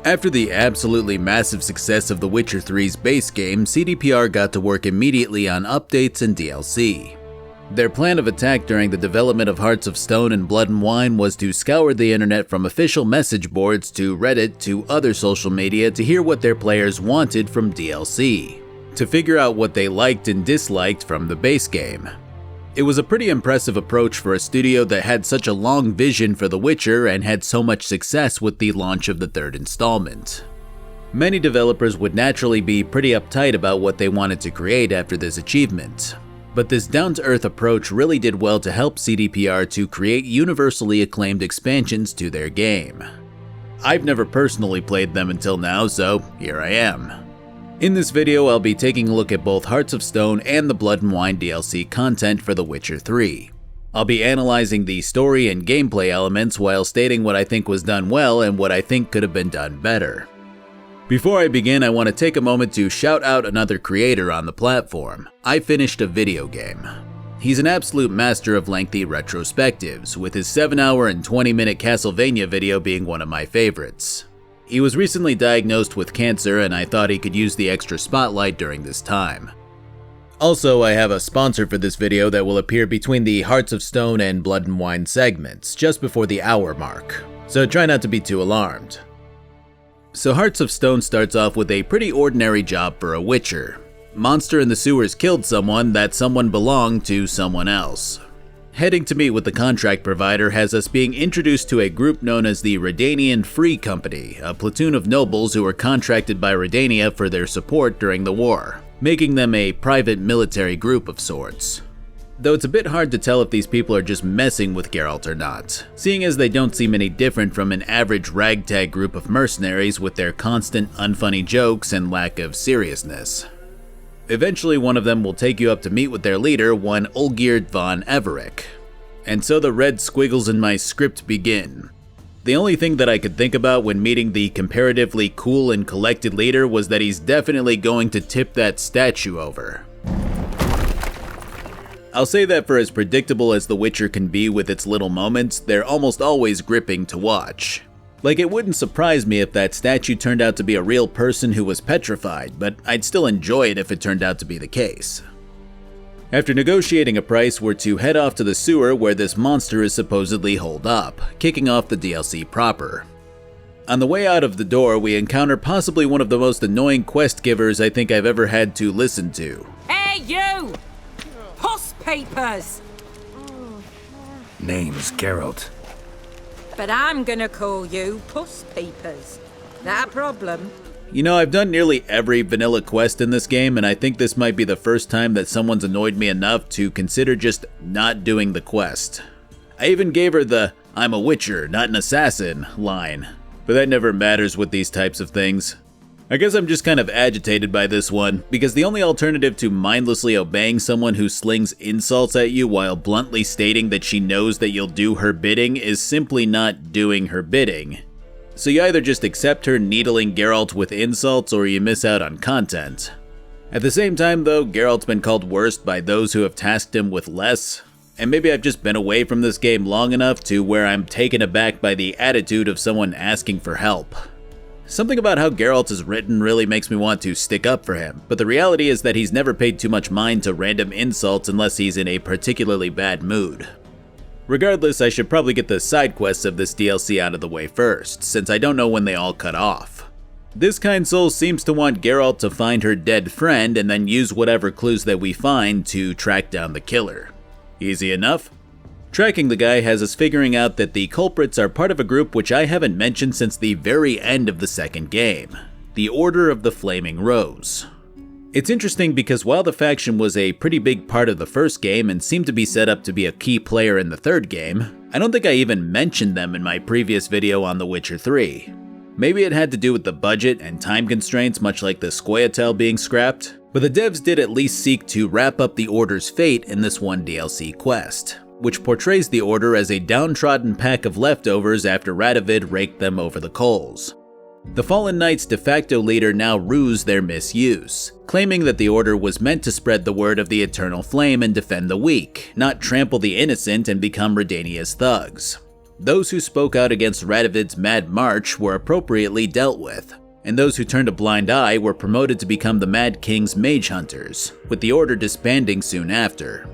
After the absolutely massive success of The Witcher 3's base game, CDPR got to work immediately on updates and DLC. Their plan of attack during the development of Hearts of Stone and Blood and Wine was to scour the internet from official message boards to Reddit to other social media to hear what their players wanted from DLC, to figure out what they liked and disliked from the base game. It was a pretty impressive approach for a studio that had such a long vision for The Witcher and had so much success with the launch of the third installment. Many developers would naturally be pretty uptight about what they wanted to create after this achievement, but this down-to-earth approach really did well to help CDPR to create universally acclaimed expansions to their game. I've never personally played them until now, so here I am. In this video, I'll be taking a look at both Hearts of Stone and the Blood and Wine DLC content for The Witcher 3. I'll be analyzing the story and gameplay elements while stating what I think was done well and what I think could have been done better. Before I begin, I want to take a moment to shout out another creator on the platform. I Finished a Video Game. He's an absolute master of lengthy retrospectives, with his 7-hour and 20-minute Castlevania video being one of my favorites. He was recently diagnosed with cancer, and I thought he could use the extra spotlight during this time. Also, I have a sponsor for this video that will appear between the Hearts of Stone and Blood and Wine segments, just before the hour mark, so try not to be too alarmed. So Hearts of Stone starts off with a pretty ordinary job for a Witcher. Monster in the sewers killed someone, that someone belonged to someone else. Heading to meet with the contract provider has us being introduced to a group known as the Redanian Free Company, a platoon of nobles who were contracted by Redania for their support during the war, making them a private military group of sorts. Though it's a bit hard to tell if these people are just messing with Geralt or not, seeing as they don't seem any different from an average ragtag group of mercenaries with their constant unfunny jokes and lack of seriousness. Eventually, one of them will take you up to meet with their leader, one Olgierd von Everec. And so the red squiggles in my script begin. The only thing that I could think about when meeting the comparatively cool and collected leader was that he's definitely going to tip that statue over. I'll say that for as predictable as The Witcher can be with its little moments, they're almost always gripping to watch. Like, it wouldn't surprise me if that statue turned out to be a real person who was petrified, but I'd still enjoy it if it turned out to be the case. After negotiating a price, we're to head off to the sewer where this monster is supposedly holed up, kicking off the DLC proper. On the way out of the door, we encounter possibly one of the most annoying quest givers I think I've ever had to listen to. Hey, you! Puss papers! Name's Geralt. But I'm gonna call you Puss Papers. That a problem? You know, I've done nearly every vanilla quest in this game, and I think this might be the first time that someone's annoyed me enough to consider just not doing the quest. I even gave her the "I'm a Witcher, not an assassin" line, but that never matters with these types of things. I guess I'm just kind of agitated by this one, because the only alternative to mindlessly obeying someone who slings insults at you while bluntly stating that she knows that you'll do her bidding is simply not doing her bidding. So you either just accept her needling Geralt with insults or you miss out on content. At the same time though, Geralt's been called worst by those who have tasked him with less, and maybe I've just been away from this game long enough to where I'm taken aback by the attitude of someone asking for help. Something about how Geralt is written really makes me want to stick up for him, but the reality is that he's never paid too much mind to random insults unless he's in a particularly bad mood. Regardless, I should probably get the side quests of this DLC out of the way first, since I don't know when they all cut off. This kind soul seems to want Geralt to find her dead friend and then use whatever clues that we find to track down the killer. Easy enough? Tracking the guy has us figuring out that the culprits are part of a group which I haven't mentioned since the very end of the second game, the Order of the Flaming Rose. It's interesting because while the faction was a pretty big part of the first game and seemed to be set up to be a key player in the third game, I don't think I even mentioned them in my previous video on The Witcher 3. Maybe it had to do with the budget and time constraints, much like the Scoia'tael being scrapped, but the devs did at least seek to wrap up the Order's fate in this one DLC quest, which portrays the Order as a downtrodden pack of leftovers after Radovid raked them over the coals. The Fallen Knight's de facto leader now rues their misuse, claiming that the Order was meant to spread the word of the Eternal Flame and defend the weak, not trample the innocent and become Redania's thugs. Those who spoke out against Radovid's mad march were appropriately dealt with, and those who turned a blind eye were promoted to become the Mad King's mage hunters, with the order disbanding soon after.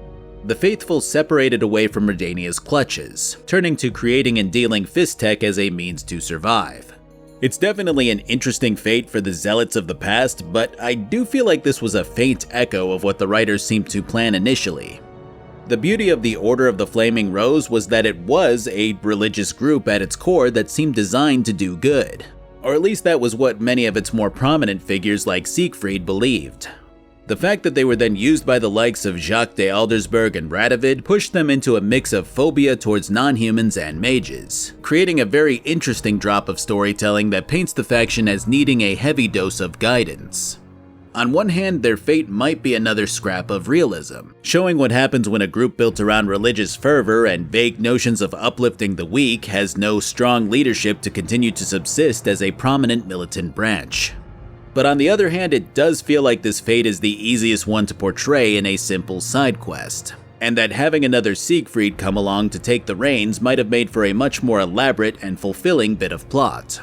The faithful separated away from Redania's clutches, turning to creating and dealing fist tech as a means to survive. It's definitely an interesting fate for the zealots of the past, but I do feel like this was a faint echo of what the writers seemed to plan initially. The beauty of the Order of the Flaming Rose was that it was a religious group at its core that seemed designed to do good. Or at least that was what many of its more prominent figures like Siegfried believed. The fact that they were then used by the likes of Jacques de Aldersberg and Radovid pushed them into a mix of phobia towards non-humans and mages, creating a very interesting drop of storytelling that paints the faction as needing a heavy dose of guidance. On one hand, their fate might be another scrap of realism, showing what happens when a group built around religious fervor and vague notions of uplifting the weak has no strong leadership to continue to subsist as a prominent militant branch. But on the other hand, it does feel like this fate is the easiest one to portray in a simple side quest, and that having another Siegfried come along to take the reins might have made for a much more elaborate and fulfilling bit of plot.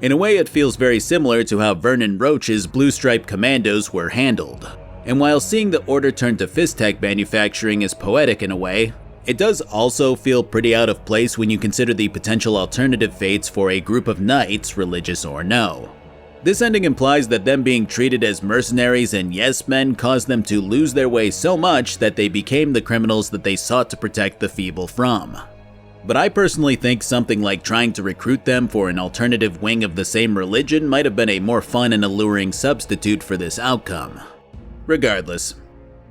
In a way, it feels very similar to how Vernon Roach's Blue Stripe Commandos were handled. And while seeing the Order turn to fist tech manufacturing is poetic in a way, it does also feel pretty out of place when you consider the potential alternative fates for a group of knights, religious or no. This ending implies that them being treated as mercenaries and yes-men caused them to lose their way so much that they became the criminals that they sought to protect the feeble from. But I personally think something like trying to recruit them for an alternative wing of the same religion might have been a more fun and alluring substitute for this outcome. Regardless,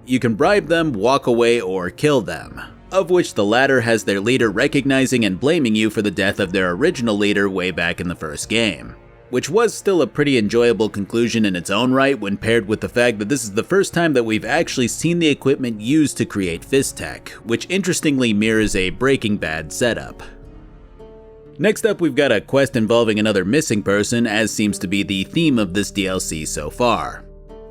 you can bribe them, walk away, or kill them, of which the latter has their leader recognizing and blaming you for the death of their original leader way back in the first game. Which was still a pretty enjoyable conclusion in its own right when paired with the fact that this is the first time that we've actually seen the equipment used to create fist tech, which interestingly mirrors a Breaking Bad setup. Next up, we've got a quest involving another missing person, as seems to be the theme of this DLC so far.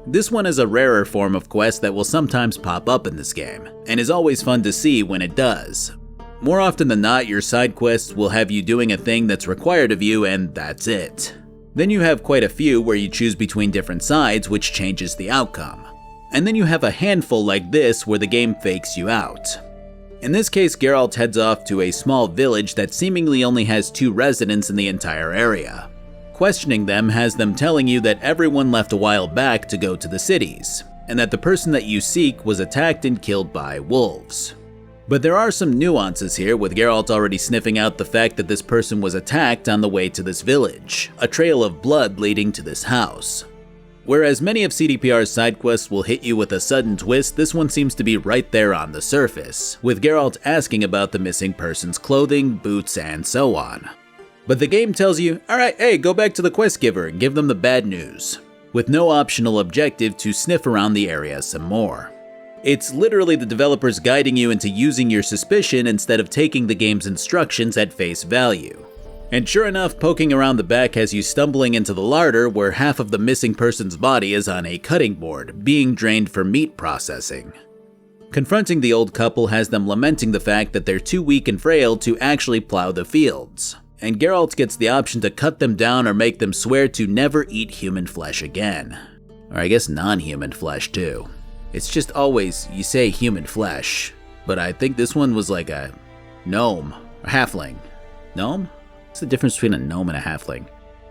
This one is a rarer form of quest that will sometimes pop up in this game, and is always fun to see when it does. More often than not, your side quests will have you doing a thing that's required of you, and that's it. Then you have quite a few where you choose between different sides, which changes the outcome. And then you have a handful like this where the game fakes you out. In this case, Geralt heads off to a small village that seemingly only has 2 residents in the entire area. Questioning them has them telling you that everyone left a while back to go to the cities, and that the person that you seek was attacked and killed by wolves. But there are some nuances here, with Geralt already sniffing out the fact that this person was attacked on the way to this village, a trail of blood leading to this house. Whereas many of CDPR's side quests will hit you with a sudden twist, this one seems to be right there on the surface, with Geralt asking about the missing person's clothing, boots, and so on. But the game tells you, alright, hey, go back to the quest giver and give them the bad news, with no optional objective to sniff around the area some more. It's literally the developers guiding you into using your suspicion instead of taking the game's instructions at face value. And sure enough, poking around the back has you stumbling into the larder where half of the missing person's body is on a cutting board, being drained for meat processing. Confronting the old couple has them lamenting the fact that they're too weak and frail to actually plow the fields, and Geralt gets the option to cut them down or make them swear to never eat human flesh again. Or I guess non-human flesh too. It's just always, you say human flesh, but I think this one was like a gnome, or halfling. Gnome? What's the difference between a gnome and a halfling?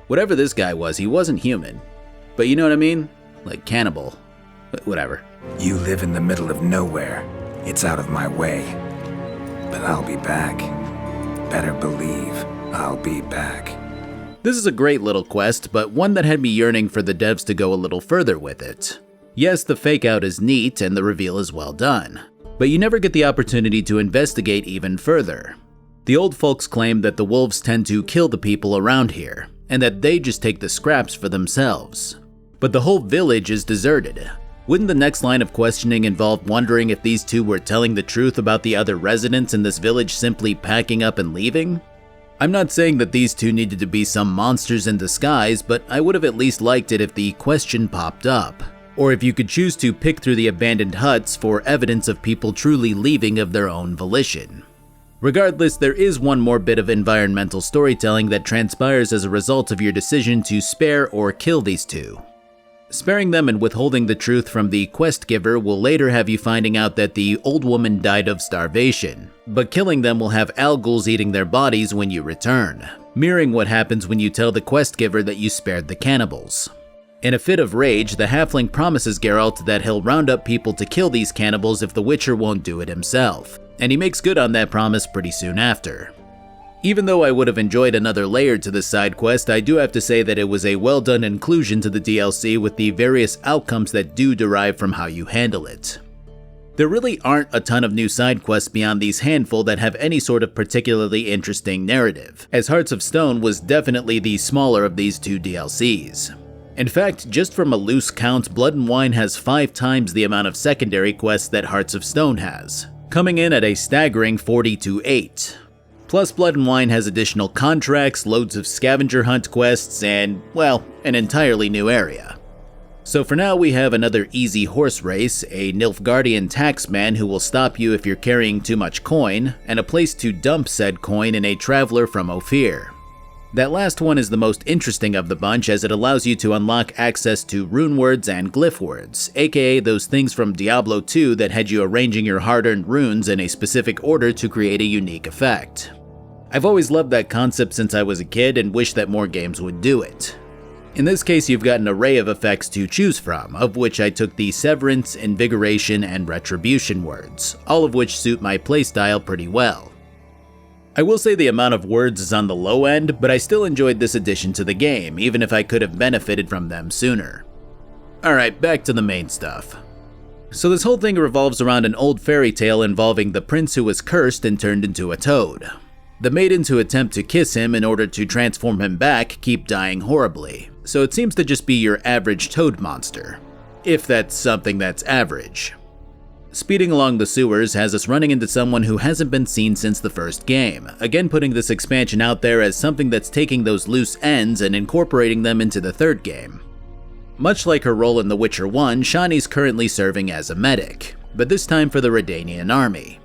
Whatever this guy was, he wasn't human. But you know what I mean? Like cannibal. Whatever. You live in the middle of nowhere. It's out of my way. But I'll be back. Better believe I'll be back. This is a great little quest, but one that had me yearning for the devs to go a little further with it. Yes, the fake out is neat and the reveal is well done, but you never get the opportunity to investigate even further. The old folks claim that the wolves tend to kill the people around here, and that they just take the scraps for themselves. But the whole village is deserted. Wouldn't the next line of questioning involve wondering if these two were telling the truth about the other residents in this village simply packing up and leaving? I'm not saying that these two needed to be some monsters in disguise, but I would have at least liked it if the question popped up. Or if you could choose to pick through the abandoned huts for evidence of people truly leaving of their own volition. Regardless, there is one more bit of environmental storytelling that transpires as a result of your decision to spare or kill these two. Sparing them and withholding the truth from the quest giver will later have you finding out that the old woman died of starvation, but killing them will have alguls eating their bodies when you return, mirroring what happens when you tell the quest giver that you spared the cannibals. In a fit of rage, the halfling promises Geralt that he'll round up people to kill these cannibals if the Witcher won't do it himself, and he makes good on that promise pretty soon after. Even though I would have enjoyed another layer to this side quest, I do have to say that it was a well done inclusion to the DLC with the various outcomes that do derive from how you handle it. There really aren't a ton of new side quests beyond these handful that have any sort of particularly interesting narrative, as Hearts of Stone was definitely the smaller of these two DLCs. In fact, just from a loose count, Blood and Wine has 5 times the amount of secondary quests that Hearts of Stone has, coming in at a staggering 40 to 8. Plus, Blood and Wine has additional contracts, loads of scavenger hunt quests, and, well, an entirely new area. So for now, we have another easy horse race, a Nilfgaardian taxman who will stop you if you're carrying too much coin, and a place to dump said coin in a traveler from Ophir. That last one is the most interesting of the bunch, as it allows you to unlock access to rune words and glyph words, aka those things from Diablo 2 that had you arranging your hard-earned runes in a specific order to create a unique effect. I've always loved that concept since I was a kid and wish that more games would do it. In this case, you've got an array of effects to choose from, of which I took the Severance, Invigoration, and Retribution words, all of which suit my playstyle pretty well. I will say the amount of words is on the low end, but I still enjoyed this addition to the game, even if I could have benefited from them sooner. Alright, back to the main stuff. So this whole thing revolves around an old fairy tale involving the prince who was cursed and turned into a toad. The maidens who attempt to kiss him in order to transform him back keep dying horribly, so it seems to just be your average toad monster. If that's something that's average. Speeding along the sewers has us running into someone who hasn't been seen since the first game, again putting this expansion out there as something that's taking those loose ends and incorporating them into the third game. Much like her role in The Witcher 1, Shani's currently serving as a medic, but this time for the Redanian army.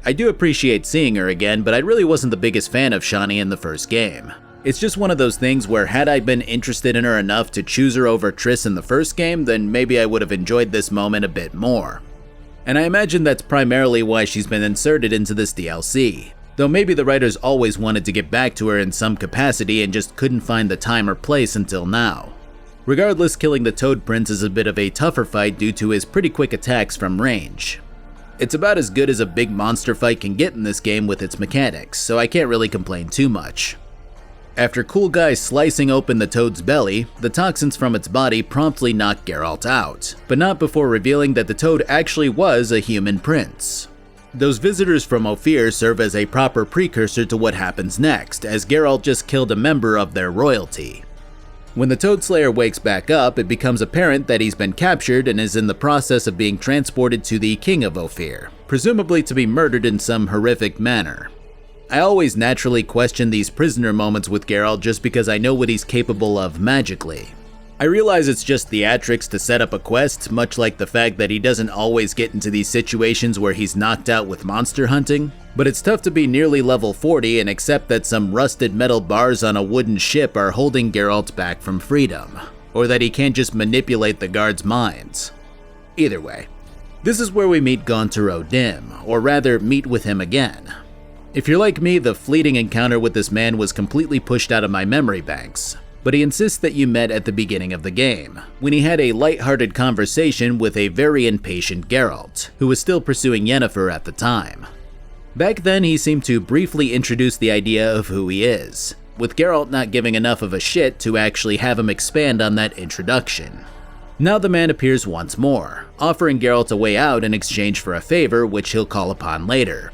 I do appreciate seeing her again, but I really wasn't the biggest fan of Shani in the first game. It's just one of those things where had I been interested in her enough to choose her over Triss in the first game, then maybe I would have enjoyed this moment a bit more. And I imagine that's primarily why she's been inserted into this DLC, though maybe the writers always wanted to get back to her in some capacity and just couldn't find the time or place until now. Regardless, killing the Toad Prince is a bit of a tougher fight due to his pretty quick attacks from range. It's about as good as a big monster fight can get in this game with its mechanics, so I can't really complain too much. After Cool Guy slicing open the toad's belly, the toxins from its body promptly knock Geralt out, but not before revealing that the toad actually was a human prince. Those visitors from Ophir serve as a proper precursor to what happens next, as Geralt just killed a member of their royalty. When the Toad Slayer wakes back up, it becomes apparent that he's been captured and is in the process of being transported to the King of Ophir, presumably to be murdered in some horrific manner. I always naturally question these prisoner moments with Geralt just because I know what he's capable of magically. I realize it's just theatrics to set up a quest, much like the fact that he doesn't always get into these situations where he's knocked out with monster hunting, but it's tough to be nearly level 40 and accept that some rusted metal bars on a wooden ship are holding Geralt back from freedom, or that he can't just manipulate the guards' minds. Either way, this is where we meet Gaunter O'Dim, or rather meet with him again. If you're like me, the fleeting encounter with this man was completely pushed out of my memory banks, but he insists that you met at the beginning of the game, when he had a light-hearted conversation with a very impatient Geralt, who was still pursuing Yennefer at the time. Back then, he seemed to briefly introduce the idea of who he is, with Geralt not giving enough of a shit to actually have him expand on that introduction. Now the man appears once more, offering Geralt a way out in exchange for a favor which he'll call upon later.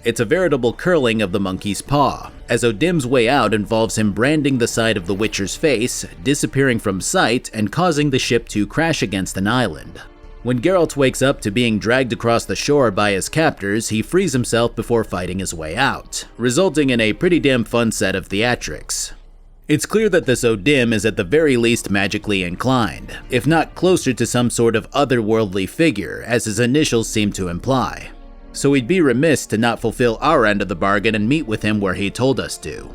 It's a veritable curling of the monkey's paw, as O'Dim's way out involves him branding the side of the Witcher's face, disappearing from sight, and causing the ship to crash against an island. When Geralt wakes up to being dragged across the shore by his captors, he frees himself before fighting his way out, resulting in a pretty damn fun set of theatrics. It's clear that this O'Dim is at the very least magically inclined, if not closer to some sort of otherworldly figure, as his initials seem to imply. so we'd be remiss to not fulfill our end of the bargain and meet with him where he told us to.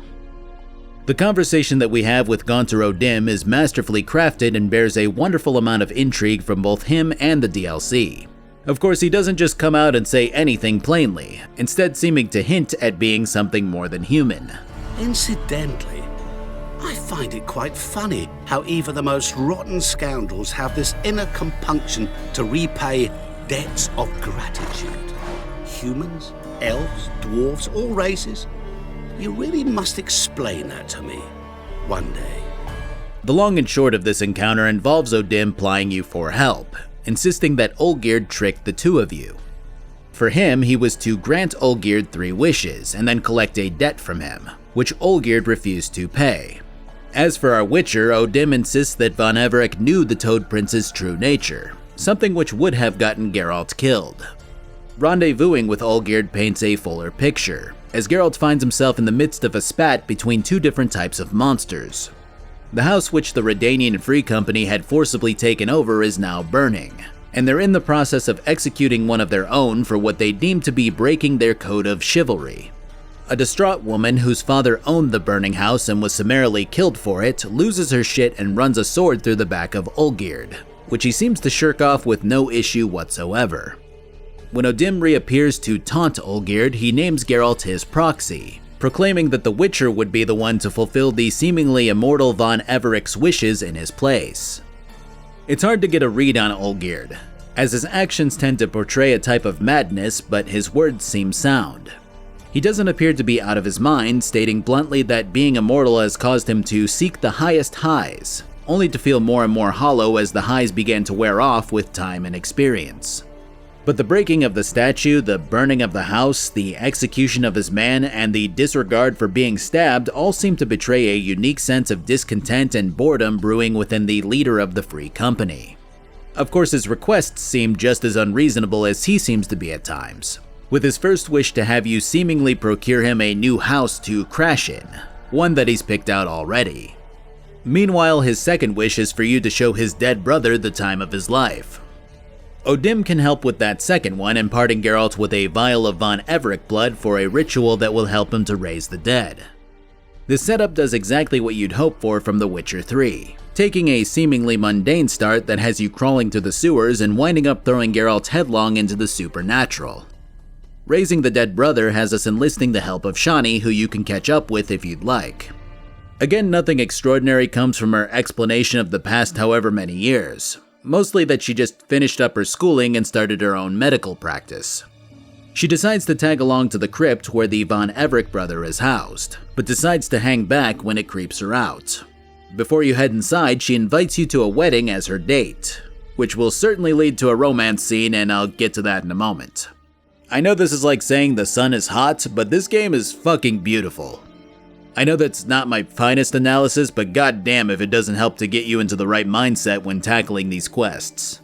The conversation that we have with Gaunter O'Dim is masterfully crafted and bears a wonderful amount of intrigue from both him and the DLC. Of course, he doesn't just come out and say anything plainly, instead seeming to hint at being something more than human. Incidentally, I find it quite funny how even the most rotten scoundrels have this inner compunction to repay debts of gratitude. Humans, elves, dwarves, all races. You really must explain that to me one day. The long and short of this encounter involves O'Dim plying you for help, insisting that Olgierd tricked the two of you. For him, he was to grant Olgierd 3 wishes and then collect a debt from him, which Olgierd refused to pay. As for our Witcher, O'Dim insists that Von Everec knew the Toad Prince's true nature, something which would have gotten Geralt killed. Rendezvousing with Olgierd paints a fuller picture, as Geralt finds himself in the midst of a spat between two different types of monsters. The house which the Redanian Free Company had forcibly taken over is now burning, and they're in the process of executing one of their own for what they deem to be breaking their code of chivalry. A distraught woman whose father owned the burning house and was summarily killed for it loses her shit and runs a sword through the back of Olgierd, which he seems to shirk off with no issue whatsoever. When O'Dim reappears to taunt Olgierd, he names Geralt his proxy, proclaiming that the Witcher would be the one to fulfill the seemingly immortal Von Everec's wishes in his place. It's hard to get a read on Olgierd, as his actions tend to portray a type of madness, but his words seem sound. He doesn't appear to be out of his mind, stating bluntly that being immortal has caused him to seek the highest highs, only to feel more and more hollow as the highs began to wear off with time and experience. But the breaking of the statue, the burning of the house, the execution of his man, and the disregard for being stabbed all seem to betray a unique sense of discontent and boredom brewing within the leader of the Free Company. Of course, his requests seem just as unreasonable as he seems to be at times, with his first wish to have you seemingly procure him a new house to crash in, one that he's picked out already. Meanwhile, his second wish is for you to show his dead brother the time of his life. O'Dim can help with that second one, imparting Geralt with a vial of Von Everec blood for a ritual that will help him to raise the dead. This setup does exactly what you'd hope for from The Witcher 3, taking a seemingly mundane start that has you crawling through the sewers and winding up throwing Geralt headlong into the supernatural. Raising the dead brother has us enlisting the help of Shani, who you can catch up with if you'd like. Again, nothing extraordinary comes from her explanation of the past however many years. Mostly that she just finished up her schooling and started her own medical practice. She decides to tag along to the crypt where the Von Everec brother is housed, but decides to hang back when it creeps her out. Before you head inside, she invites you to a wedding as her date, which will certainly lead to a romance scene, and I'll get to that in a moment. I know this is like saying the sun is hot, but this game is fucking beautiful. I know that's not my finest analysis, but goddamn if it doesn't help to get you into the right mindset when tackling these quests.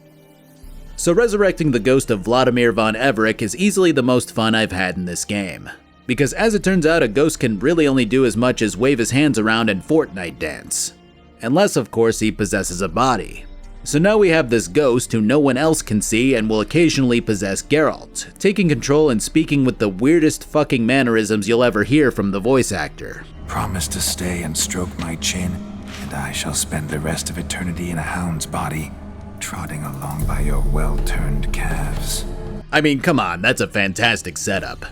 So resurrecting the ghost of Vladimir von Everec is easily the most fun I've had in this game, because as it turns out, a ghost can really only do as much as wave his hands around and Fortnite dance. Unless of course he possesses a body. So now we have this ghost who no one else can see and will occasionally possess Geralt, taking control and speaking with the weirdest fucking mannerisms you'll ever hear from the voice actor. Promise to stay and stroke my chin, and I shall spend the rest of eternity in a hound's body, trotting along by your well-turned calves. I mean, come on, that's a fantastic setup.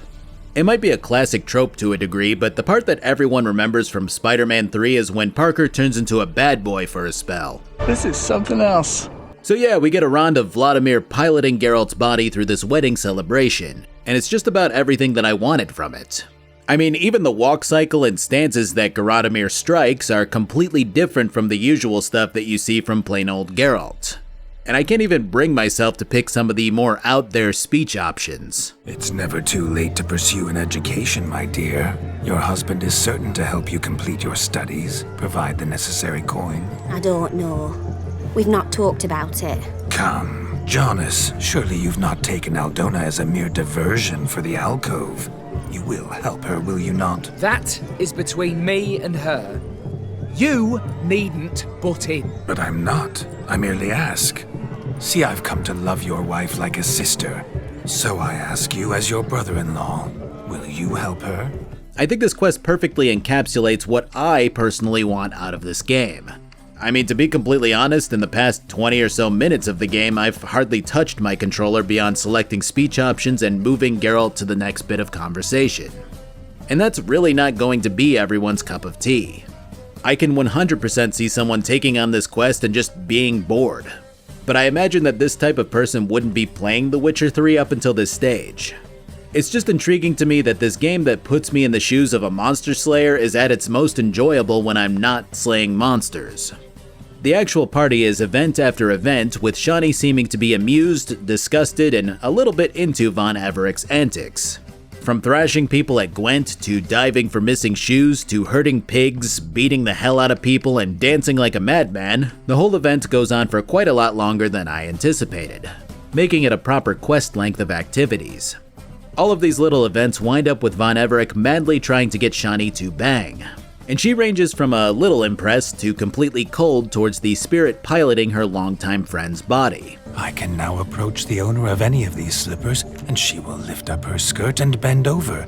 It might be a classic trope to a degree, but the part that everyone remembers from Spider-Man 3 is when Parker turns into a bad boy for a spell. This is something else. So yeah, we get a round of Vladimir piloting Geralt's body through this wedding celebration, and it's just about everything that I wanted from it. I mean, even the walk cycle and stances that Garadomir strikes are completely different from the usual stuff that you see from plain old Geralt. And I can't even bring myself to pick some of the more out there speech options. It's never too late to pursue an education, my dear. Your husband is certain to help you complete your studies, provide the necessary coin. I don't know. We've not talked about it. Come, Jonas, surely you've not taken Aldona as a mere diversion for the alcove. You will help her, will you not? That is between me and her. You needn't butt in. But I'm not. I merely ask. See, I've come to love your wife like a sister, So I ask you, as your brother-in-law, will you help her? I think this quest perfectly encapsulates what I personally want out of this game. I mean, to be completely honest, in the past 20 or so minutes of the game, I've hardly touched my controller beyond selecting speech options and moving Geralt to the next bit of conversation. And that's really not going to be everyone's cup of tea. I can 100% see someone taking on this quest and just being bored. But I imagine that this type of person wouldn't be playing The Witcher 3 up until this stage. It's just intriguing to me that this game that puts me in the shoes of a monster slayer is at its most enjoyable when I'm not slaying monsters. The actual party is event after event, with Shani seeming to be amused, disgusted, and a little bit into Von Everec's antics. From thrashing people at Gwent, to diving for missing shoes, to hurting pigs, beating the hell out of people, and dancing like a madman, the whole event goes on for quite a lot longer than I anticipated, making it a proper quest length of activities. All of these little events wind up with Von Everec madly trying to get Shani to bang. And she ranges from a little impressed to completely cold towards the spirit piloting her longtime friend's body. I can now approach the owner of any of these slippers, and she will lift up her skirt and bend over.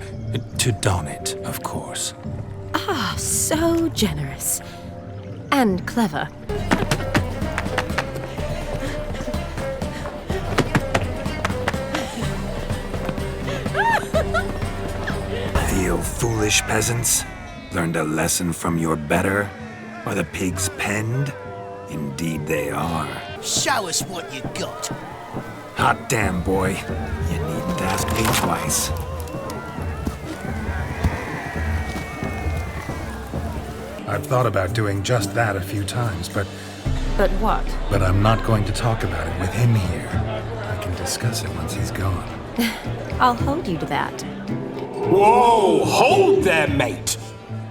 To don it, of course. Ah, so generous. And clever. Feel foolish, peasants? Learned a lesson from your better? Are the pigs penned? Indeed they are. Show us what you got. Hot damn, boy. You needn't ask me twice. I've thought about doing just that a few times, but what? But I'm not going to talk about it with him here. I can discuss it once he's gone. I'll hold you to that. Whoa, hold there, mate.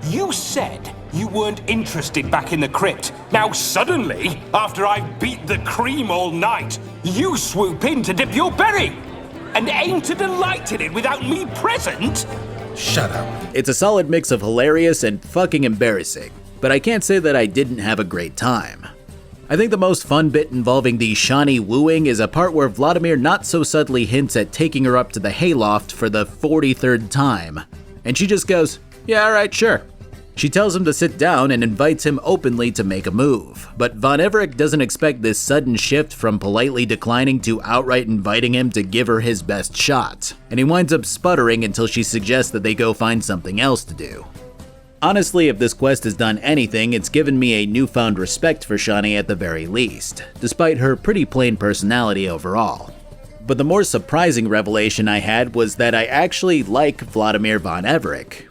You said you weren't interested back in the crypt. Now suddenly, after I've beat the cream all night, you swoop in to dip your berry and aim to delight in it without me present? Shut up. It's a solid mix of hilarious and fucking embarrassing, but I can't say that I didn't have a great time. I think the most fun bit involving the Shani wooing is a part where Vladimir not so subtly hints at taking her up to the hayloft for the 43rd time, and she just goes, "Yeah, alright, sure." She tells him to sit down and invites him openly to make a move, but Von Everec doesn't expect this sudden shift from politely declining to outright inviting him to give her his best shot, and he winds up sputtering until she suggests that they go find something else to do. Honestly, if this quest has done anything, it's given me a newfound respect for Shani at the very least, despite her pretty plain personality overall. But the more surprising revelation I had was that I actually like Vladimir Von Everec.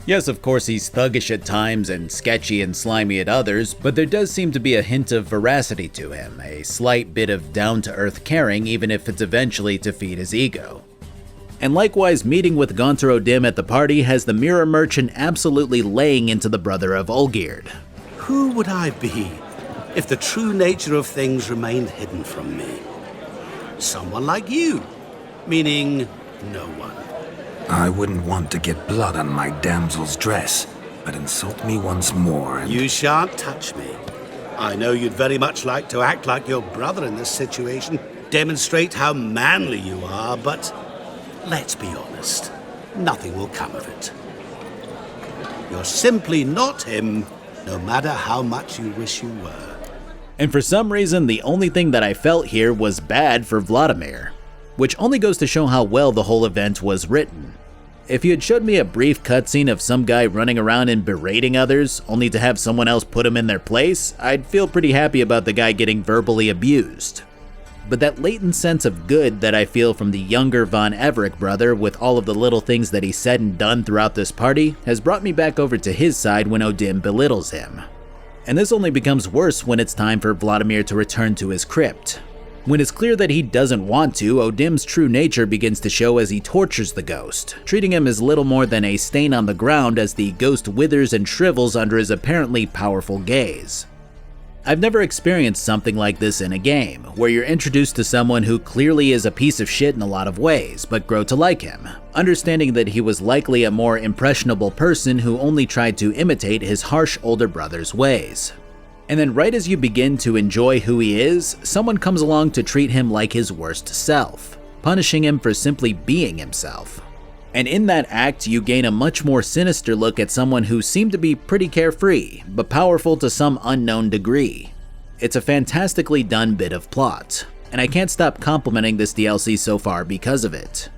Yes, of course he's thuggish at times and sketchy and slimy at others, but there does seem to be a hint of veracity to him, a slight bit of down-to-earth caring even if it's eventually to feed his ego. And likewise, meeting with Gaunter O'Dim at the party has the mirror merchant absolutely laying into the brother of Olgierd. Who would I be if the true nature of things remained hidden from me? Someone like you, meaning no one. I wouldn't want to get blood on my damsel's dress, but insult me once more and— You shan't touch me. I know you'd very much like to act like your brother in this situation, demonstrate how manly you are, but let's be honest, nothing will come of it. You're simply not him, no matter how much you wish you were. And for some reason, the only thing that I felt here was bad for Vladimir, which only goes to show how well the whole event was written. If you had showed me a brief cutscene of some guy running around and berating others, only to have someone else put him in their place, I'd feel pretty happy about the guy getting verbally abused. But that latent sense of good that I feel from the younger Von Everec brother with all of the little things that he said and done throughout this party has brought me back over to his side when O'Dim belittles him. And this only becomes worse when it's time for Vladimir to return to his crypt. When it's clear that he doesn't want to, O'Dim's true nature begins to show as he tortures the ghost, treating him as little more than a stain on the ground as the ghost withers and shrivels under his apparently powerful gaze. I've never experienced something like this in a game, where you're introduced to someone who clearly is a piece of shit in a lot of ways, but grow to like him, understanding that he was likely a more impressionable person who only tried to imitate his harsh older brother's ways. And then right as you begin to enjoy who he is, someone comes along to treat him like his worst self. punishing him for simply being himself. And in that act, you gain a much more sinister look at someone who seemed to be pretty carefree, but powerful to some unknown degree. It's a fantastically done bit of plot, and I can't stop complimenting this DLC so far because of it.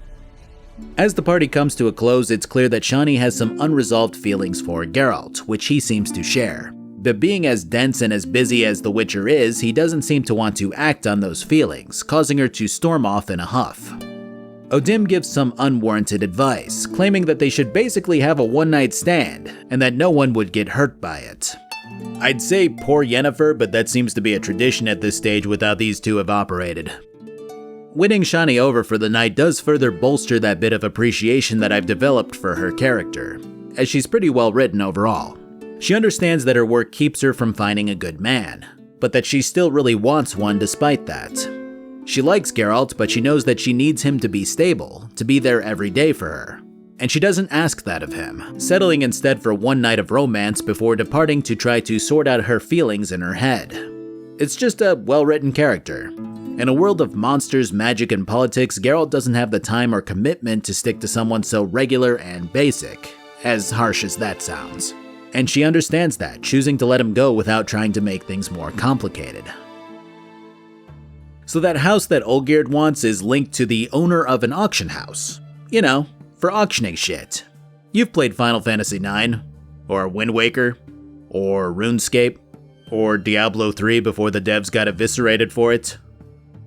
As the party comes to a close, it's clear that Shani has some unresolved feelings for Geralt, which he seems to share. But being as dense and as busy as the Witcher is, he doesn't seem to want to act on those feelings, causing her to storm off in a huff. Odim gives some unwarranted advice, claiming that they should basically have a one-night stand, and that no one would get hurt by it. I'd say poor Yennefer, but that seems to be a tradition at this stage with how these two have operated. Winning Shani over for the night does further bolster that bit of appreciation that I've developed for her character, as she's pretty well written overall. She understands that her work keeps her from finding a good man, but that she still really wants one despite that. She likes Geralt, but she knows that she needs him to be stable, to be there every day for her. And she doesn't ask that of him, settling instead for one night of romance before departing to try to sort out her feelings in her head. It's just a well-written character. In a world of monsters, magic, and politics, Geralt doesn't have the time or commitment to stick to someone so regular and basic, as harsh as that sounds. And she understands that, choosing to let him go without trying to make things more complicated. So that house that Olgierd wants is linked to the owner of an auction house. You know, for auctioning shit. You've played Final Fantasy IX, or Wind Waker, or RuneScape, or Diablo 3 before the devs got eviscerated for it.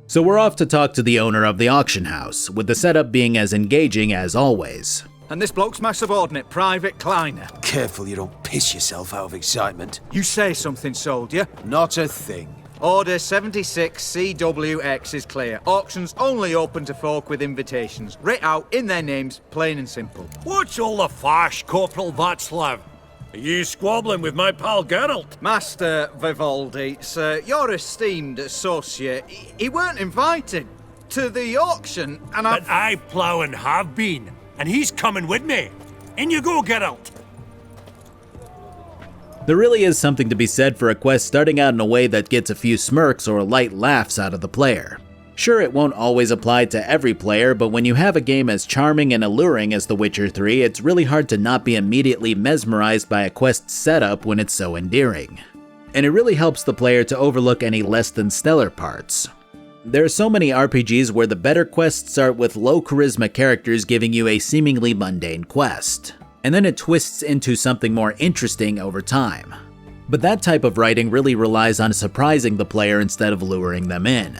So we're off to talk to the owner of the auction house, with the setup being as engaging as always. And this bloke's my subordinate, Private Kleiner. Careful you don't piss yourself out of excitement. You say something, soldier. Not a thing. Order 76 CWX is clear. Auctions only open to folk with invitations. Writ out in their names, plain and simple. What's all the fash, Corporal Václav? Are you squabbling with my pal Geralt? Master Vivaldi, sir, your esteemed associate, he weren't invited to the auction, and But I plough and have been, and he's coming with me. In you go, Geralt. There really is something to be said for a quest starting out in a way that gets a few smirks or light laughs out of the player. Sure, it won't always apply to every player, but when you have a game as charming and alluring as The Witcher 3, it's really hard to not be immediately mesmerized by a quest setup when it's so endearing. And it really helps the player to overlook any less than stellar parts. There are so many RPGs where the better quests start with low charisma characters giving you a seemingly mundane quest, and then it twists into something more interesting over time. But that type of writing really relies on surprising the player instead of luring them in.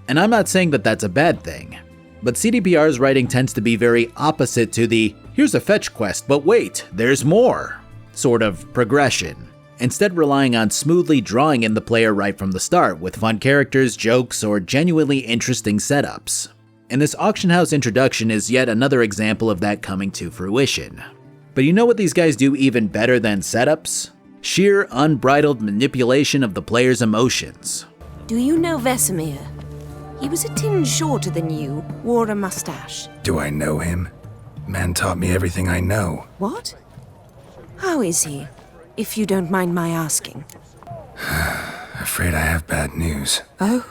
And I'm not saying that that's a bad thing, but CDPR's writing tends to be very opposite to the "here's a fetch quest, but wait, there's more" sort of progression, instead relying on smoothly drawing in the player right from the start with fun characters, jokes, or genuinely interesting setups. And this auction house introduction is yet another example of that coming to fruition. But you know what these guys do even better than setups? Sheer unbridled manipulation of the player's emotions. Do you know Vesemir? He was a tinge shorter than you, wore a mustache. Do I know him? Man taught me everything I know. What? How is he, if you don't mind my asking? Afraid I have bad news. Oh?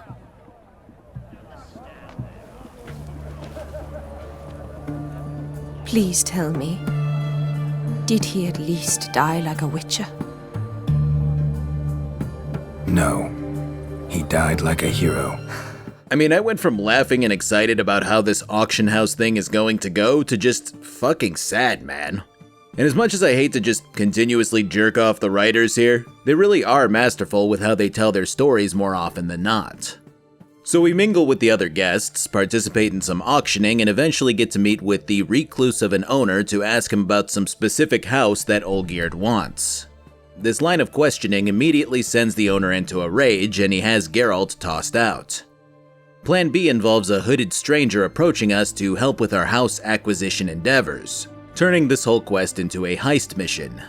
Please tell me, did he at least die like a witcher? No. He died like a hero. I mean, I went from laughing and excited about how this auction house thing is going to go to just fucking sad, man. And as much as I hate to just continuously jerk off the writers here, they really are masterful with how they tell their stories more often than not. So we mingle with the other guests, participate in some auctioning, and eventually get to meet with the recluse of an owner to ask him about some specific house that Olgierd wants. This line of questioning immediately sends the owner into a rage, and he has Geralt tossed out. Plan B involves a hooded stranger approaching us to help with our house acquisition endeavors, turning this whole quest into a heist mission.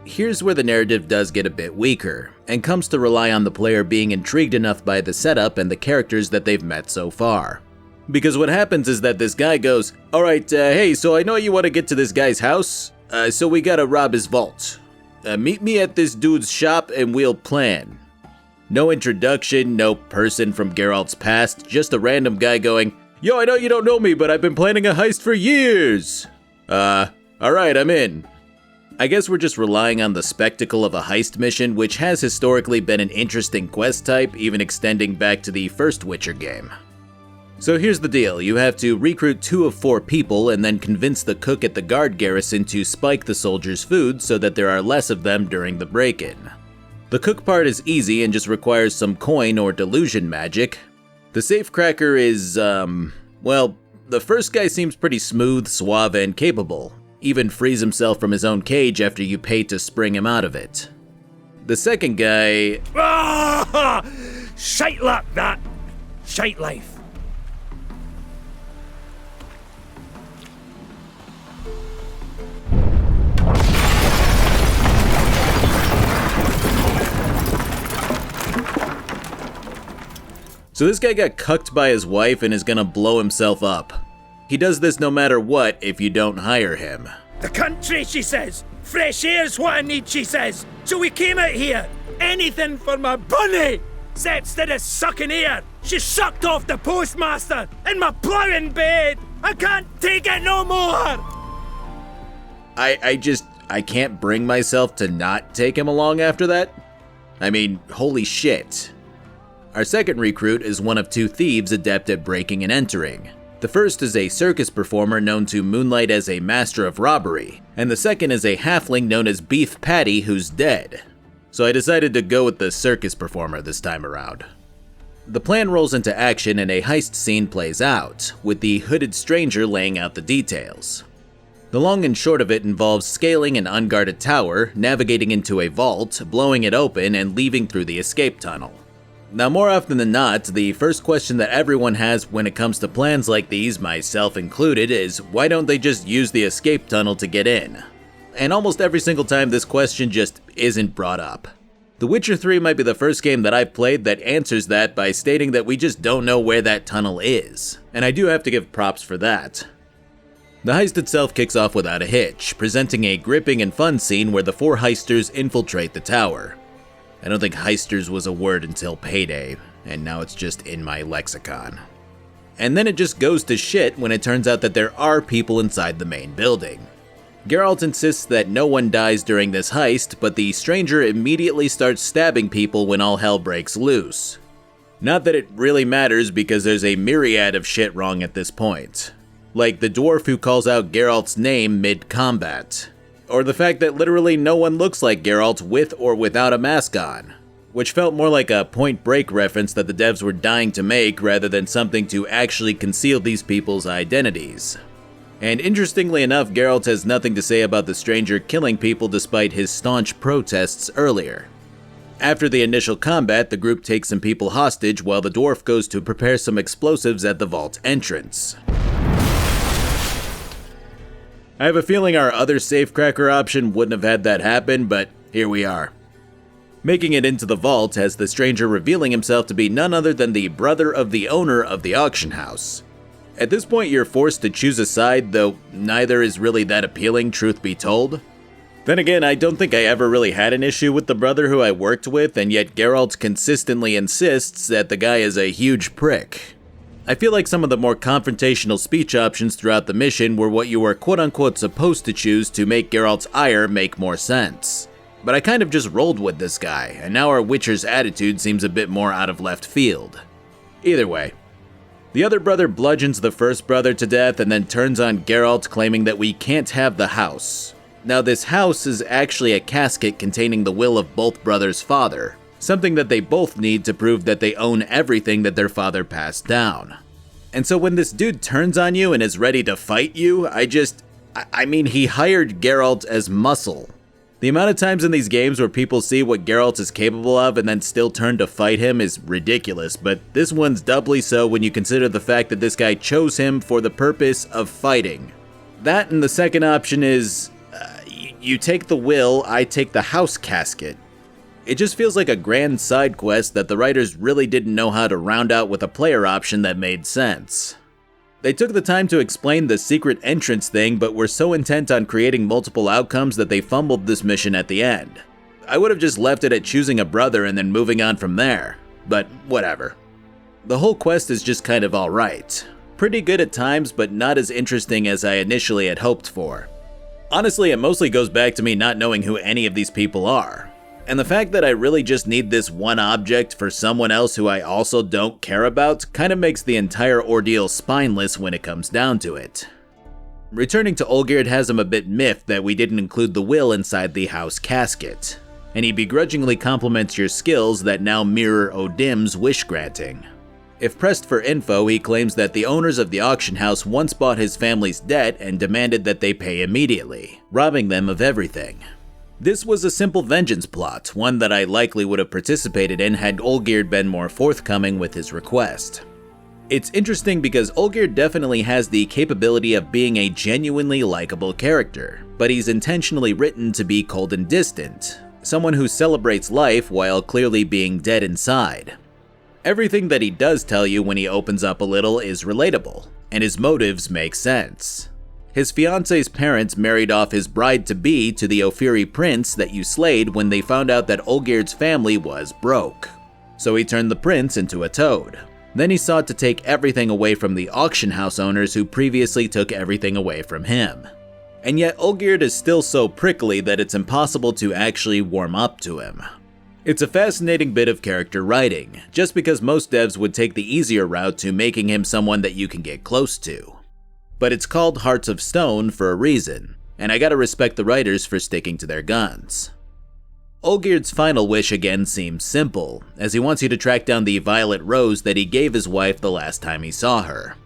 Here's where the narrative does get a bit weaker, and comes to rely on the player being intrigued enough by the setup and the characters that they've met so far. Because what happens is that this guy goes, "Alright, hey, so I know you want to get to this guy's house, so we gotta rob his vault. Meet me at this dude's shop and we'll plan." No introduction, no person from Geralt's past, just a random guy going, Yo, I know you don't know me, but I've been planning a heist for years. Alright, I'm in. I guess we're just relying on the spectacle of a heist mission, which has historically been an interesting quest type, even extending back to the first Witcher game. So here's the deal, you have to recruit 2 of 4 people and then convince the cook at the guard garrison to spike the soldiers' food so that there are less of them during the break-in. The cook part is easy and just requires some coin or delusion magic. The safecracker is, well, the first guy seems pretty smooth, suave, and capable. Even frees himself from his own cage after you pay to spring him out of it. The second guy... Ah! Shite luck, that! Shite life. So this guy got cucked by his wife and is gonna blow himself up. He does this no matter what if you don't hire him. The country, she says. Fresh air's what I need, she says. So we came out here. Anything for my bunny. Said instead of sucking air, she sucked off the postmaster in my ploughing bed. I can't take it no more. I can't bring myself to not take him along after that. I mean, holy shit. Our second recruit is one of 2 thieves adept at breaking and entering. The first is a circus performer known to moonlight as a master of robbery, and the second is a halfling known as Beef Patty who's dead. So I decided to go with the circus performer this time around. The plan rolls into action and a heist scene plays out, with the hooded stranger laying out the details. The long and short of it involves scaling an unguarded tower, navigating into a vault, blowing it open, and leaving through the escape tunnel. Now, more often than not, the first question that everyone has when it comes to plans like these, myself included, is why don't they just use the escape tunnel to get in? And almost every single time this question just isn't brought up. The Witcher 3 might be the first game that I've played that answers that by stating that we just don't know where that tunnel is, and I do have to give props for that. The heist itself kicks off without a hitch, presenting a gripping and fun scene where the 4 heisters infiltrate the tower. I don't think heisters was a word until Payday, and now it's just in my lexicon. And then it just goes to shit when it turns out that there are people inside the main building. Geralt insists that no one dies during this heist, but the stranger immediately starts stabbing people when all hell breaks loose. Not that it really matters because there's a myriad of shit wrong at this point. Like the dwarf who calls out Geralt's name mid-combat. Or the fact that literally no one looks like Geralt with or without a mask on, which felt more like a Point Break reference that the devs were dying to make rather than something to actually conceal these people's identities. And interestingly enough, Geralt has nothing to say about the stranger killing people despite his staunch protests earlier. After the initial combat, the group takes some people hostage while the dwarf goes to prepare some explosives at the vault entrance. I have a feeling our other safecracker option wouldn't have had that happen, but here we are. Making it into the vault has the stranger revealing himself to be none other than the brother of the owner of the auction house. At this point you're forced to choose a side, though neither is really that appealing, truth be told. Then again, I don't think I ever really had an issue with the brother who I worked with, and yet Geralt consistently insists that the guy is a huge prick. I feel like some of the more confrontational speech options throughout the mission were what you were quote-unquote supposed to choose to make Geralt's ire make more sense. But I kind of just rolled with this guy, and now our Witcher's attitude seems a bit more out of left field. Either way. The other brother bludgeons the first brother to death and then turns on Geralt, claiming that we can't have the house. Now this house is actually a casket containing the will of both brothers' father. Something that they both need to prove that they own everything that their father passed down. And so when this dude turns on you and is ready to fight you, I mean, he hired Geralt as muscle. The amount of times in these games where people see what Geralt is capable of and then still turn to fight him is ridiculous, but this one's doubly so when you consider the fact that this guy chose him for the purpose of fighting. That and the second option is, you take the will, I take the house casket. It just feels like a grand side quest that the writers really didn't know how to round out with a player option that made sense. They took the time to explain the secret entrance thing, but were so intent on creating multiple outcomes that they fumbled this mission at the end. I would have just left it at choosing a brother and then moving on from there, but whatever. The whole quest is just kind of alright. pretty good at times, but not as interesting as I initially had hoped for. Honestly, it mostly goes back to me not knowing who any of these people are. And the fact that I really just need this one object for someone else who I also don't care about kind of makes the entire ordeal spineless when it comes down to it. Returning to Olgierd has him a bit miffed that we didn't include the will inside the house casket, and he begrudgingly compliments your skills that now mirror Odim's wish granting. If pressed for info, he claims that the owners of the auction house once bought his family's debt and demanded that they pay immediately, robbing them of everything. This was a simple vengeance plot, one that I likely would have participated in had Olgierd been more forthcoming with his request. It's interesting because Olgierd definitely has the capability of being a genuinely likable character, but he's intentionally written to be cold and distant, someone who celebrates life while clearly being dead inside. Everything that he does tell you when he opens up a little is relatable, and his motives make sense. His fiancé's parents married off his bride-to-be to the Ophiri prince that you slayed when they found out that Olgierd's family was broke. So he turned the prince into a toad. Then he sought to take everything away from the auction house owners who previously took everything away from him. And yet Olgierd is still so prickly that it's impossible to actually warm up to him. It's a fascinating bit of character writing, just because most devs would take the easier route to making him someone that you can get close to. But it's called Hearts of Stone for a reason, and I gotta respect the writers for sticking to their guns. Olgierd's final wish again seems simple, as he wants you to track down the violet rose that he gave his wife the last time he saw her.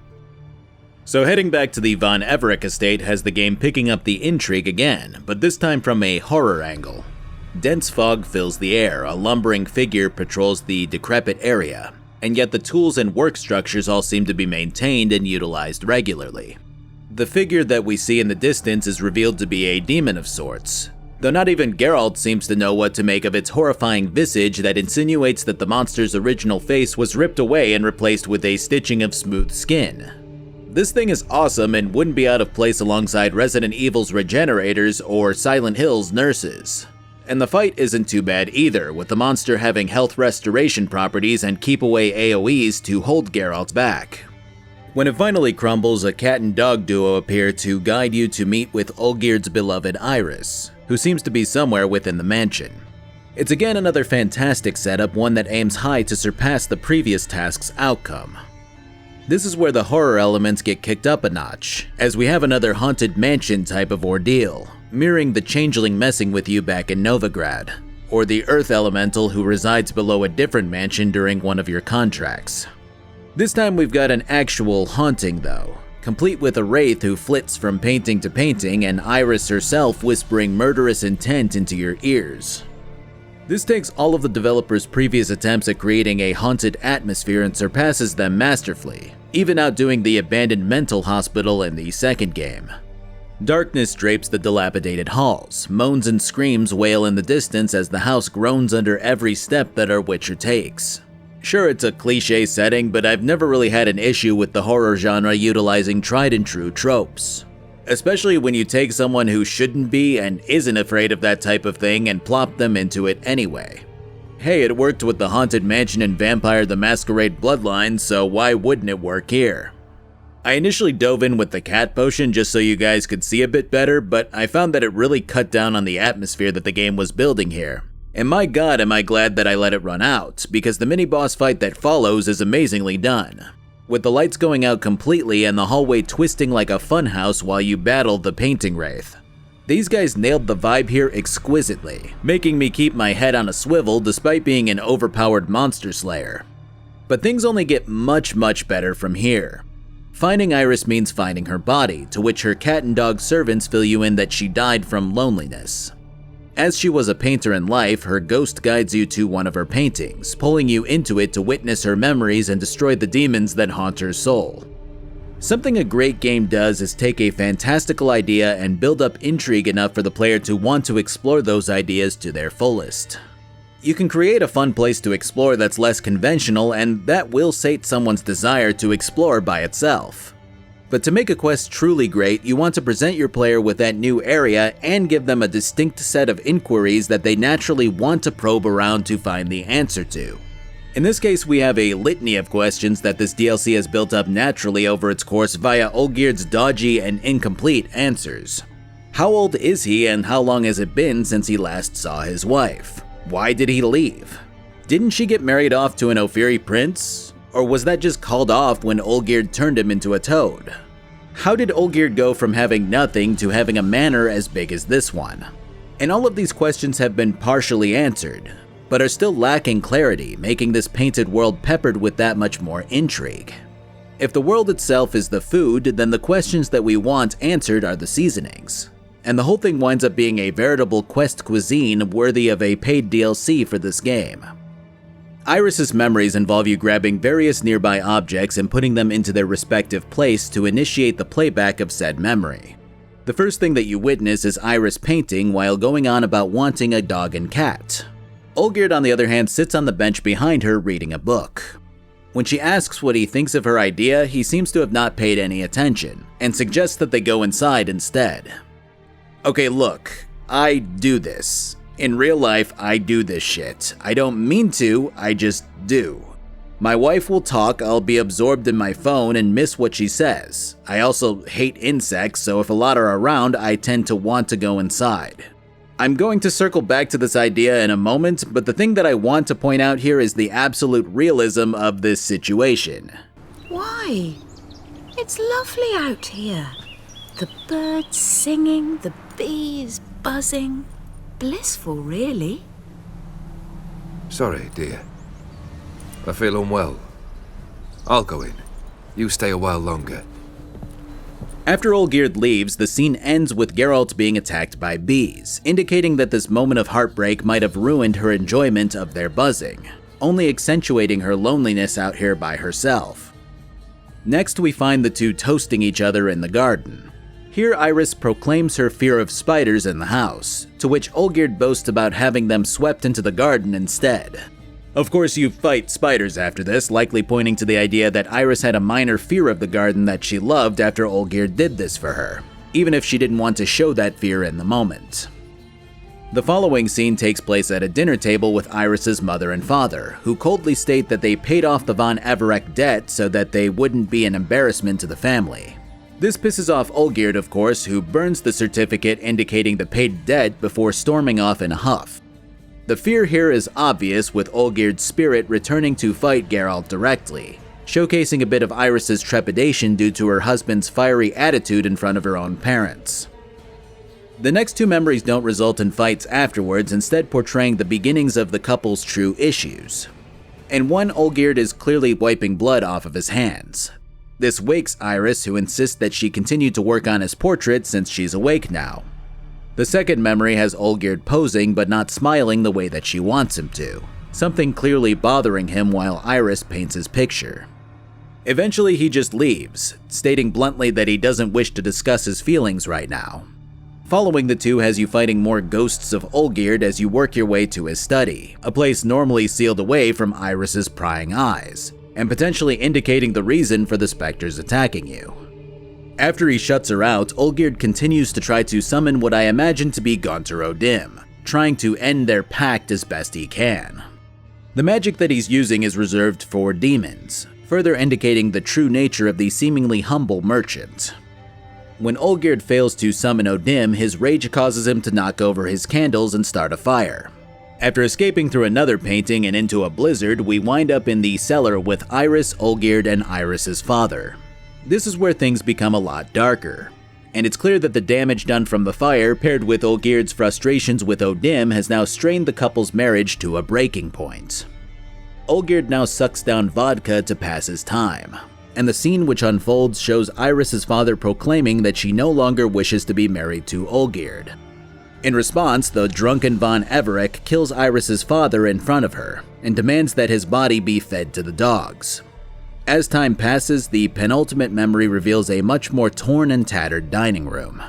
So heading back to the Von Everett estate has the game picking up the intrigue again, but this time from a horror angle. Dense fog fills the air, a lumbering figure patrols the decrepit area, and yet the tools and work structures all seem to be maintained and utilized regularly. The figure that we see in the distance is revealed to be a demon of sorts, though not even Geralt seems to know what to make of its horrifying visage that insinuates that the monster's original face was ripped away and replaced with a stitching of smooth skin. This thing is awesome and wouldn't be out of place alongside Resident Evil's Regenerators or Silent Hill's Nurses. And the fight isn't too bad either, with the monster having health restoration properties and keep away AoEs to hold Geralt back. When it finally crumbles, a cat and dog duo appear to guide you to meet with Olgierd's beloved Iris, who seems to be somewhere within the mansion. It's again another fantastic setup, one that aims high to surpass the previous task's outcome. This is where the horror elements get kicked up a notch, as we have another haunted mansion type of ordeal, mirroring the changeling messing with you back in Novigrad, or the earth elemental who resides below a different mansion during one of your contracts. This time we've got an actual haunting though, complete with a wraith who flits from painting to painting and Iris herself whispering murderous intent into your ears. This takes all of the developers' previous attempts at creating a haunted atmosphere and surpasses them masterfully, even outdoing the abandoned mental hospital in the second game. Darkness drapes the dilapidated halls, moans and screams wail in the distance as the house groans under every step that our Witcher takes. Sure, it's a cliché setting, but I've never really had an issue with the horror genre utilizing tried and true tropes. Especially when you take someone who shouldn't be and isn't afraid of that type of thing and plop them into it anyway. Hey, it worked with the Haunted Mansion and Vampire the Masquerade Bloodline, so why wouldn't it work here? I initially dove in with the cat potion just so you guys could see a bit better, but I found that it really cut down on the atmosphere that the game was building here. And my god am I glad that I let it run out, because the mini-boss fight that follows is amazingly done, with the lights going out completely and the hallway twisting like a funhouse while you battle the painting wraith. These guys nailed the vibe here exquisitely, making me keep my head on a swivel despite being an overpowered monster slayer. But things only get much better from here. Finding Iris means finding her body, to which her cat and dog servants fill you in that she died from loneliness. As she was a painter in life, her ghost guides you to one of her paintings, pulling you into it to witness her memories and destroy the demons that haunt her soul. Something a great game does is take a fantastical idea and build up intrigue enough for the player to want to explore those ideas to their fullest. You can create a fun place to explore that's less conventional, and that will sate someone's desire to explore by itself. But to make a quest truly great, you want to present your player with that new area and give them a distinct set of inquiries that they naturally want to probe around to find the answer to. In this case, we have a litany of questions that this DLC has built up naturally over its course via Olgierd's dodgy and incomplete answers. How old is he and how long has it been since he last saw his wife? Why did he leave? Didn't she get married off to an Ophiri prince? Or was that just called off when Olgierd turned him into a toad? How did Olgierd go from having nothing to having a manor as big as this one? And all of these questions have been partially answered, but are still lacking clarity, making this painted world peppered with that much more intrigue. If the world itself is the food, then the questions that we want answered are the seasonings. And the whole thing winds up being a veritable quest cuisine worthy of a paid DLC for this game. Iris's memories involve you grabbing various nearby objects and putting them into their respective place to initiate the playback of said memory. The first thing that you witness is Iris painting while going on about wanting a dog and cat. Olgierd, on the other hand, sits on the bench behind her reading a book. When she asks what he thinks of her idea, he seems to have not paid any attention, and suggests that they go inside instead. Okay, look, I do this. In real life, I do this shit. I don't mean to, I just do. My wife will talk, I'll be absorbed in my phone and miss what she says. I also hate insects, so if a lot are around, I tend to want to go inside. I'm going to circle back to this idea in a moment, but the thing that I want to point out here is the absolute realism of this situation. Why? It's lovely out here. The birds singing, the bees buzzing. Blissful, really. Sorry, dear. I feel unwell. I'll go in. You stay a while longer. After Olgierd leaves, the scene ends with Geralt being attacked by bees, indicating that this moment of heartbreak might have ruined her enjoyment of their buzzing, only accentuating her loneliness out here by herself. Next, we find the two toasting each other in the garden. Here, Iris proclaims her fear of spiders in the house, to which Olgierd boasts about having them swept into the garden instead. Of course, you fight spiders after this, likely pointing to the idea that Iris had a minor fear of the garden that she loved after Olgierd did this for her, even if she didn't want to show that fear in the moment. The following scene takes place at a dinner table with Iris's mother and father, who coldly state that they paid off the von Everec debt so that they wouldn't be an embarrassment to the family. This pisses off Olgierd, of course, who burns the certificate indicating the paid debt before storming off in a huff. The fear here is obvious, with Olgierd's spirit returning to fight Geralt directly, showcasing a bit of Iris's trepidation due to her husband's fiery attitude in front of her own parents. The next two memories don't result in fights afterwards, instead portraying the beginnings of the couple's true issues. In one, Olgierd is clearly wiping blood off of his hands. This wakes Iris, who insists that she continue to work on his portrait since she's awake now. The second memory has Olgierd posing but not smiling the way that she wants him to, something clearly bothering him while Iris paints his picture. Eventually he just leaves, stating bluntly that he doesn't wish to discuss his feelings right now. Following the two has you fighting more ghosts of Olgierd as you work your way to his study, a place normally sealed away from Iris's prying eyes, and potentially indicating the reason for the specters attacking you. After he shuts her out, Olgierd continues to try to summon what I imagine to be Gaunter O'Dim, trying to end their pact as best he can. The magic that he's using is reserved for demons, further indicating the true nature of the seemingly humble merchant. When Olgierd fails to summon O'Dim, his rage causes him to knock over his candles and start a fire. After escaping through another painting and into a blizzard, we wind up in the cellar with Iris, Olgierd, and Iris's father. This is where things become a lot darker, and it's clear that the damage done from the fire, paired with Olgierd's frustrations with O'Dim, has now strained the couple's marriage to a breaking point. Olgierd now sucks down vodka to pass his time, and the scene which unfolds shows Iris's father proclaiming that she no longer wishes to be married to Olgierd. In response, the drunken von Everec kills Iris's father in front of her, and demands that his body be fed to the dogs. As time passes, the penultimate memory reveals a much more torn and tattered dining room.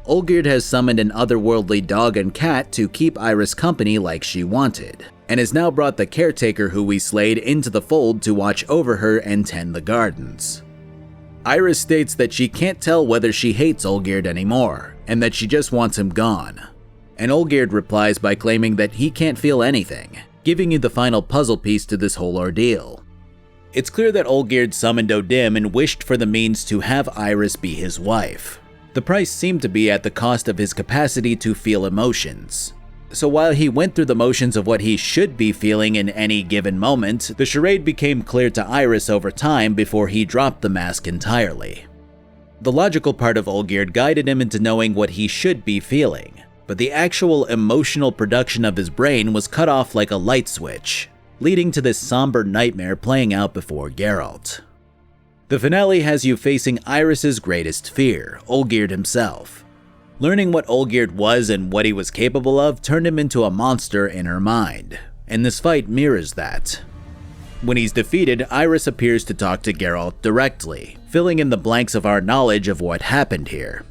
Olgierd has summoned an otherworldly dog and cat to keep Iris company like she wanted, and has now brought the caretaker who we slayed into the fold to watch over her and tend the gardens. Iris states that she can't tell whether she hates Olgierd anymore, and that she just wants him gone. And Olgierd replies by claiming that he can't feel anything, giving you the final puzzle piece to this whole ordeal. It's clear that Olgierd summoned Odim and wished for the means to have Iris be his wife. The price seemed to be at the cost of his capacity to feel emotions. So while he went through the motions of what he should be feeling in any given moment, the charade became clear to Iris over time before he dropped the mask entirely. The logical part of Olgierd guided him into knowing what he should be feeling, but the actual emotional production of his brain was cut off like a light switch, leading to this somber nightmare playing out before Geralt. The finale has you facing Iris's greatest fear, Olgierd himself. Learning what Olgierd was and what he was capable of turned him into a monster in her mind, and this fight mirrors that. When he's defeated, Iris appears to talk to Geralt directly, filling in the blanks of our knowledge of what happened here.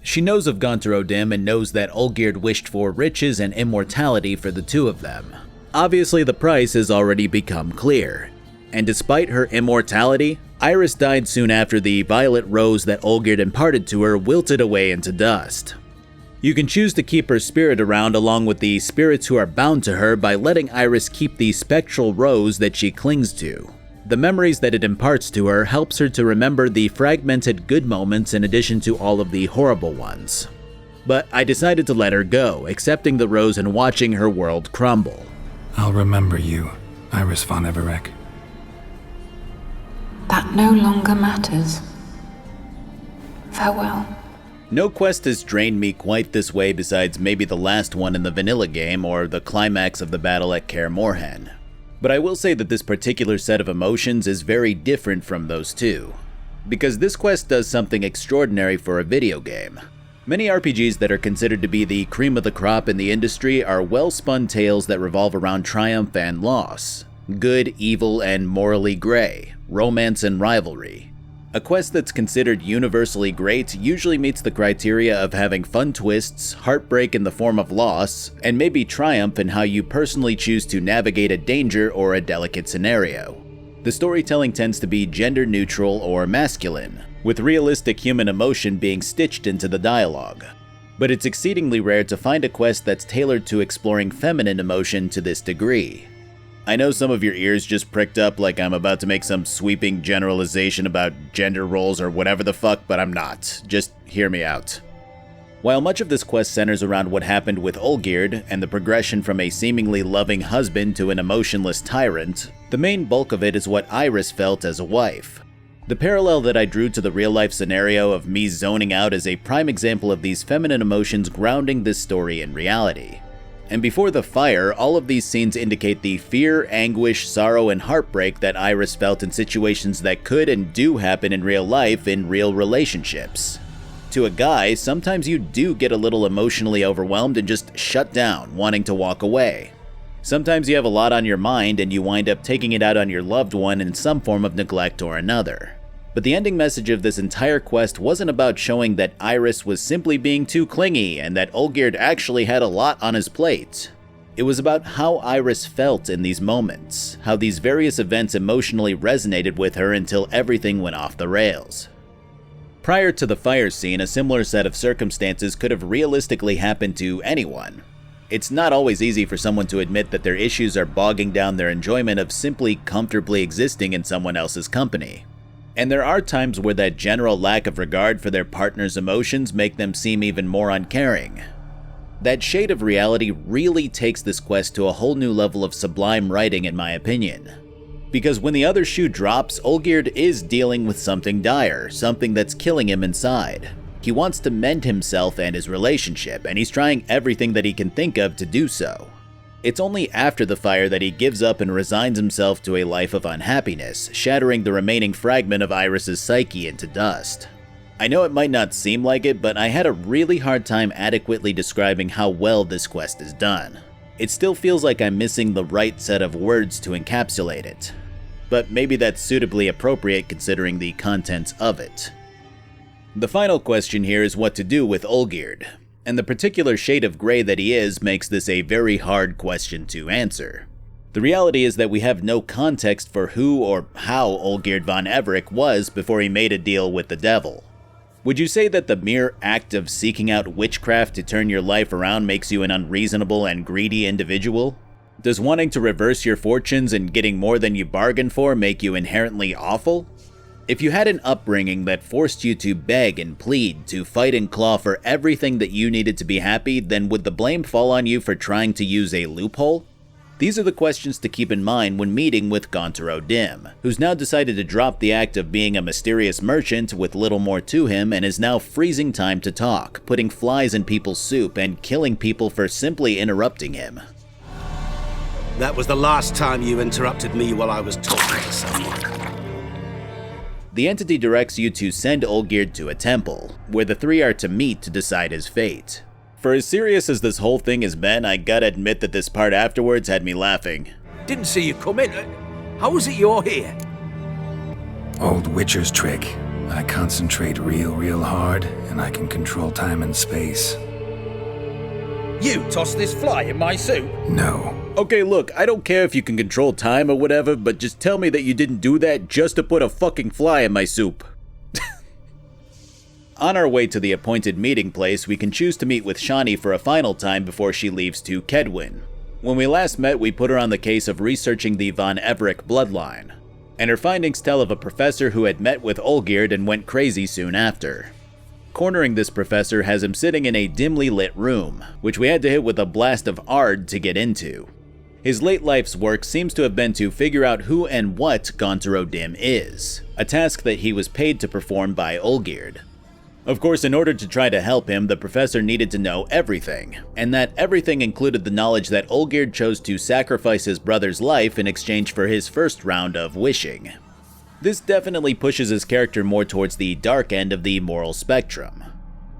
She knows of Gontar Odim and knows that Olgierd wished for riches and immortality for the two of them. Obviously, the price has already become clear, and despite her immortality, Iris died soon after the violet rose that Olgierd imparted to her wilted away into dust. You can choose to keep her spirit around along with the spirits who are bound to her by letting Iris keep the spectral rose that she clings to. The memories that it imparts to her helps her to remember the fragmented good moments in addition to all of the horrible ones. But I decided to let her go, accepting the rose and watching her world crumble. I'll remember you, Iris von Everec. That no longer matters. Farewell. No quest has drained me quite this way besides maybe the last one in the vanilla game or the climax of the battle at Kaer Morhen. But I will say that this particular set of emotions is very different from those two, because this quest does something extraordinary for a video game. Many RPGs that are considered to be the cream of the crop in the industry are well-spun tales that revolve around triumph and loss, good, evil, and morally gray, romance and rivalry. A quest that's considered universally great usually meets the criteria of having fun twists, heartbreak in the form of loss, and maybe triumph in how you personally choose to navigate a danger or a delicate scenario. The storytelling tends to be gender neutral or masculine, with realistic human emotion being stitched into the dialogue. But it's exceedingly rare to find a quest that's tailored to exploring feminine emotion to this degree. I know some of your ears just pricked up like I'm about to make some sweeping generalization about gender roles or whatever the fuck, but I'm not. Just hear me out. While much of this quest centers around what happened with Olgierd and the progression from a seemingly loving husband to an emotionless tyrant, the main bulk of it is what Iris felt as a wife. The parallel that I drew to the real-life scenario of me zoning out is a prime example of these feminine emotions grounding this story in reality. And before the fire, all of these scenes indicate the fear, anguish, sorrow, and heartbreak that Iris felt in situations that could and do happen in real life in real relationships. To a guy, sometimes you do get a little emotionally overwhelmed and just shut down, wanting to walk away. Sometimes you have a lot on your mind and you wind up taking it out on your loved one in some form of neglect or another. But the ending message of this entire quest wasn't about showing that Iris was simply being too clingy and that Olgierd actually had a lot on his plate. It was about how Iris felt in these moments, how these various events emotionally resonated with her until everything went off the rails. Prior to the fire scene, a similar set of circumstances could have realistically happened to anyone. It's not always easy for someone to admit that their issues are bogging down their enjoyment of simply comfortably existing in someone else's company. And there are times where that general lack of regard for their partner's emotions make them seem even more uncaring. That shade of reality really takes this quest to a whole new level of sublime writing in my opinion. Because when the other shoe drops, Olgierd is dealing with something dire, something that's killing him inside. He wants to mend himself and his relationship, and he's trying everything that he can think of to do so. It's only after the fire that he gives up and resigns himself to a life of unhappiness, shattering the remaining fragment of Iris's psyche into dust. I know it might not seem like it, but I had a really hard time adequately describing how well this quest is done. It still feels like I'm missing the right set of words to encapsulate it. But maybe that's suitably appropriate considering the contents of it. The final question here is what to do with Olgierd, and the particular shade of gray that he is makes this a very hard question to answer. The reality is that we have no context for who or how Olgierd von Everec was before he made a deal with the devil. Would you say that the mere act of seeking out witchcraft to turn your life around makes you an unreasonable and greedy individual? Does wanting to reverse your fortunes and getting more than you bargained for make you inherently awful? If you had an upbringing that forced you to beg and plead, to fight and claw for everything that you needed to be happy, then would the blame fall on you for trying to use a loophole? These are the questions to keep in mind when meeting with Gonter O'Dim, who's now decided to drop the act of being a mysterious merchant with little more to him and is now freezing time to talk, putting flies in people's soup, and killing people for simply interrupting him. That was the last time you interrupted me while I was talking to someone. The entity directs you to send Olgierd to a temple, where the three are to meet to decide his fate. For as serious as this whole thing has been, I gotta admit that this part afterwards had me laughing. Didn't see you come in. How is it you're here? Old Witcher's trick. I concentrate real hard, and I can control time and space. You tossed this fly in my soup? No. Okay, look, I don't care if you can control time or whatever, but just tell me that you didn't do that just to put a fucking fly in my soup. On our way to the appointed meeting place, we can choose to meet with Shani for a final time before she leaves to Kedwin. When we last met, we put her on the case of researching the Von Everec bloodline, and her findings tell of a professor who had met with Olgierd and went crazy soon after. Cornering this professor has him sitting in a dimly lit room, which we had to hit with a blast of Ard to get into. His late life's work seems to have been to figure out who and what Gonter O'Dim is, a task that he was paid to perform by Olgierd. Of course, in order to try to help him, the professor needed to know everything, and that everything included the knowledge that Olgierd chose to sacrifice his brother's life in exchange for his first round of wishing. This definitely pushes his character more towards the dark end of the moral spectrum.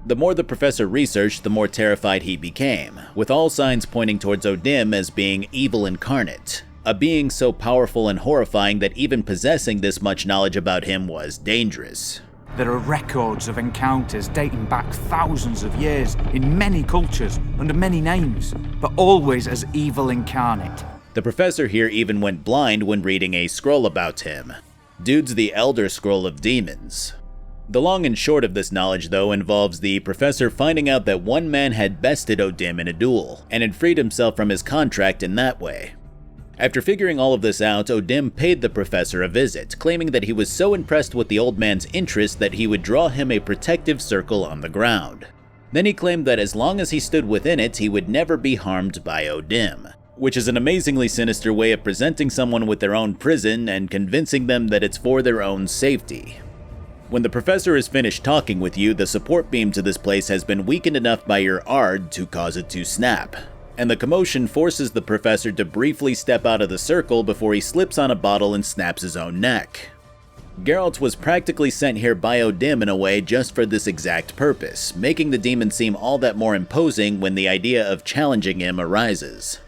The more the professor researched, the more terrified he became, with all signs pointing towards O'Dim as being evil incarnate, a being so powerful and horrifying that even possessing this much knowledge about him was dangerous. There are records of encounters dating back thousands of years in many cultures under many names, but always as evil incarnate. The professor here even went blind when reading a scroll about him. Dude's the Elder Scroll of Demons. The long and short of this knowledge, though, involves the professor finding out that one man had bested O'Dim in a duel, and had freed himself from his contract in that way. After figuring all of this out, O'Dim paid the professor a visit, claiming that he was so impressed with the old man's interest that he would draw him a protective circle on the ground. Then he claimed that as long as he stood within it, he would never be harmed by O'Dim, which is an amazingly sinister way of presenting someone with their own prison and convincing them that it's for their own safety. When the professor is finished talking with you, the support beam to this place has been weakened enough by your Ard to cause it to snap, and the commotion forces the professor to briefly step out of the circle before he slips on a bottle and snaps his own neck. Geralt was practically sent here by O'Dim in a way just for this exact purpose, making the demon seem all that more imposing when the idea of challenging him arises.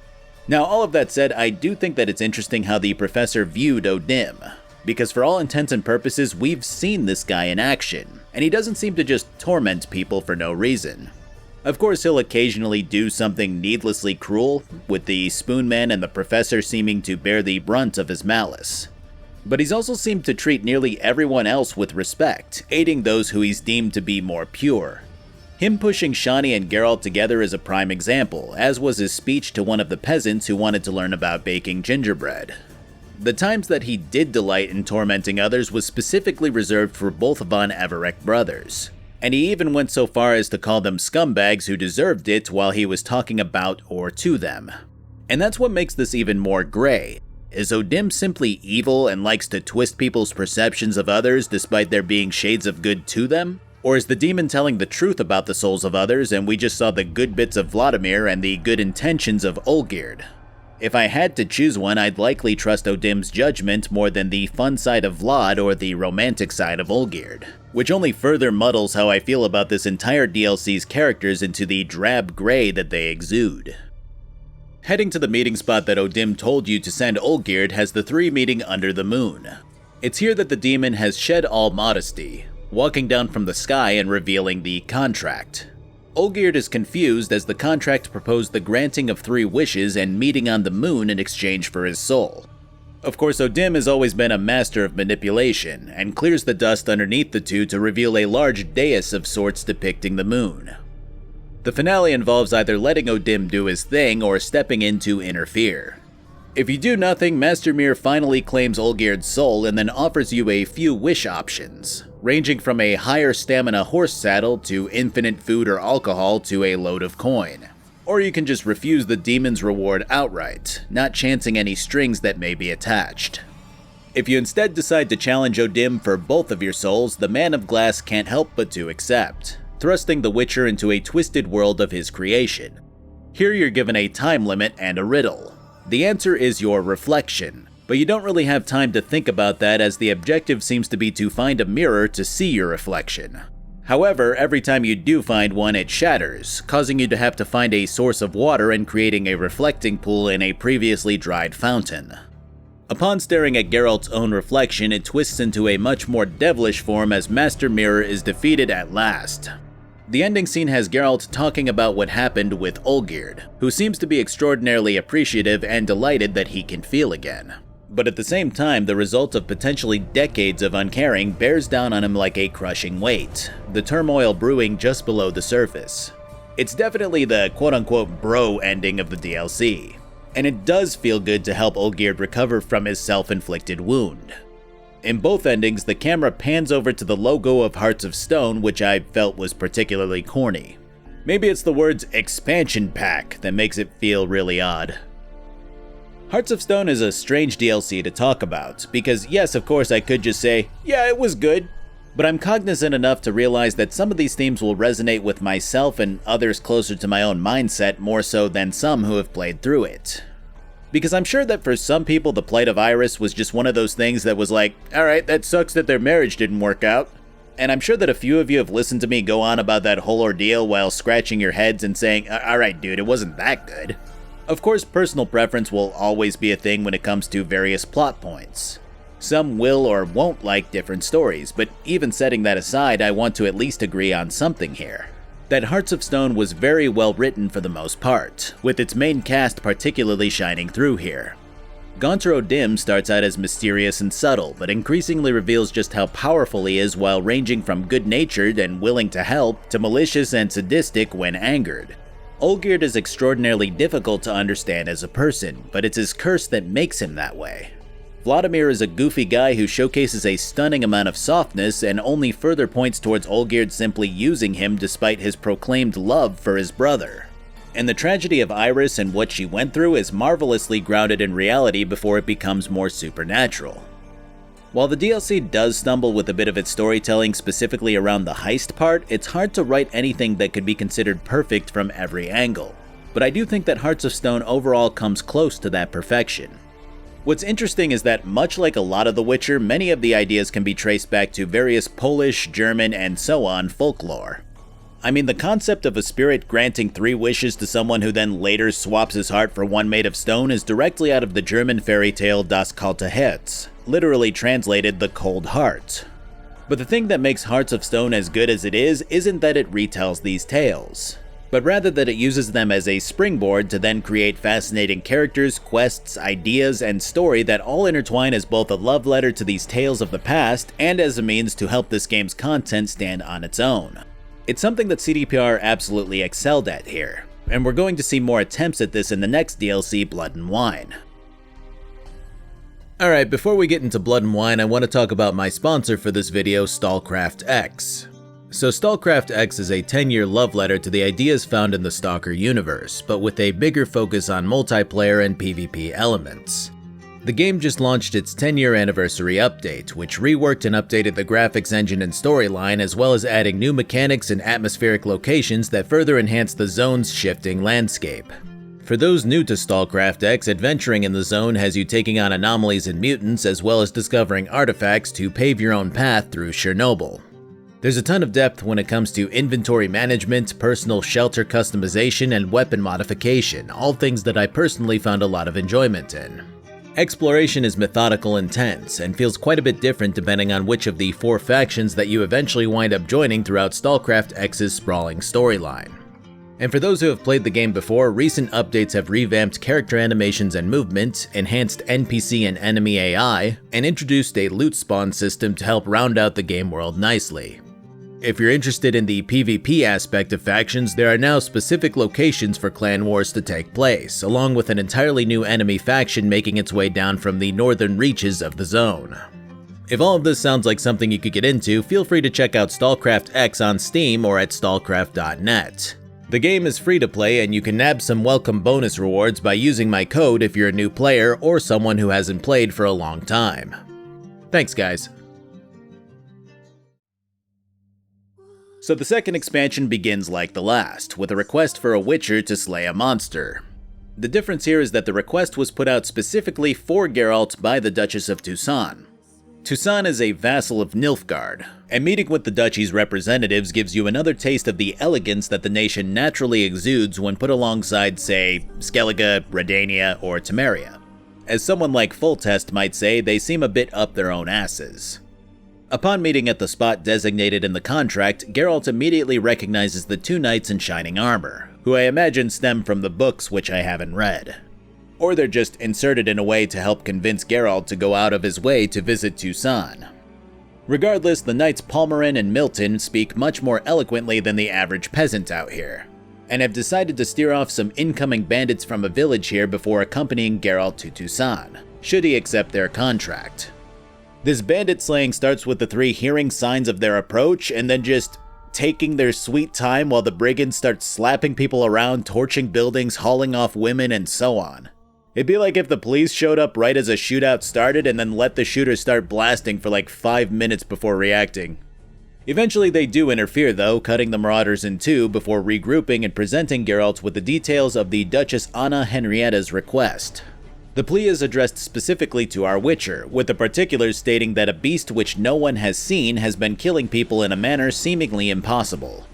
Now, all of that said, I do think that it's interesting how the professor viewed O'Dim, because for all intents and purposes, we've seen this guy in action, and he doesn't seem to just torment people for no reason. Of course, he'll occasionally do something needlessly cruel, with the Spoonman and the professor seeming to bear the brunt of his malice. But he's also seemed to treat nearly everyone else with respect, aiding those who he's deemed to be more pure. Him pushing Shani and Geralt together is a prime example, as was his speech to one of the peasants who wanted to learn about baking gingerbread. The times that he did delight in tormenting others was specifically reserved for both Von Everec brothers, and he even went so far as to call them scumbags who deserved it while he was talking about or to them. And that's what makes this even more gray. Is O'Dim simply evil and likes to twist people's perceptions of others despite there being shades of good to them? Or is the demon telling the truth about the souls of others and we just saw the good bits of Vladimir and the good intentions of Olgierd? If I had to choose one, I'd likely trust O'Dim's judgment more than the fun side of Vlad or the romantic side of Olgierd, which only further muddles how I feel about this entire DLC's characters into the drab gray that they exude. Heading to the meeting spot that O'Dim told you to send Olgierd has the three meeting under the moon. It's here that the demon has shed all modesty, walking down from the sky and revealing the contract. Olgierd is confused as the contract proposed the granting of 3 wishes and meeting on the moon in exchange for his soul. Of course, O'Dim has always been a master of manipulation, and clears the dust underneath the two to reveal a large dais of sorts depicting the moon. The finale involves either letting O'Dim do his thing or stepping in to interfere, If you do nothing, Master Mir finally claims Olgierd's soul and then offers you a few wish options, ranging from a higher stamina horse saddle to infinite food or alcohol to a load of coin. Or you can just refuse the demon's reward outright, not chancing any strings that may be attached. If you instead decide to challenge Odim for both of your souls, the Man of Glass can't help but to accept, thrusting the Witcher into a twisted world of his creation. Here you're given a time limit and a riddle. The answer is your reflection, but you don't really have time to think about that as the objective seems to be to find a mirror to see your reflection. However, every time you do find one, it shatters, causing you to have to find a source of water and creating a reflecting pool in a previously dried fountain. Upon staring at Geralt's own reflection, it twists into a much more devilish form as Master Mirror is defeated at last. The ending scene has Geralt talking about what happened with Olgierd, who seems to be extraordinarily appreciative and delighted that he can feel again. But at the same time, the result of potentially decades of uncaring bears down on him like a crushing weight, the turmoil brewing just below the surface. It's definitely the quote-unquote bro ending of the DLC, and it does feel good to help Olgierd recover from his self-inflicted wound. In both endings, the camera pans over to the logo of Hearts of Stone, which I felt was particularly corny. Maybe it's the words expansion pack that makes it feel really odd. Hearts of Stone is a strange DLC to talk about, because yes, of course I could just say, yeah, it was good, but I'm cognizant enough to realize that some of these themes will resonate with myself and others closer to my own mindset more so than some who have played through it. Because I'm sure that for some people the plight of Iris was just one of those things that was like, alright, that sucks that their marriage didn't work out. And I'm sure that a few of you have listened to me go on about that whole ordeal while scratching your heads and saying, alright dude, it wasn't that good. Of course, personal preference will always be a thing when it comes to various plot points. Some will or won't like different stories, but even setting that aside, I want to at least agree on something here. That Hearts of Stone was very well written for the most part, with its main cast particularly shining through here. Gaunter O'Dim starts out as mysterious and subtle, but increasingly reveals just how powerful he is while ranging from good-natured and willing to help to malicious and sadistic when angered. Olgierd is extraordinarily difficult to understand as a person, but it's his curse that makes him that way. Vladimir is a goofy guy who showcases a stunning amount of softness and only further points towards Olgierd simply using him despite his proclaimed love for his brother. And the tragedy of Iris and what she went through is marvelously grounded in reality before it becomes more supernatural. While the DLC does stumble with a bit of its storytelling specifically around the heist part, it's hard to write anything that could be considered perfect from every angle. But I do think that Hearts of Stone overall comes close to that perfection. What's interesting is that, much like a lot of The Witcher, many of the ideas can be traced back to various Polish, German, and so on folklore. I mean, the concept of a spirit granting 3 wishes to someone who then later swaps his heart for one made of stone is directly out of the German fairy tale Das kalte Herz, literally translated the cold heart. But the thing that makes Hearts of Stone as good as it is isn't that it retells these tales, but rather that it uses them as a springboard to then create fascinating characters, quests, ideas, and story that all intertwine as both a love letter to these tales of the past and as a means to help this game's content stand on its own. It's something that CDPR absolutely excelled at here, and we're going to see more attempts at this in the next DLC, Blood and Wine. Alright, before we get into Blood and Wine, I want to talk about my sponsor for this video, STALCRAFT X. So STALCRAFT X is a 10-year love letter to the ideas found in the Stalker universe, but with a bigger focus on multiplayer and PvP elements. The game just launched its 10-year anniversary update, which reworked and updated the graphics engine and storyline, as well as adding new mechanics and atmospheric locations that further enhance the zone's shifting landscape. For those new to STALCRAFT X, adventuring in the zone has you taking on anomalies and mutants, as well as discovering artifacts to pave your own path through Chernobyl. There's a ton of depth when it comes to inventory management, personal shelter customization, and weapon modification, all things that I personally found a lot of enjoyment in. Exploration is methodical and tense, and feels quite a bit different depending on which of the 4 factions that you eventually wind up joining throughout STALCRAFT X's sprawling storyline. And for those who have played the game before, recent updates have revamped character animations and movement, enhanced NPC and enemy AI, and introduced a loot spawn system to help round out the game world nicely. If you're interested in the PvP aspect of factions, there are now specific locations for clan wars to take place, along with an entirely new enemy faction making its way down from the northern reaches of the zone. If all of this sounds like something you could get into, feel free to check out STALCRAFT X on Steam or at STALCRAFT.net. The game is free to play and you can nab some welcome bonus rewards by using my code if you're a new player or someone who hasn't played for a long time. Thanks guys. So the second expansion begins like the last, with a request for a Witcher to slay a monster. The difference here is that the request was put out specifically for Geralt by the Duchess of Tucson. Tucson is a vassal of Nilfgaard, and meeting with the duchy's representatives gives you another taste of the elegance that the nation naturally exudes when put alongside, say, Skellige, Redania, or Temeria. As someone like Foltest might say, they seem a bit up their own asses. Upon meeting at the spot designated in the contract, Geralt immediately recognizes the two knights in shining armor, who I imagine stem from the books which I haven't read. Or they're just inserted in a way to help convince Geralt to go out of his way to visit Tucson. Regardless, the knights Palmerin and Milton speak much more eloquently than the average peasant out here, and have decided to steer off some incoming bandits from a village here before accompanying Geralt to Tucson, should he accept their contract. This bandit slaying starts with the three hearing signs of their approach and then just taking their sweet time while the brigands start slapping people around, torching buildings, hauling off women, and so on. It'd be like if the police showed up right as a shootout started and then let the shooter start blasting for like 5 minutes before reacting. Eventually they do interfere though, cutting the marauders in two before regrouping and presenting Geralt with the details of the Duchess Anna Henrietta's request. The plea is addressed specifically to our Witcher, with the particulars stating that a beast which no one has seen has been killing people in a manner seemingly impossible.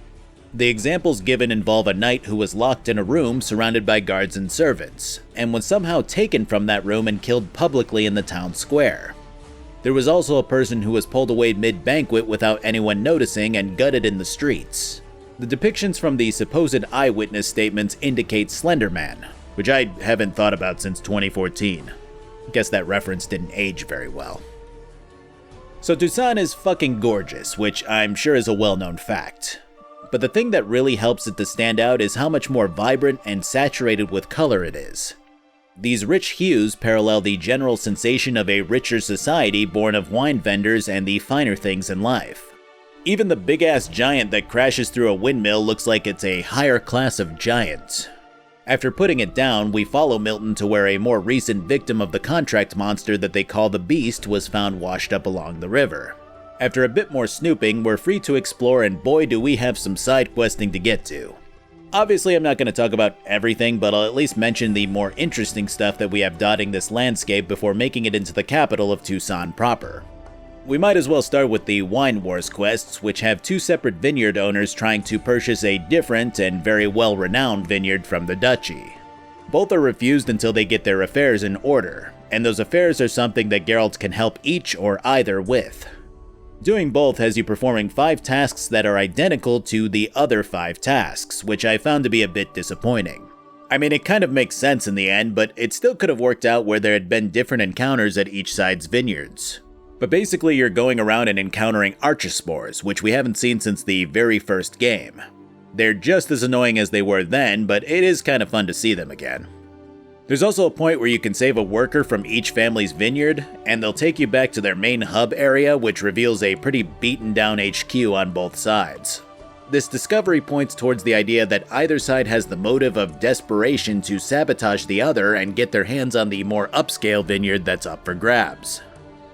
The examples given involve a knight who was locked in a room surrounded by guards and servants, and was somehow taken from that room and killed publicly in the town square. There was also a person who was pulled away mid-banquet without anyone noticing and gutted in the streets. The depictions from the supposed eyewitness statements indicate Slender Man, which I haven't thought about since 2014. Guess that reference didn't age very well. So Tucson is fucking gorgeous, which I'm sure is a well-known fact. But the thing that really helps it to stand out is how much more vibrant and saturated with color it is. These rich hues parallel the general sensation of a richer society born of wine vendors and the finer things in life. Even the big-ass giant that crashes through a windmill looks like it's a higher class of giant. After putting it down, we follow Milton to where a more recent victim of the contract monster that they call the Beast was found washed up along the river. After a bit more snooping, we're free to explore, and boy do we have some side questing to get to. Obviously I'm not going to talk about everything, but I'll at least mention the more interesting stuff that we have dotting this landscape before making it into the capital of Tucson proper. We might as well start with the Wine Wars quests, which have two separate vineyard owners trying to purchase a different and very well-renowned vineyard from the duchy. Both are refused until they get their affairs in order, and those affairs are something that Geralt can help each or either with. Doing both has you performing 5 tasks that are identical to the other 5 tasks, which I found to be a bit disappointing. I mean, it kind of makes sense in the end, but it still could have worked out where there had been different encounters at each side's vineyards. But basically you're going around and encountering archospores, which we haven't seen since the very first game. They're just as annoying as they were then, but it is kind of fun to see them again. There's also a point where you can save a worker from each family's vineyard, and they'll take you back to their main hub area, which reveals a pretty beaten down HQ on both sides. This discovery points towards the idea that either side has the motive of desperation to sabotage the other and get their hands on the more upscale vineyard that's up for grabs.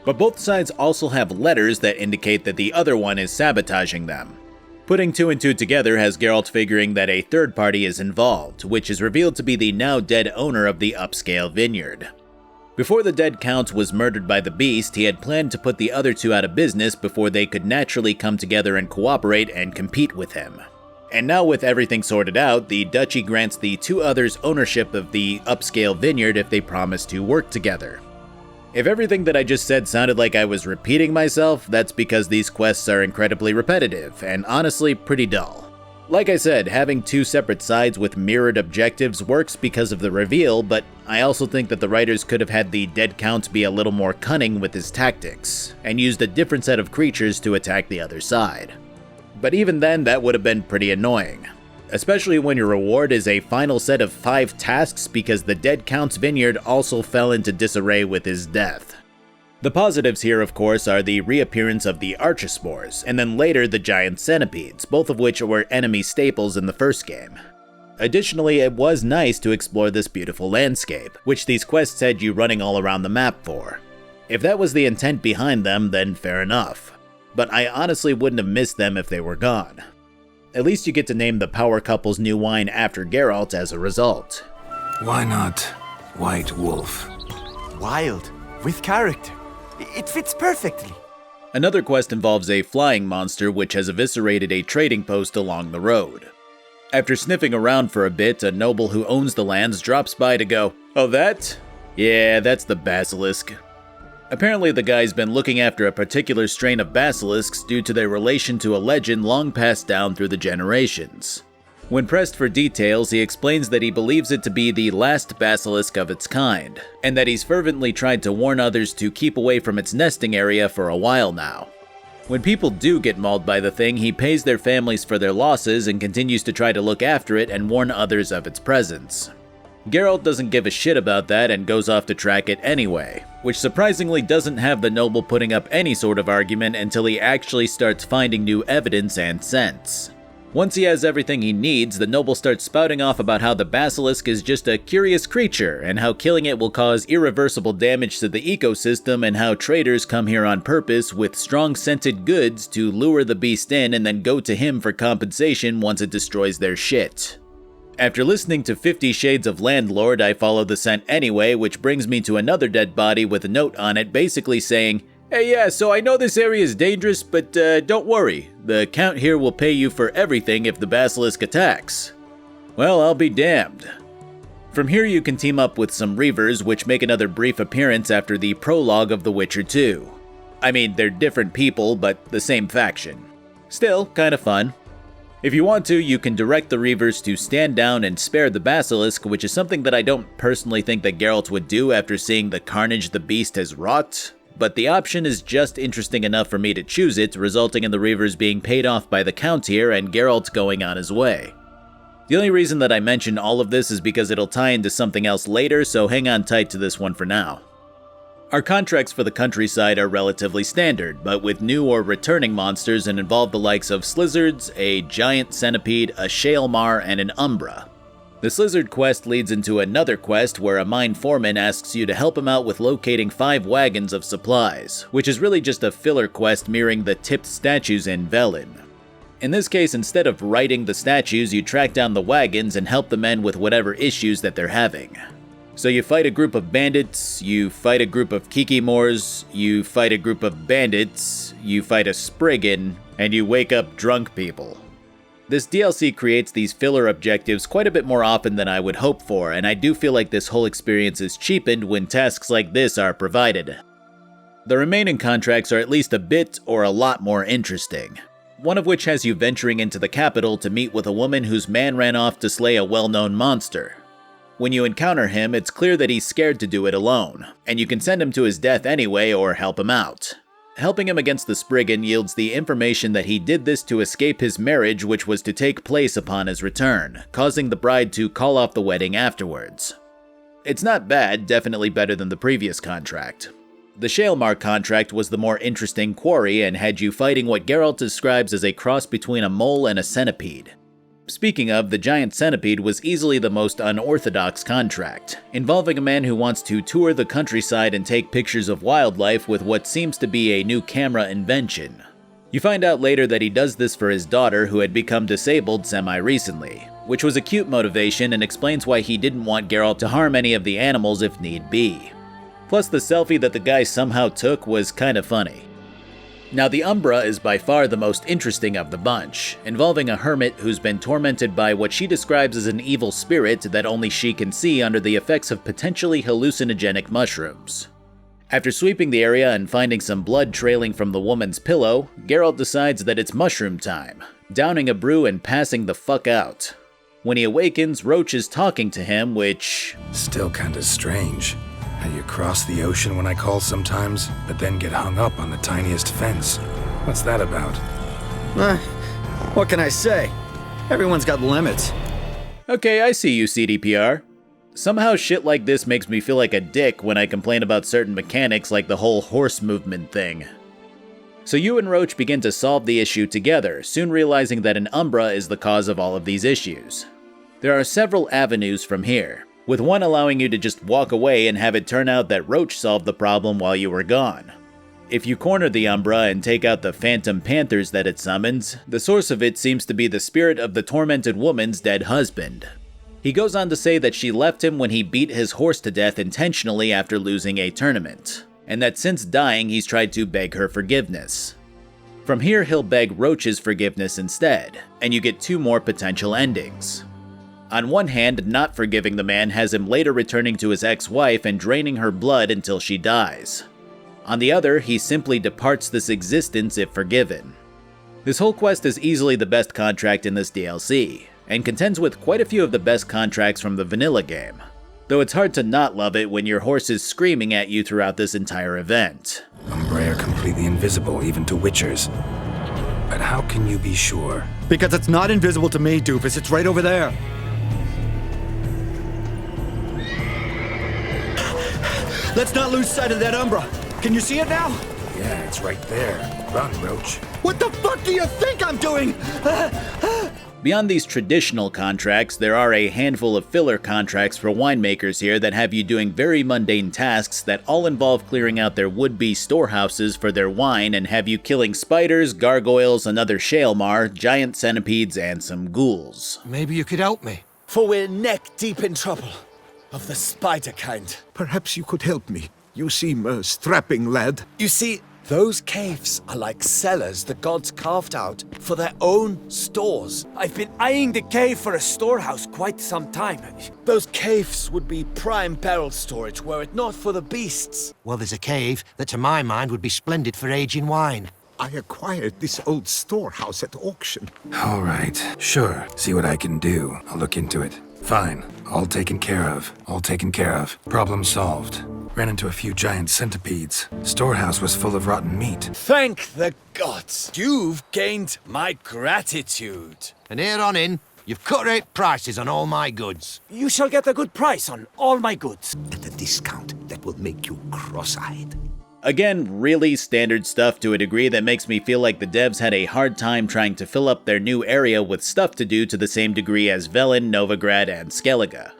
But both sides also have letters that indicate that the other one is sabotaging them. Putting 2 and 2 together has Geralt figuring that a third party is involved, which is revealed to be the now dead owner of the upscale vineyard. Before the dead Count was murdered by the Beast, he had planned to put the other 2 out of business before they could naturally come together and cooperate and compete with him. And now with everything sorted out, the duchy grants the 2 others ownership of the upscale vineyard if they promise to work together. If everything that I just said sounded like I was repeating myself, that's because these quests are incredibly repetitive, and honestly pretty dull. Like I said, having 2 separate sides with mirrored objectives works because of the reveal, but I also think that the writers could have had the dead Count be a little more cunning with his tactics, and used a different set of creatures to attack the other side. But even then, that would have been pretty annoying. Especially when your reward is a final set of 5 tasks because the dead Count's vineyard also fell into disarray with his death. The positives here, of course, are the reappearance of the archospores, and then later the giant centipedes, both of which were enemy staples in the first game. Additionally, it was nice to explore this beautiful landscape, which these quests had you running all around the map for. If that was the intent behind them, then fair enough. But I honestly wouldn't have missed them if they were gone. At least you get to name the power couple's new wine after Geralt as a result. Why not White Wolf? Wild, with character. It fits perfectly. Another quest involves a flying monster which has eviscerated a trading post along the road. After sniffing around for a bit, a noble who owns the lands drops by to go, "Oh, that? Yeah, that's the basilisk." Apparently the guy's been looking after a particular strain of basilisks due to their relation to a legend long passed down through the generations. When pressed for details, he explains that he believes it to be the last basilisk of its kind, and that he's fervently tried to warn others to keep away from its nesting area for a while now. When people do get mauled by the thing, he pays their families for their losses and continues to try to look after it and warn others of its presence. Geralt doesn't give a shit about that and goes off to track it anyway, which surprisingly doesn't have the noble putting up any sort of argument until he actually starts finding new evidence and sense. Once he has everything he needs, the noble starts spouting off about how the basilisk is just a curious creature and how killing it will cause irreversible damage to the ecosystem and how traders come here on purpose with strong scented goods to lure the beast in and then go to him for compensation once it destroys their shit. After listening to 50 Shades of Landlord, I follow the scent anyway, which brings me to another dead body with a note on it basically saying, "Hey, yeah, so I know this area is dangerous, but don't worry. The Count here will pay you for everything if the basilisk attacks." Well, I'll be damned. From here you can team up with some Reavers, which make another brief appearance after the prologue of The Witcher 2. I mean, they're different people, but the same faction. Still, kinda fun. If you want to, you can direct the Reavers to stand down and spare the basilisk, which is something that I don't personally think that Geralt would do after seeing the carnage the beast has wrought. But the option is just interesting enough for me to choose it, resulting in the Reavers being paid off by the Count here and Geralt going on his way. The only reason that I mention all of this is because it'll tie into something else later, so hang on tight to this one for now. Our contracts for the countryside are relatively standard, but with new or returning monsters and involve the likes of Slizzards, a giant centipede, a Shaelmar, and an Umbra. The Slizzard quest leads into another quest where a mine foreman asks you to help him out with locating 5 wagons of supplies, which is really just a filler quest mirroring the tipped statues in Velen. In this case, instead of righting the statues, you track down the wagons and help the men with whatever issues that they're having. So you fight a group of bandits, you fight a group of Kikimors, you fight a group of bandits, you fight a Spriggan, and you wake up drunk people. This DLC creates these filler objectives quite a bit more often than I would hope for, and I do feel like this whole experience is cheapened when tasks like this are provided. The remaining contracts are at least a bit or a lot more interesting. One of which has you venturing into the capital to meet with a woman whose man ran off to slay a well-known monster. When you encounter him, it's clear that he's scared to do it alone, and you can send him to his death anyway or help him out. Helping him against the Spriggan yields the information that he did this to escape his marriage, which was to take place upon his return, causing the bride to call off the wedding afterwards. It's not bad, definitely better than the previous contract. The Shaelmar contract was the more interesting quarry and had you fighting what Geralt describes as a cross between a mole and a centipede. Speaking of, the giant centipede was easily the most unorthodox contract, involving a man who wants to tour the countryside and take pictures of wildlife with what seems to be a new camera invention. You find out later that he does this for his daughter, who had become disabled semi-recently, which was a cute motivation and explains why he didn't want Geralt to harm any of the animals if need be. Plus, the selfie that the guy somehow took was kinda funny. Now, the Umbra is by far the most interesting of the bunch, involving a hermit who's been tormented by what she describes as an evil spirit that only she can see under the effects of potentially hallucinogenic mushrooms. After sweeping the area and finding some blood trailing from the woman's pillow, Geralt decides that it's mushroom time, downing a brew and passing the fuck out. When he awakens, Roach is talking to him, which... Still kinda strange. How you cross the ocean when I call sometimes, but then get hung up on the tiniest fence. What's that about? What can I say? Everyone's got limits. Okay, I see you, CDPR. Somehow shit like this makes me feel like a dick when I complain about certain mechanics like the whole horse movement thing. So you and Roach begin to solve the issue together, soon realizing that an Umbra is the cause of all of these issues. There are several avenues from here, with one allowing you to just walk away and have it turn out that Roach solved the problem while you were gone. If you corner the Umbra and take out the phantom panthers that it summons, the source of it seems to be the spirit of the tormented woman's dead husband. He goes on to say that she left him when he beat his horse to death intentionally after losing a tournament, and that since dying he's tried to beg her forgiveness. From here he'll beg Roach's forgiveness instead, and you get two more potential endings. On one hand, not forgiving the man has him later returning to his ex-wife and draining her blood until she dies. On the other, he simply departs this existence if forgiven. This whole quest is easily the best contract in this DLC, and contends with quite a few of the best contracts from the vanilla game, though it's hard to not love it when your horse is screaming at you throughout this entire event. Umbrae are completely invisible even to Witchers. But how can you be sure? Because it's not invisible to me, doofus. It's right over there. Let's not lose sight of that Umbra. Can you see it now? Yeah, it's right there. Run, Roach. What the fuck do you think I'm doing? Beyond these traditional contracts, there are a handful of filler contracts for winemakers here that have you doing very mundane tasks that all involve clearing out their would-be storehouses for their wine and have you killing spiders, gargoyles, another shalemar, giant centipedes, and some ghouls. Maybe you could help me. For we're neck-deep in trouble. Of the spider kind. Perhaps you could help me. You seem a strapping lad. You see, those caves are like cellars the gods carved out for their own stores. I've been eyeing the cave for a storehouse quite some time. Those caves would be prime barrel storage were it not for the beasts. Well, there's a cave that to my mind would be splendid for aging wine. I acquired this old storehouse at auction. All right, sure. See what I can do. I'll look into it. Fine. All taken care of. All taken care of. Problem solved. Ran into a few giant centipedes. Storehouse was full of rotten meat. Thank the gods. You've gained my gratitude. And here on in, you've cut rate prices on all my goods. You shall get a good price on all my goods. At a discount that will make you cross-eyed. Again, really standard stuff to a degree that makes me feel like the devs had a hard time trying to fill up their new area with stuff to do to the same degree as Velen, Novigrad, and Skellige.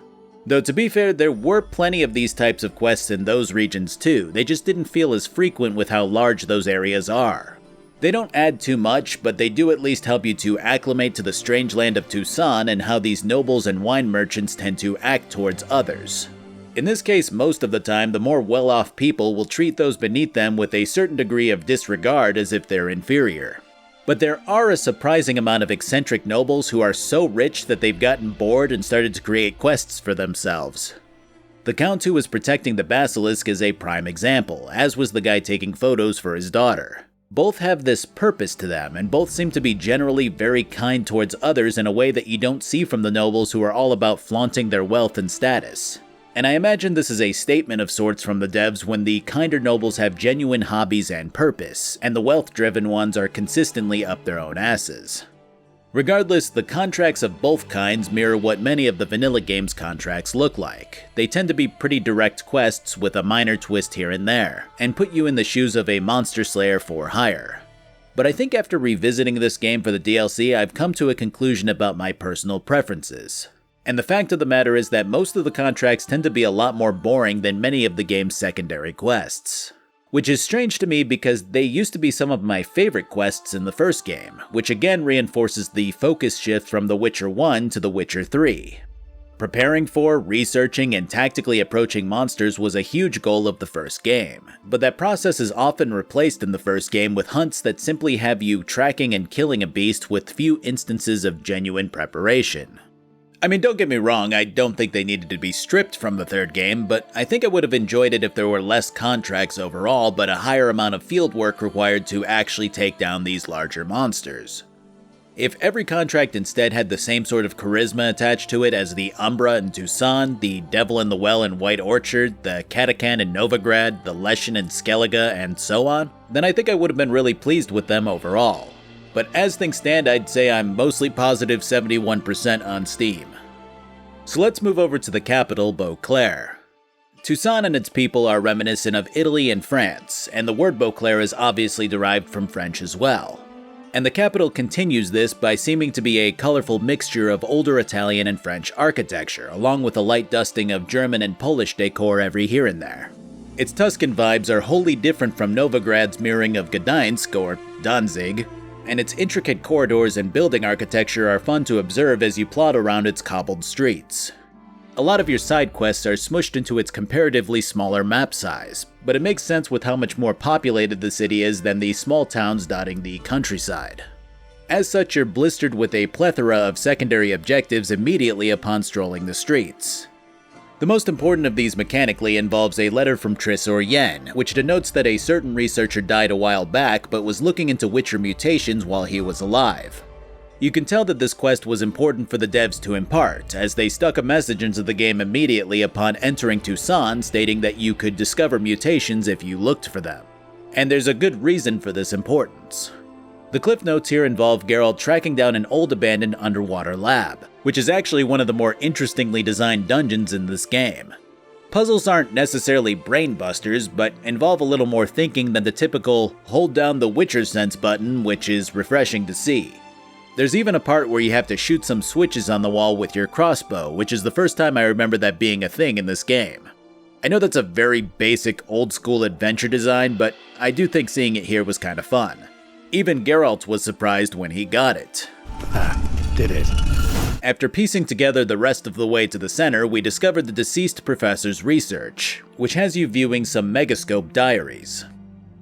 Though to be fair, there were plenty of these types of quests in those regions too, they just didn't feel as frequent with how large those areas are. They don't add too much, but they do at least help you to acclimate to the strange land of Toussaint and how these nobles and wine merchants tend to act towards others. In this case, most of the time, the more well-off people will treat those beneath them with a certain degree of disregard as if they're inferior. But there are a surprising amount of eccentric nobles who are so rich that they've gotten bored and started to create quests for themselves. The Count who was protecting the Basilisk is a prime example, as was the guy taking photos for his daughter. Both have this purpose to them, and both seem to be generally very kind towards others in a way that you don't see from the nobles who are all about flaunting their wealth and status. And I imagine this is a statement of sorts from the devs when the kinder nobles have genuine hobbies and purpose, and the wealth-driven ones are consistently up their own asses. Regardless, the contracts of both kinds mirror what many of the vanilla game's contracts look like. They tend to be pretty direct quests with a minor twist here and there, and put you in the shoes of a monster slayer for hire. But I think after revisiting this game for the DLC, I've come to a conclusion about my personal preferences. And the fact of the matter is that most of the contracts tend to be a lot more boring than many of the game's secondary quests. Which is strange to me because they used to be some of my favorite quests in the first game, which again reinforces the focus shift from The Witcher 1 to The Witcher 3. Preparing for, researching, and tactically approaching monsters was a huge goal of the first game, but that process is often replaced in the first game with hunts that simply have you tracking and killing a beast with few instances of genuine preparation. I mean, don't get me wrong, I don't think they needed to be stripped from the third game, but I think I would have enjoyed it if there were less contracts overall, but a higher amount of field work required to actually take down these larger monsters. If every contract instead had the same sort of charisma attached to it as the Umbra in Toussaint, the Devil in the Well in White Orchard, the Katakan in Novigrad, the Leshen in Skellige, and so on, then I think I would have been really pleased with them overall. but as things stand, I'd say I'm mostly positive 71% on Steam. So let's move over to the capital, Beauclair. Tucson and its people are reminiscent of Italy and France, and the word Beauclair is obviously derived from French as well. And the capital continues this by seeming to be a colorful mixture of older Italian and French architecture, along with a light dusting of German and Polish decor every here and there. Its Tuscan vibes are wholly different from Novigrad's mirroring of Gdańsk or Danzig, and its intricate corridors and building architecture are fun to observe as you plod around its cobbled streets. A lot of your side quests are smushed into its comparatively smaller map size, but it makes sense with how much more populated the city is than the small towns dotting the countryside. As such, you're blistered with a plethora of secondary objectives immediately upon strolling the streets. The most important of these mechanically involves a letter from Triss or Yen, which denotes that a certain researcher died a while back but was looking into Witcher mutations while he was alive. You can tell that this quest was important for the devs to impart, as they stuck a message into the game immediately upon entering Tucson stating that you could discover mutations if you looked for them. And there's a good reason for this importance. The cliff notes here involve Geralt tracking down an old abandoned underwater lab, which is actually one of the more interestingly designed dungeons in this game. Puzzles aren't necessarily brain busters, but involve a little more thinking than the typical hold down the Witcher sense button, which is refreshing to see. There's even a part where you have to shoot some switches on the wall with your crossbow, which is the first time I remember that being a thing in this game. I know that's a very basic old-school adventure design, but I do think seeing it here was kind of fun. Even Geralt was surprised when he got it. Did it. After piecing together the rest of the way to the center, we discovered the deceased professor's research, which has you viewing some Megascope diaries.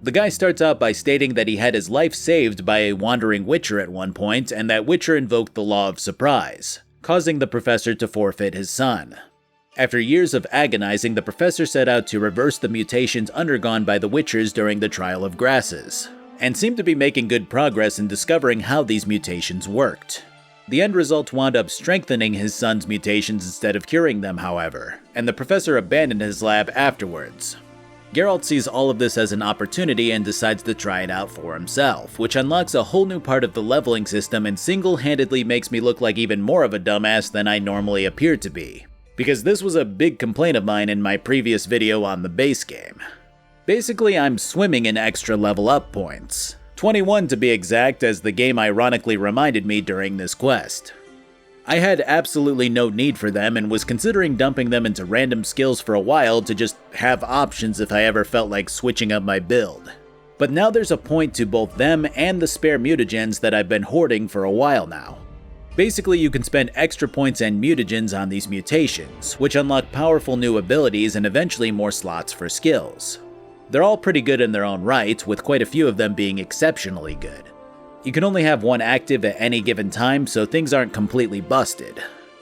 The guy starts out by stating that he had his life saved by a wandering Witcher at one point, and that Witcher invoked the law of surprise, causing the professor to forfeit his son. After years of agonizing, the professor set out to reverse the mutations undergone by the Witchers during the Trial of Grasses, and seemed to be making good progress in discovering how these mutations worked. The end result wound up strengthening his son's mutations instead of curing them, however, and the professor abandoned his lab afterwards. Geralt sees all of this as an opportunity and decides to try it out for himself, which unlocks a whole new part of the leveling system and single-handedly makes me look like even more of a dumbass than I normally appear to be, because this was a big complaint of mine in my previous video on the base game. Basically, I'm swimming in extra level up points, 21 to be exact, as the game ironically reminded me during this quest. I had absolutely no need for them and was considering dumping them into random skills for a while to just have options if I ever felt like switching up my build. But now there's a point to both them and the spare mutagens that I've been hoarding for a while now. Basically, you can spend extra points and mutagens on these mutations, which unlock powerful new abilities and eventually more slots for skills. They're all pretty good in their own right, with quite a few of them being exceptionally good. You can only have one active at any given time, so things aren't completely busted.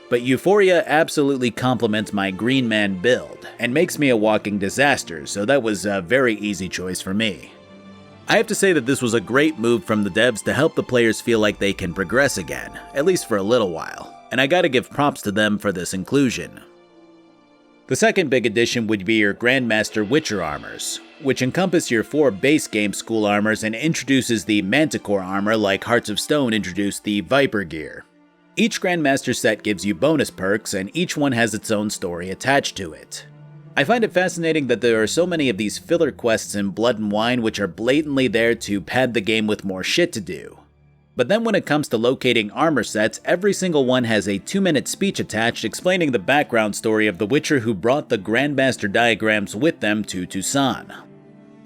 But Euphoria absolutely complements my Green Man build, and makes me a walking disaster, so that was a very easy choice for me. I have to say that this was a great move from the devs to help the players feel like they can progress again, at least for a little while, and I gotta give props to them for this inclusion. The second big addition would be your Grandmaster Witcher armors, which encompass your 4 base game school armors and introduces the Manticore armor like Hearts of Stone introduced the Viper gear. Each Grandmaster set gives you bonus perks, and each one has its own story attached to it. I find it fascinating that there are so many of these filler quests in Blood and Wine which are blatantly there to pad the game with more shit to do. But then when it comes to locating armor sets, every single one has a 2-minute speech attached explaining the background story of the Witcher who brought the Grandmaster diagrams with them to Tucson.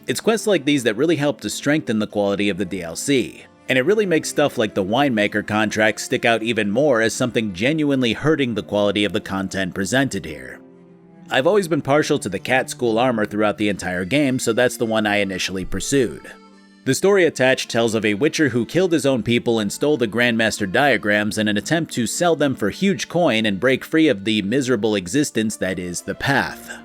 It's quests like these that really help to strengthen the quality of the DLC, and it really makes stuff like the winemaker contract stick out even more as something genuinely hurting the quality of the content presented here. I've always been partial to the Cat School armor throughout the entire game, so that's the one I initially pursued. The story attached tells of a Witcher who killed his own people and stole the Grandmaster diagrams in an attempt to sell them for huge coin and break free of the miserable existence that is the Path.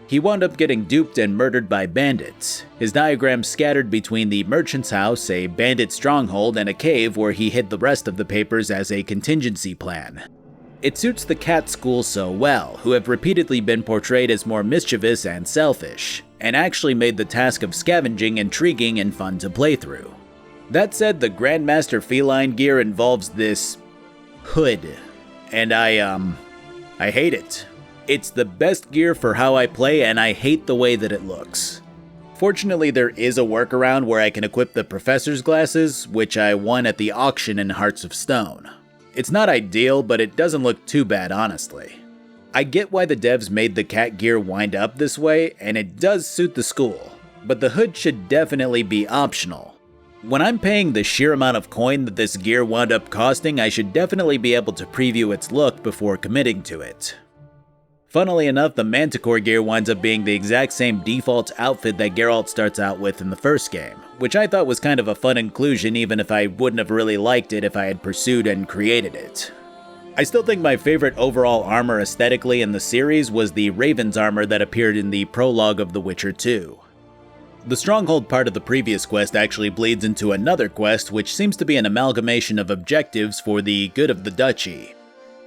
He wound up getting duped and murdered by bandits, his diagrams scattered between the merchant's house, a bandit stronghold, and a cave where he hid the rest of the papers as a contingency plan. It suits the Cat School so well, who have repeatedly been portrayed as more mischievous and selfish, and actually made the task of scavenging intriguing and fun to play through. That said, the Grandmaster feline gear involves this hood, and I hate it. It's the best gear for how I play, and I hate the way that it looks. Fortunately, there is a workaround where I can equip the Professor's glasses, which I won at the auction in Hearts of Stone. It's not ideal, but it doesn't look too bad, honestly. I get why the devs made the cat gear wind up this way, and it does suit the school, but the hood should definitely be optional. When I'm paying the sheer amount of coin that this gear wound up costing, I should definitely be able to preview its look before committing to it. Funnily enough, the Manticore gear winds up being the exact same default outfit that Geralt starts out with in the first game, which I thought was kind of a fun inclusion even if I wouldn't have really liked it if I had pursued and created it. I still think my favorite overall armor aesthetically in the series was the Raven's armor that appeared in the prologue of The Witcher 2. The Stronghold part of the previous quest actually bleeds into another quest which seems to be an amalgamation of objectives for the good of the duchy.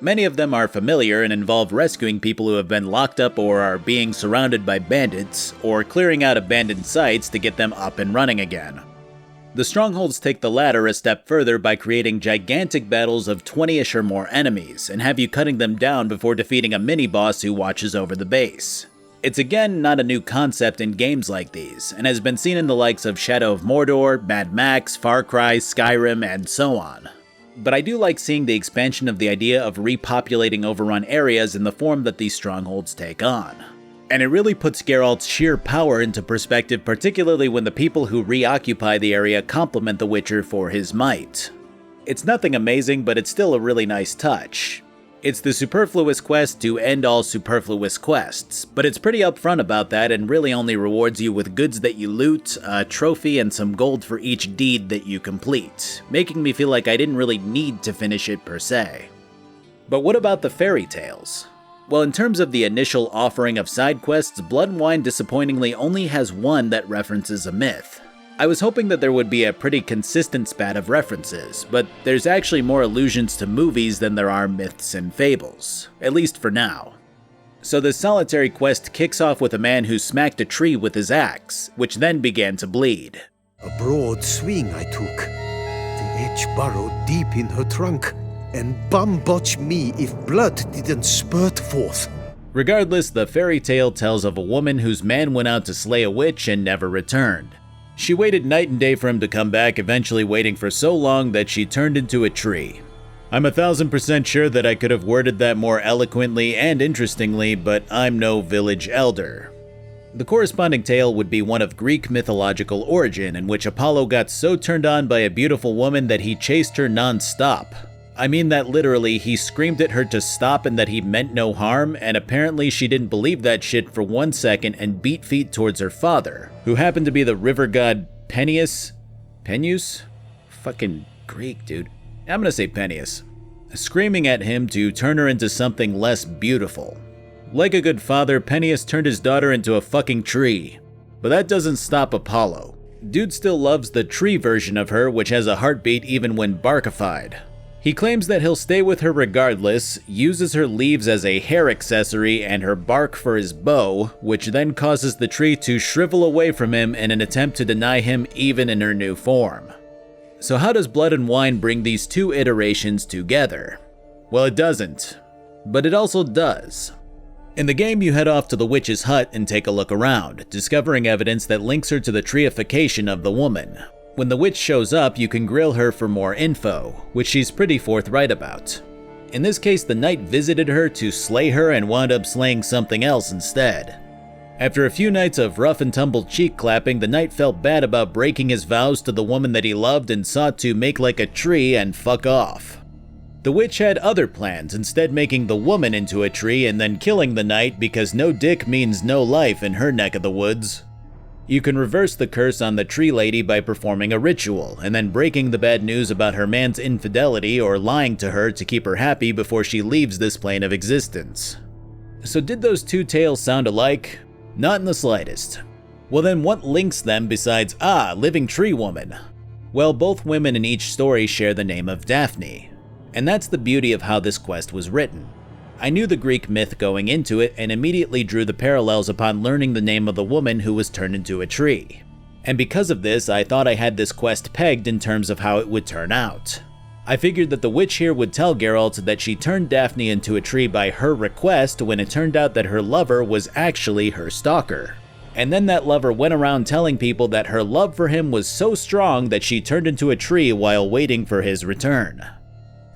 Many of them are familiar and involve rescuing people who have been locked up or are being surrounded by bandits, or clearing out abandoned sites to get them up and running again. The Strongholds take the latter a step further by creating gigantic battles of 20-ish or more enemies, and have you cutting them down before defeating a mini-boss who watches over the base. It's again not a new concept in games like these, and has been seen in the likes of Shadow of Mordor, Mad Max, Far Cry, Skyrim, and so on. But I do like seeing the expansion of the idea of repopulating overrun areas in the form that these strongholds take on. And it really puts Geralt's sheer power into perspective, particularly when the people who reoccupy the area compliment the Witcher for his might. It's nothing amazing, but it's still a really nice touch. It's the superfluous quest to end all superfluous quests, but it's pretty upfront about that and really only rewards you with goods that you loot, a trophy, and some gold for each deed that you complete, making me feel like I didn't really need to finish it per se. But what about the fairy tales? Well, in terms of the initial offering of side quests, Blood and Wine disappointingly only has one that references a myth. I was hoping that there would be a pretty consistent spat of references, but there's actually more allusions to movies than there are myths and fables, at least for now. So this solitary quest kicks off with a man who smacked a tree with his axe, which then began to bleed. A broad swing I took. The edge burrowed deep in her trunk, and bum-botch me if blood didn't spurt forth. Regardless, the fairy tale tells of a woman whose man went out to slay a witch and never returned. She waited night and day for him to come back, eventually waiting for so long that she turned into a tree. I'm 1000% sure that I could have worded that more eloquently and interestingly, but I'm no village elder. The corresponding tale would be one of Greek mythological origin, in which Apollo got so turned on by a beautiful woman that he chased her non-stop. I mean that literally, he screamed at her to stop and that he meant no harm, and apparently she didn't believe that shit for 1 second and beat feet towards her father, who happened to be the river god Peneus? Fucking Greek, dude. I'm gonna say Peneus. Screaming at him to turn her into something less beautiful. Like a good father, Peneus turned his daughter into a fucking tree. But that doesn't stop Apollo. Dude still loves the tree version of her, which has a heartbeat even when barkified. He claims that he'll stay with her regardless, uses her leaves as a hair accessory and her bark for his bow, which then causes the tree to shrivel away from him in an attempt to deny him even in her new form. So how does Blood and Wine bring these two iterations together? Well, it doesn't, but it also does. In the game, you head off to the witch's hut and take a look around, discovering evidence that links her to the treification of the woman. When the witch shows up, you can grill her for more info, which she's pretty forthright about. In this case, the knight visited her to slay her and wound up slaying something else instead. After a few nights of rough and tumble cheek clapping, the knight felt bad about breaking his vows to the woman that he loved and sought to make like a tree and fuck off. The witch had other plans, instead making the woman into a tree and then killing the knight because no dick means no life in her neck of the woods. You can reverse the curse on the tree lady by performing a ritual, and then breaking the bad news about her man's infidelity or lying to her to keep her happy before she leaves this plane of existence. So did those two tales sound alike? Not in the slightest. Well then what links them besides, living tree woman? Well, both women in each story share the name of Daphne, and that's the beauty of how this quest was written. I knew the Greek myth going into it and immediately drew the parallels upon learning the name of the woman who was turned into a tree. And because of this, I thought I had this quest pegged in terms of how it would turn out. I figured that the witch here would tell Geralt that she turned Daphne into a tree by her request when it turned out that her lover was actually her stalker. And then that lover went around telling people that her love for him was so strong that she turned into a tree while waiting for his return.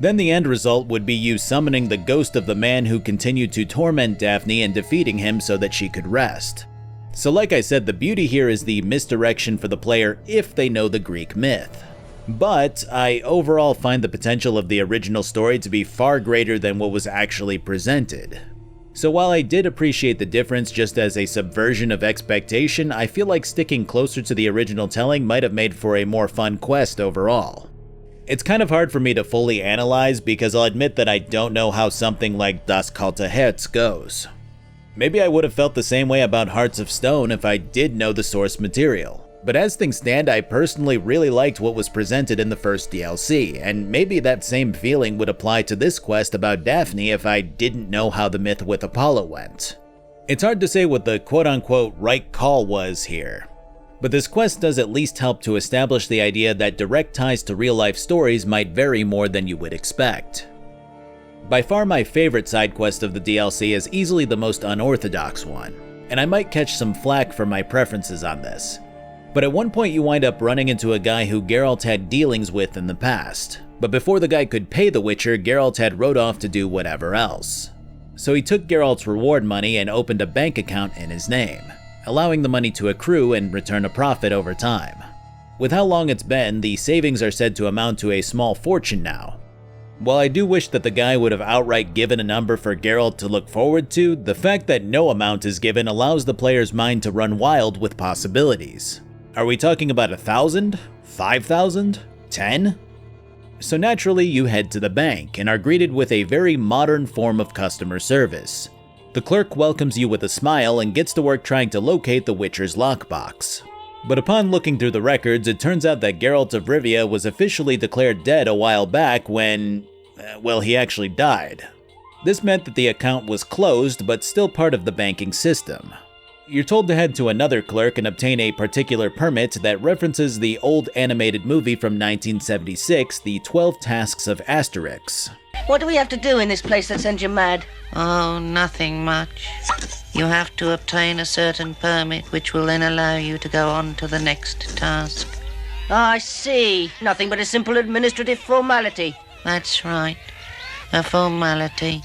Then the end result would be you summoning the ghost of the man who continued to torment Daphne and defeating him so that she could rest. So like I said, the beauty here is the misdirection for the player if they know the Greek myth. But I overall find the potential of the original story to be far greater than what was actually presented. So while I did appreciate the difference just as a subversion of expectation, I feel like sticking closer to the original telling might have made for a more fun quest overall. It's kind of hard for me to fully analyze because I'll admit that I don't know how something like Das Kalte Herz goes. Maybe I would have felt the same way about Hearts of Stone if I did know the source material. But as things stand, I personally really liked what was presented in the first DLC, and maybe that same feeling would apply to this quest about Daphne if I didn't know how the myth with Apollo went. It's hard to say what the quote-unquote right call was here, but this quest does at least help to establish the idea that direct ties to real-life stories might vary more than you would expect. By far my favorite side quest of the DLC is easily the most unorthodox one, and I might catch some flack for my preferences on this. But at one point you wind up running into a guy who Geralt had dealings with in the past, but before the guy could pay the Witcher, Geralt had rode off to do whatever else. So he took Geralt's reward money and opened a bank account in his name, allowing the money to accrue and return a profit over time. With how long it's been, the savings are said to amount to a small fortune now. While I do wish that the guy would have outright given a number for Geralt to look forward to, the fact that no amount is given allows the player's mind to run wild with possibilities. Are we talking about 1,000? 5,000? 10? So naturally you head to the bank and are greeted with a very modern form of customer service. The clerk welcomes you with a smile and gets to work trying to locate the Witcher's lockbox. But upon looking through the records, it turns out that Geralt of Rivia was officially declared dead a while back when, well, he actually died. This meant that the account was closed but still part of the banking system. You're told to head to another clerk and obtain a particular permit that references the old animated movie from 1976, The 12 Tasks of Asterix. What do we have to do in this place that sends you mad? Oh, nothing much. You have to obtain a certain permit which will then allow you to go on to the next task. I see. Nothing but a simple administrative formality. That's right. A formality.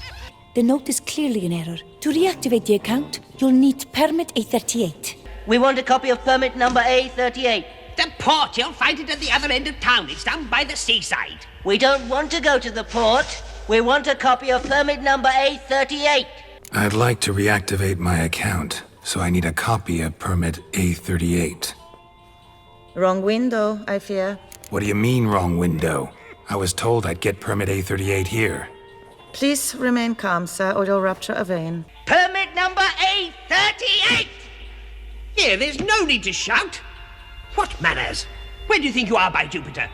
The note is clearly an error. To reactivate the account, you'll need permit A38. We want a copy of permit number A38. The port, you'll find it at the other end of town. It's down by the seaside. We don't want to go to the port. We want a copy of permit number A38. I'd like to reactivate my account, so I need a copy of permit A38. Wrong window, I fear. What do you mean, wrong window? I was told I'd get permit A38 here. Please remain calm, sir, or you'll rupture a vein. Permit number A38! Here, there's no need to shout. What manners? Where do you think you are, by Jupiter?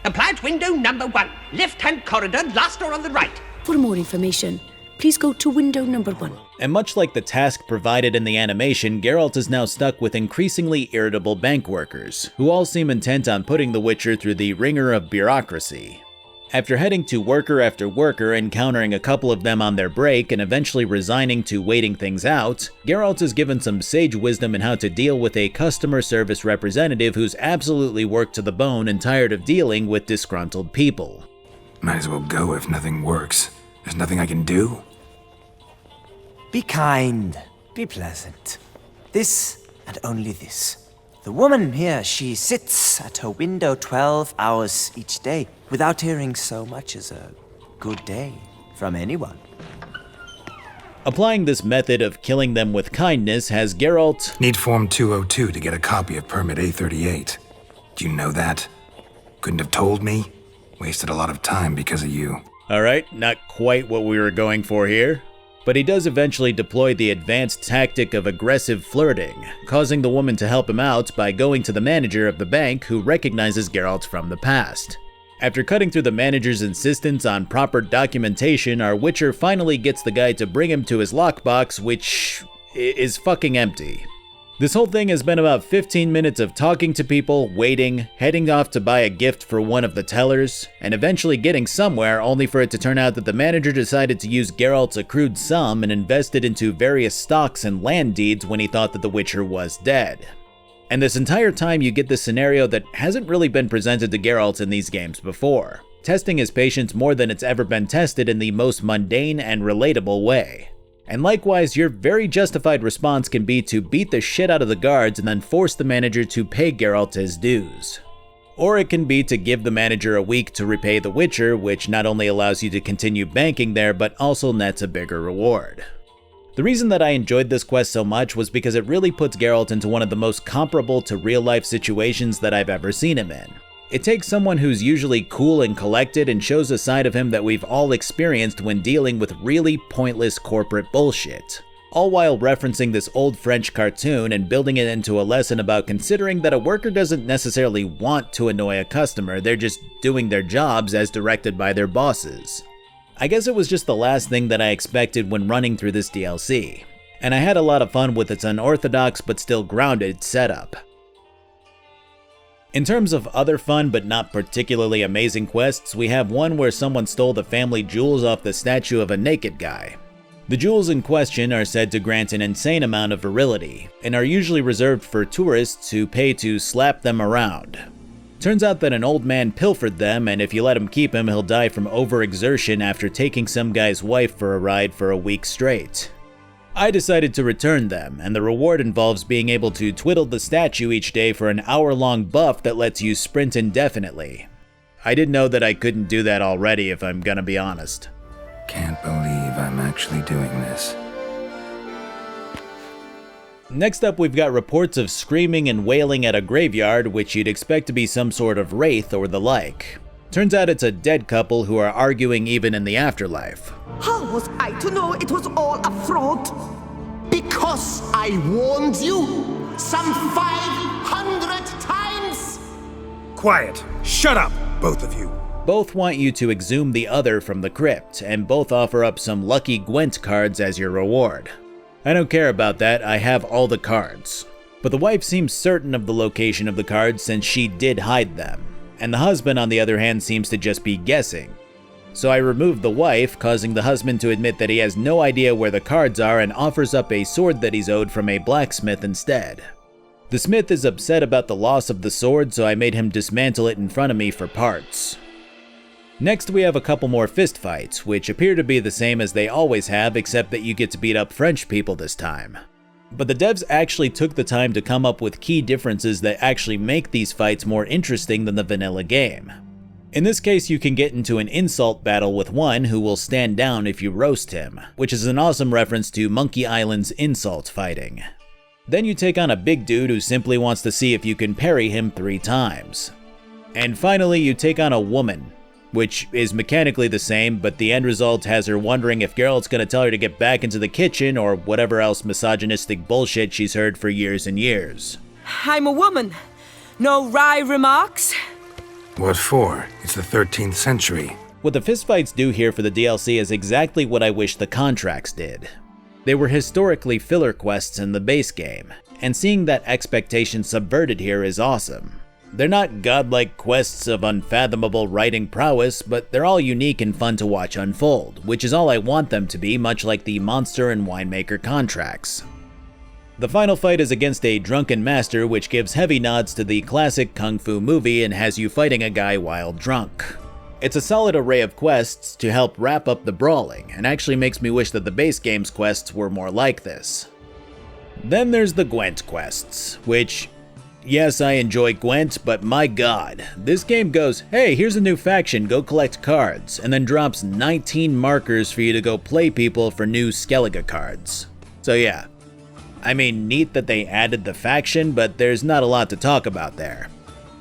Appliance window number 1, left-hand corridor, last door on the right. For more information, please go to window number 1. And much like the task provided in the animation, Geralt is now stuck with increasingly irritable bank workers, who all seem intent on putting the Witcher through the ringer of bureaucracy. After heading to worker after worker, encountering a couple of them on their break, and eventually resigning to waiting things out, Geralt is given some sage wisdom in how to deal with a customer service representative who's absolutely worked to the bone and tired of dealing with disgruntled people. Might as well go if nothing works. There's nothing I can do. Be kind. Be pleasant. This and only this. The woman here, she sits at her window 12 hours each day without hearing so much as a good day from anyone. Applying this method of killing them with kindness has Geralt... Need Form 202 to get a copy of Permit A38. Do you know that? Couldn't have told me? Wasted a lot of time because of you. Alright, not quite what we were going for here. But he does eventually deploy the advanced tactic of aggressive flirting, causing the woman to help him out by going to the manager of the bank who recognizes Geralt from the past. After cutting through the manager's insistence on proper documentation, our Witcher finally gets the guy to bring him to his lockbox, which is fucking empty. This whole thing has been about 15 minutes of talking to people, waiting, heading off to buy a gift for one of the tellers, and eventually getting somewhere only for it to turn out that the manager decided to use Geralt's accrued sum and invest it into various stocks and land deeds when he thought that the Witcher was dead. And this entire time you get this scenario that hasn't really been presented to Geralt in these games before, testing his patience more than it's ever been tested in the most mundane and relatable way. And likewise, your very justified response can be to beat the shit out of the guards and then force the manager to pay Geralt his dues. Or it can be to give the manager a week to repay the Witcher, which not only allows you to continue banking there, but also nets a bigger reward. The reason that I enjoyed this quest so much was because it really puts Geralt into one of the most comparable to real-life situations that I've ever seen him in. It takes someone who's usually cool and collected and shows a side of him that we've all experienced when dealing with really pointless corporate bullshit, all while referencing this old French cartoon and building it into a lesson about considering that a worker doesn't necessarily want to annoy a customer, they're just doing their jobs as directed by their bosses. I guess it was just the last thing that I expected when running through this DLC, and I had a lot of fun with its unorthodox but still grounded setup. In terms of other fun but not particularly amazing quests, we have one where someone stole the family jewels off the statue of a naked guy. The jewels in question are said to grant an insane amount of virility, and are usually reserved for tourists who pay to slap them around. Turns out that an old man pilfered them, and if you let him keep him, he'll die from overexertion after taking some guy's wife for a ride for a week straight. I decided to return them, and the reward involves being able to twiddle the statue each day for an hour-long buff that lets you sprint indefinitely. I didn't know that I couldn't do that already, if I'm gonna be honest. Can't believe I'm actually doing this. Next up, we've got reports of screaming and wailing at a graveyard, which you'd expect to be some sort of wraith or the like. Turns out it's a dead couple who are arguing even in the afterlife. How was I to know it was all a fraud? Because I warned you some 500 times! Quiet. Shut up, both of you. Both want you to exhume the other from the crypt, and both offer up some lucky Gwent cards as your reward. I don't care about that, I have all the cards. But the wife seems certain of the location of the cards since she did hide them, and the husband on the other hand seems to just be guessing. So I removed the wife, causing the husband to admit that he has no idea where the cards are and offers up a sword that he's owed from a blacksmith instead. The smith is upset about the loss of the sword, so I made him dismantle it in front of me for parts. Next we have a couple more fistfights, which appear to be the same as they always have, except that you get to beat up French people this time. But the devs actually took the time to come up with key differences that actually make these fights more interesting than the vanilla game. In this case, you can get into an insult battle with one who will stand down if you roast him, which is an awesome reference to Monkey Island's insult fighting. Then you take on a big dude who simply wants to see if you can parry him 3 times. And finally, you take on a woman, which is mechanically the same, but the end result has her wondering if Geralt's gonna tell her to get back into the kitchen or whatever else misogynistic bullshit she's heard for years and years. I'm a woman. No wry remarks? What for? It's the 13th century. What the fistfights do here for the DLC is exactly what I wish the contracts did. They were historically filler quests in the base game, and seeing that expectation subverted here is awesome. They're not godlike quests of unfathomable writing prowess, but they're all unique and fun to watch unfold, which is all I want them to be, much like the monster and winemaker contracts. The final fight is against a drunken master, which gives heavy nods to the classic kung fu movie and has you fighting a guy while drunk. It's a solid array of quests to help wrap up the brawling, and actually makes me wish that the base game's quests were more like this. Then there's the Gwent quests, which, yes, I enjoy Gwent, but my god, this game goes, hey, here's a new faction, go collect cards, and then drops 19 markers for you to go play people for new Skellige cards. So yeah, I mean, neat that they added the faction, but there's not a lot to talk about there.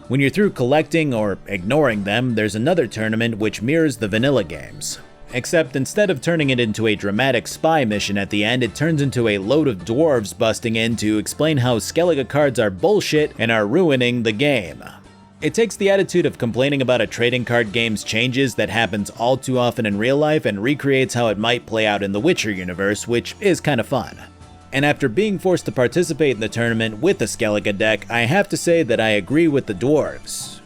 When you're through collecting or ignoring them, there's another tournament which mirrors the vanilla games. Except instead of turning it into a dramatic spy mission at the end, it turns into a load of dwarves busting in to explain how Skellige cards are bullshit and are ruining the game. It takes the attitude of complaining about a trading card game's changes that happens all too often in real life and recreates how it might play out in the Witcher universe, which is kind of fun. And after being forced to participate in the tournament with the Skellige deck, I have to say that I agree with the dwarves.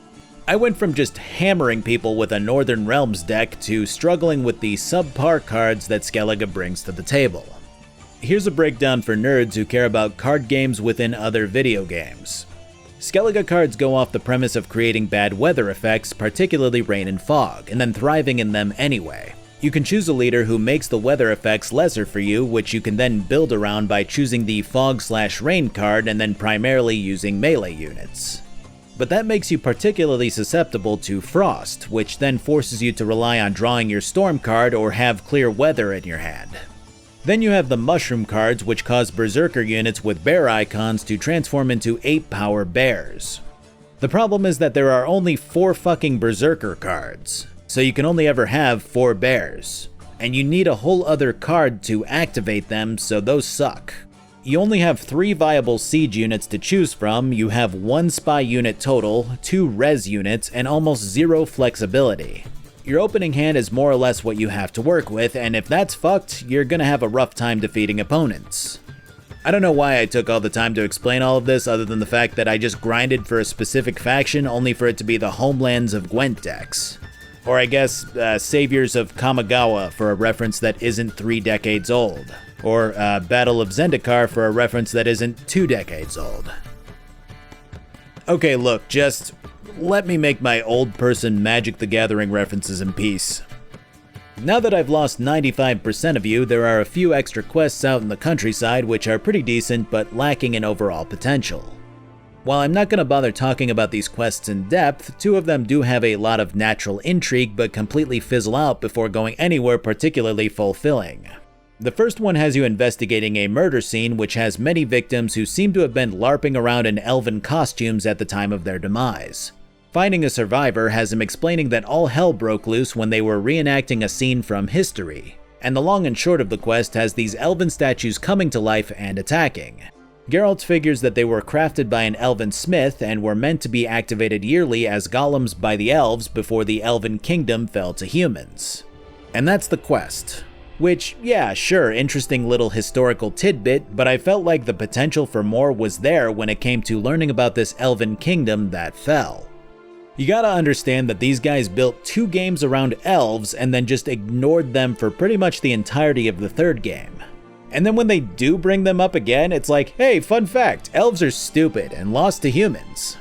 I went from just hammering people with a Northern Realms deck to struggling with the subpar cards that Skellige brings to the table. Here's a breakdown for nerds who care about card games within other video games. Skellige cards go off the premise of creating bad weather effects, particularly rain and fog, and then thriving in them anyway. You can choose a leader who makes the weather effects lesser for you, which you can then build around by choosing the fog/rain card and then primarily using melee units. But that makes you particularly susceptible to frost, which then forces you to rely on drawing your storm card or have clear weather in your hand. Then you have the mushroom cards, which cause berserker units with bear icons to transform into 8-power bears. The problem is that there are only 4 fucking berserker cards, so you can only ever have 4 bears, and you need a whole other card to activate them, so those suck. You only have 3 viable siege units to choose from, you have 1 spy unit total, 2 res units, and almost 0 flexibility. Your opening hand is more or less what you have to work with, and if that's fucked, you're gonna have a rough time defeating opponents. I don't know why I took all the time to explain all of this other than the fact that I just grinded for a specific faction only for it to be the Homelands of Gwent decks. Or I guess, Saviors of Kamigawa for a reference that isn't 3 decades old. Or Battle of Zendikar for a reference that isn't 2 decades old. Okay, look, just let me make my old person Magic the Gathering references in peace. Now that I've lost 95% of you, there are a few extra quests out in the countryside which are pretty decent but lacking in overall potential. While I'm not going to bother talking about these quests in depth, 2 of them do have a lot of natural intrigue but completely fizzle out before going anywhere particularly fulfilling. The first one has you investigating a murder scene which has many victims who seem to have been LARPing around in elven costumes at the time of their demise. Finding a survivor has him explaining that all hell broke loose when they were reenacting a scene from history, and the long and short of the quest has these elven statues coming to life and attacking. Geralt figures that they were crafted by an elven smith and were meant to be activated yearly as golems by the elves before the elven kingdom fell to humans. And that's the quest. Which, yeah, sure, interesting little historical tidbit, but I felt like the potential for more was there when it came to learning about this elven kingdom that fell. You gotta understand that these guys built 2 games around elves and then just ignored them for pretty much the entirety of the 3rd game. And then when they do bring them up again, it's like, hey, fun fact, elves are stupid and lost to humans.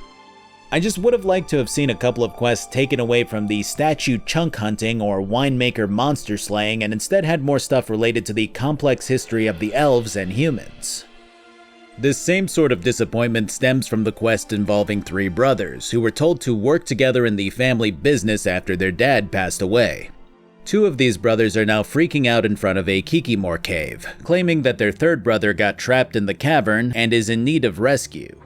I just would have liked to have seen a couple of quests taken away from the statue chunk hunting or winemaker monster slaying and instead had more stuff related to the complex history of the elves and humans. This same sort of disappointment stems from the quest involving 3 brothers who were told to work together in the family business after their dad passed away. 2 of these brothers are now freaking out in front of a Kikimor cave, claiming that their 3rd brother got trapped in the cavern and is in need of rescue.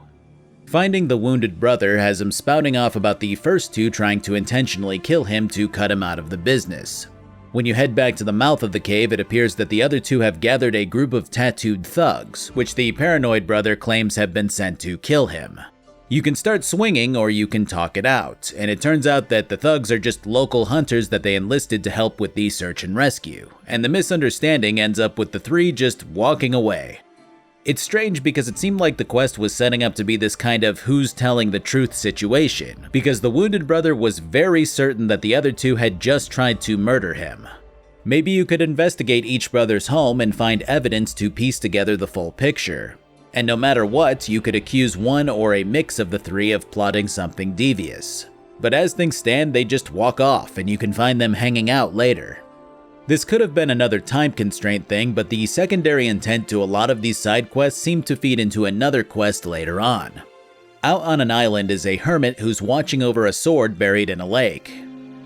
Finding the wounded brother has him spouting off about the first 2 trying to intentionally kill him to cut him out of the business. When you head back to the mouth of the cave, it appears that the other 2 have gathered a group of tattooed thugs, which the paranoid brother claims have been sent to kill him. You can start swinging or you can talk it out, and it turns out that the thugs are just local hunters that they enlisted to help with the search and rescue, and the misunderstanding ends up with the 3 just walking away. It's strange because it seemed like the quest was setting up to be this kind of who's telling the truth situation, because the wounded brother was very certain that the other 2 had just tried to murder him. Maybe you could investigate each brother's home and find evidence to piece together the full picture. And no matter what, you could accuse one or a mix of the 3 of plotting something devious. But as things stand, they just walk off and you can find them hanging out later. This could have been another time constraint thing, but the secondary intent to a lot of these side quests seemed to feed into another quest later on. Out on an island is a hermit who's watching over a sword buried in a lake.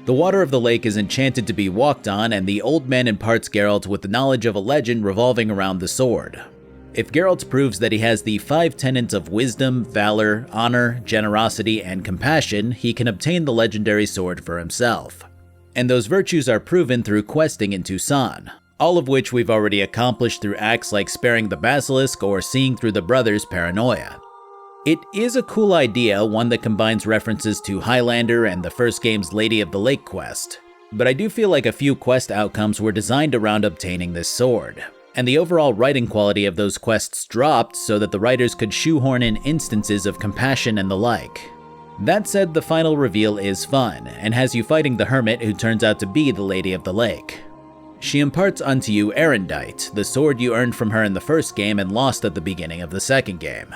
The water of the lake is enchanted to be walked on, and the old man imparts Geralt with the knowledge of a legend revolving around the sword. If Geralt proves that he has the 5 tenets of wisdom, valor, honor, generosity, and compassion, he can obtain the legendary sword for himself. And those virtues are proven through questing in Tucson, all of which we've already accomplished through acts like sparing the basilisk or seeing through the brothers' paranoia. It is a cool idea, one that combines references to Highlander and the first game's Lady of the Lake quest, but I do feel like a few quest outcomes were designed around obtaining this sword. and the overall writing quality of those quests dropped so that the writers could shoehorn in instances of compassion and the like. That said, the final reveal is fun, and has you fighting the hermit who turns out to be the Lady of the Lake. She imparts unto you Erendite, the sword you earned from her in the first game and lost at the beginning of the second game.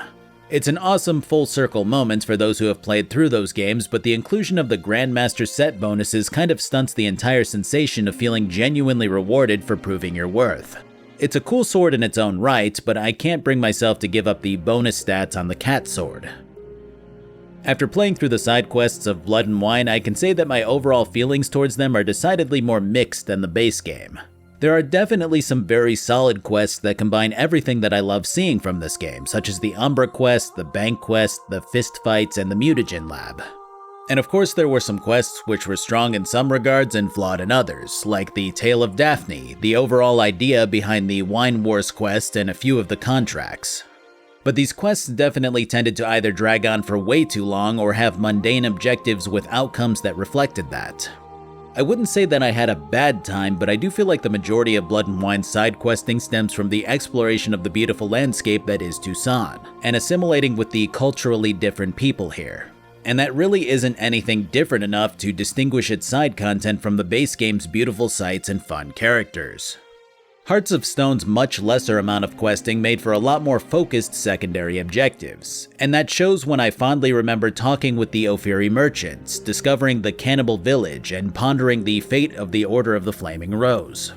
It's an awesome full circle moment for those who have played through those games, but the inclusion of the Grandmaster set bonuses kind of stunts the entire sensation of feeling genuinely rewarded for proving your worth. It's a cool sword in its own right, but I can't bring myself to give up the bonus stats on the cat sword. After playing through the side quests of Blood and Wine, I can say that my overall feelings towards them are decidedly more mixed than the base game. There are definitely some very solid quests that combine everything that I love seeing from this game, such as the Umbra quest, the Bank quest, the fist fights, and the Mutagen lab. And of course there were some quests which were strong in some regards and flawed in others, like the Tale of Daphne, the overall idea behind the Wine Wars quest, and a few of the contracts. But these quests definitely tended to either drag on for way too long or have mundane objectives with outcomes that reflected that. I wouldn't say that I had a bad time, but I do feel like the majority of Blood and Wine's side questing stems from the exploration of the beautiful landscape that is Tucson, and assimilating with the culturally different people here. And that really isn't anything different enough to distinguish its side content from the base game's beautiful sights and fun characters. Hearts of Stone's much lesser amount of questing made for a lot more focused secondary objectives, and that shows when I fondly remember talking with the Ophiri merchants, discovering the cannibal village, and pondering the fate of the Order of the Flaming Rose.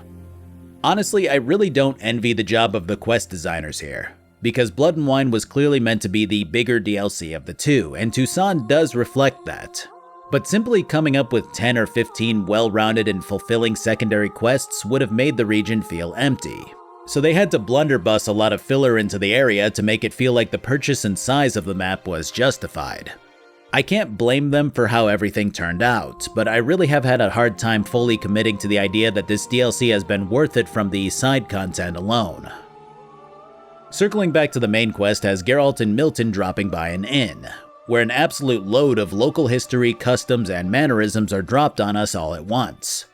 Honestly, I really don't envy the job of the quest designers here, because Blood and Wine was clearly meant to be the bigger DLC of the two, and Tucson does reflect that. But simply coming up with 10 or 15 well-rounded and fulfilling secondary quests would have made the region feel empty. So they had to blunderbuss a lot of filler into the area to make it feel like the purchase and size of the map was justified. I can't blame them for how everything turned out, but I really have had a hard time fully committing to the idea that this DLC has been worth it from the side content alone. Circling back to the main quest has Geralt and Milton dropping by an inn, where an absolute load of local history, customs, and mannerisms are dropped on us all at once.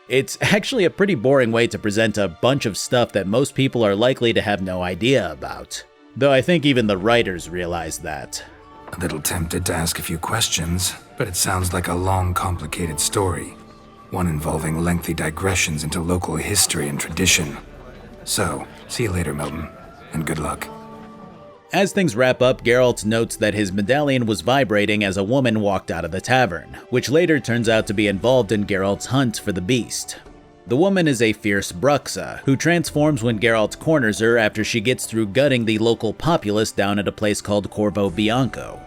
It's actually a pretty boring way to present a bunch of stuff that most people are likely to have no idea about, though I think even the writers realize that. A little tempted to ask a few questions, but it sounds like a long, complicated story, one involving lengthy digressions into local history and tradition. So, see you later, Milton, and good luck. As things wrap up, Geralt notes that his medallion was vibrating as a woman walked out of the tavern, which later turns out to be involved in Geralt's hunt for the beast. The woman is a fierce Bruxa, who transforms when Geralt corners her after she gets through gutting the local populace down at a place called Corvo Bianco.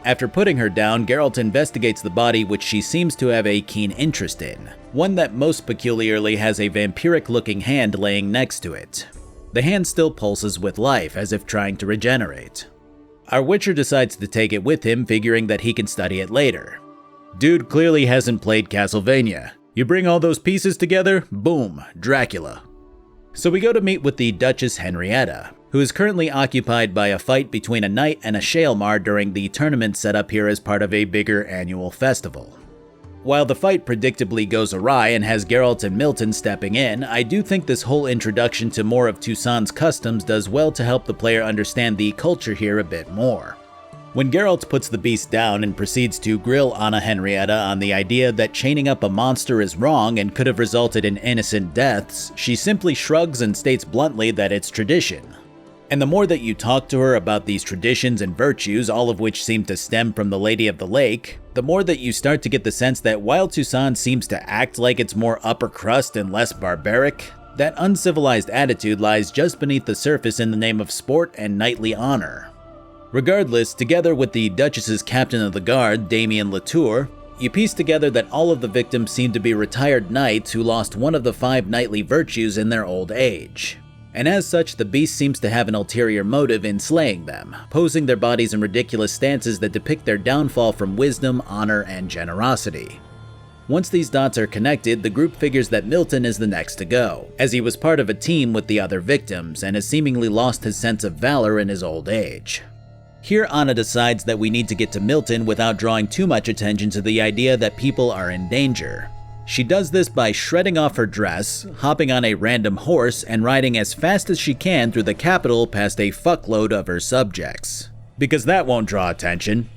After putting her down, Geralt investigates the body, which she seems to have a keen interest in, one that most peculiarly has a vampiric-looking hand laying next to it. The hand still pulses with life, as if trying to regenerate. Our Witcher decides to take it with him, figuring that he can study it later. Dude clearly hasn't played Castlevania. You bring all those pieces together, boom, Dracula. So we go to meet with the Duchess Henrietta, who is currently occupied by a fight between a knight and a Shaelmar during the tournament set up here as part of a bigger annual festival. While the fight predictably goes awry and has Geralt and Milton stepping in, I do think this whole introduction to more of Tucson's customs does well to help the player understand the culture here a bit more. When Geralt puts the beast down and proceeds to grill Anna Henrietta on the idea that chaining up a monster is wrong and could have resulted in innocent deaths, she simply shrugs and states bluntly that it's tradition. And the more that you talk to her about these traditions and virtues, all of which seem to stem from the Lady of the Lake, the more that you start to get the sense that while Tucson seems to act like it's more upper crust and less barbaric, that uncivilized attitude lies just beneath the surface in the name of sport and knightly honor. Regardless, together with the Duchess's captain of the guard, Damien Latour, you piece together that all of the victims seem to be retired knights who lost one of the 5 knightly virtues in their old age. And as such, the beast seems to have an ulterior motive in slaying them, posing their bodies in ridiculous stances that depict their downfall from wisdom, honor, and generosity. Once these dots are connected, the group figures that Milton is the next to go, as he was part of a team with the other victims and has seemingly lost his sense of valor in his old age. Here, Anna decides that we need to get to Milton without drawing too much attention to the idea that people are in danger. She does this by shredding off her dress, hopping on a random horse, and riding as fast as she can through the capital past a fuckload of her subjects. Because that won't draw attention.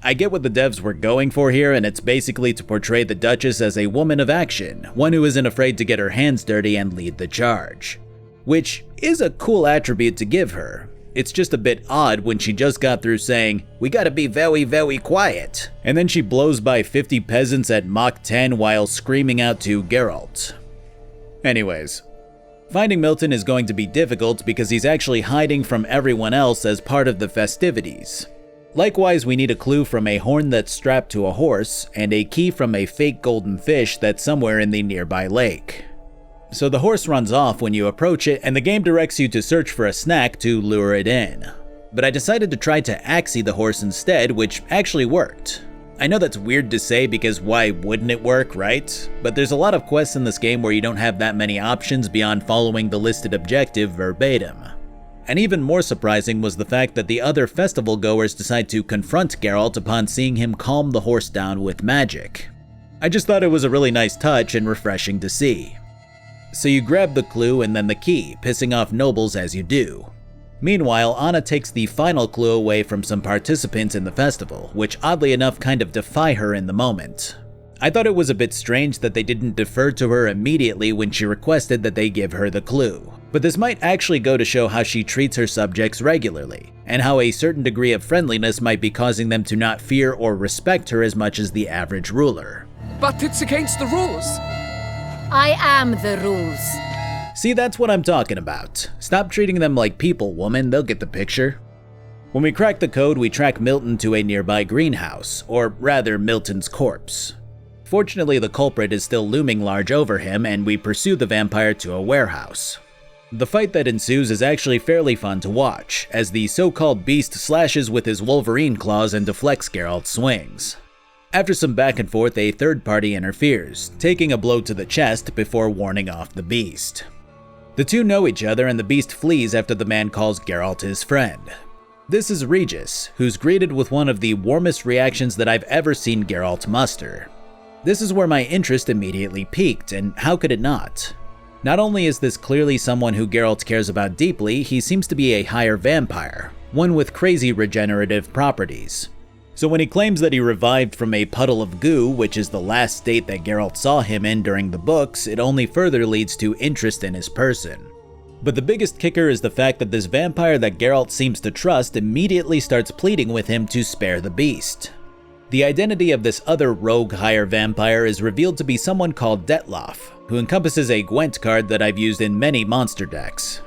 I get what the devs were going for here, and it's basically to portray the Duchess as a woman of action, one who isn't afraid to get her hands dirty and lead the charge. Which is a cool attribute to give her. It's just a bit odd when she just got through saying, "We gotta be very, very quiet," and then she blows by 50 peasants at Mach 10 while screaming out to Geralt. Anyways, finding Milton is going to be difficult because he's actually hiding from everyone else as part of the festivities. Likewise, we need a clue from a horn that's strapped to a horse, and a key from a fake golden fish that's somewhere in the nearby lake. So the horse runs off when you approach it, and the game directs you to search for a snack to lure it in. But I decided to try to axie the horse instead, which actually worked. I know that's weird to say because why wouldn't it work, right? But there's a lot of quests in this game where you don't have that many options beyond following the listed objective verbatim. And even more surprising was the fact that the other festival goers decide to confront Geralt upon seeing him calm the horse down with magic. I just thought it was a really nice touch and refreshing to see. So you grab the clue and then the key, pissing off nobles as you do. Meanwhile, Anna takes the final clue away from some participants in the festival, which oddly enough kind of defy her in the moment. I thought it was a bit strange that they didn't defer to her immediately when she requested that they give her the clue. But this might actually go to show how she treats her subjects regularly, and how a certain degree of friendliness might be causing them to not fear or respect her as much as the average ruler. But it's against the rules. I am the rules. See, that's what I'm talking about. Stop treating them like people, woman, they'll get the picture. When we crack the code, we track Milton to a nearby greenhouse, or rather Milton's corpse. Fortunately, the culprit is still looming large over him, and we pursue the vampire to a warehouse. The fight that ensues is actually fairly fun to watch, as the so-called beast slashes with his Wolverine claws and deflects Geralt's swings. After some back and forth, a third party interferes, taking a blow to the chest before warning off the beast. The two know each other and the beast flees after the man calls Geralt his friend. This is Regis, who's greeted with one of the warmest reactions that I've ever seen Geralt muster. This is where my interest immediately peaked, and how could it not? Not only is this clearly someone who Geralt cares about deeply, he seems to be a higher vampire, one with crazy regenerative properties. So when he claims that he revived from a puddle of goo, which is the last state that Geralt saw him in during the books, it only further leads to interest in his person. But the biggest kicker is the fact that this vampire that Geralt seems to trust immediately starts pleading with him to spare the beast. The identity of this other rogue higher vampire is revealed to be someone called Detloff, who encompasses a Gwent card that I've used in many monster decks.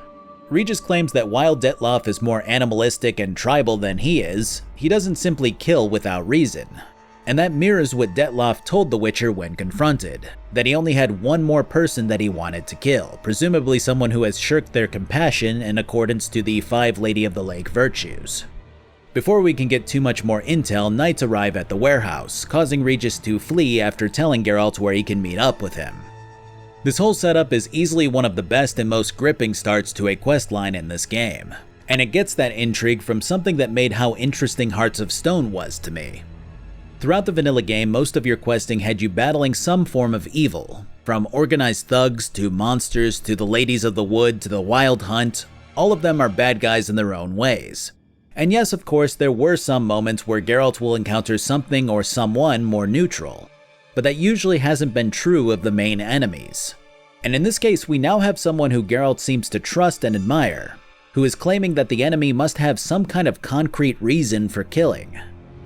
Regis claims that while Detloff is more animalistic and tribal than he is, he doesn't simply kill without reason. And that mirrors what Detloff told the Witcher when confronted, that he only had one more person that he wanted to kill, presumably someone who has shirked their compassion in accordance to the 5 Lady of the Lake virtues. Before we can get too much more intel, knights arrive at the warehouse, causing Regis to flee after telling Geralt where he can meet up with him. This whole setup is easily one of the best and most gripping starts to a questline in this game, and it gets that intrigue from something that made how interesting Hearts of Stone was to me. Throughout the vanilla game, most of your questing had you battling some form of evil, from organized thugs to monsters to the ladies of the wood to the wild hunt. All of them are bad guys in their own ways. And yes, of course, there were some moments where Geralt will encounter something or someone more neutral, but that usually hasn't been true of the main enemies. And in this case, we now have someone who Geralt seems to trust and admire, who is claiming that the enemy must have some kind of concrete reason for killing.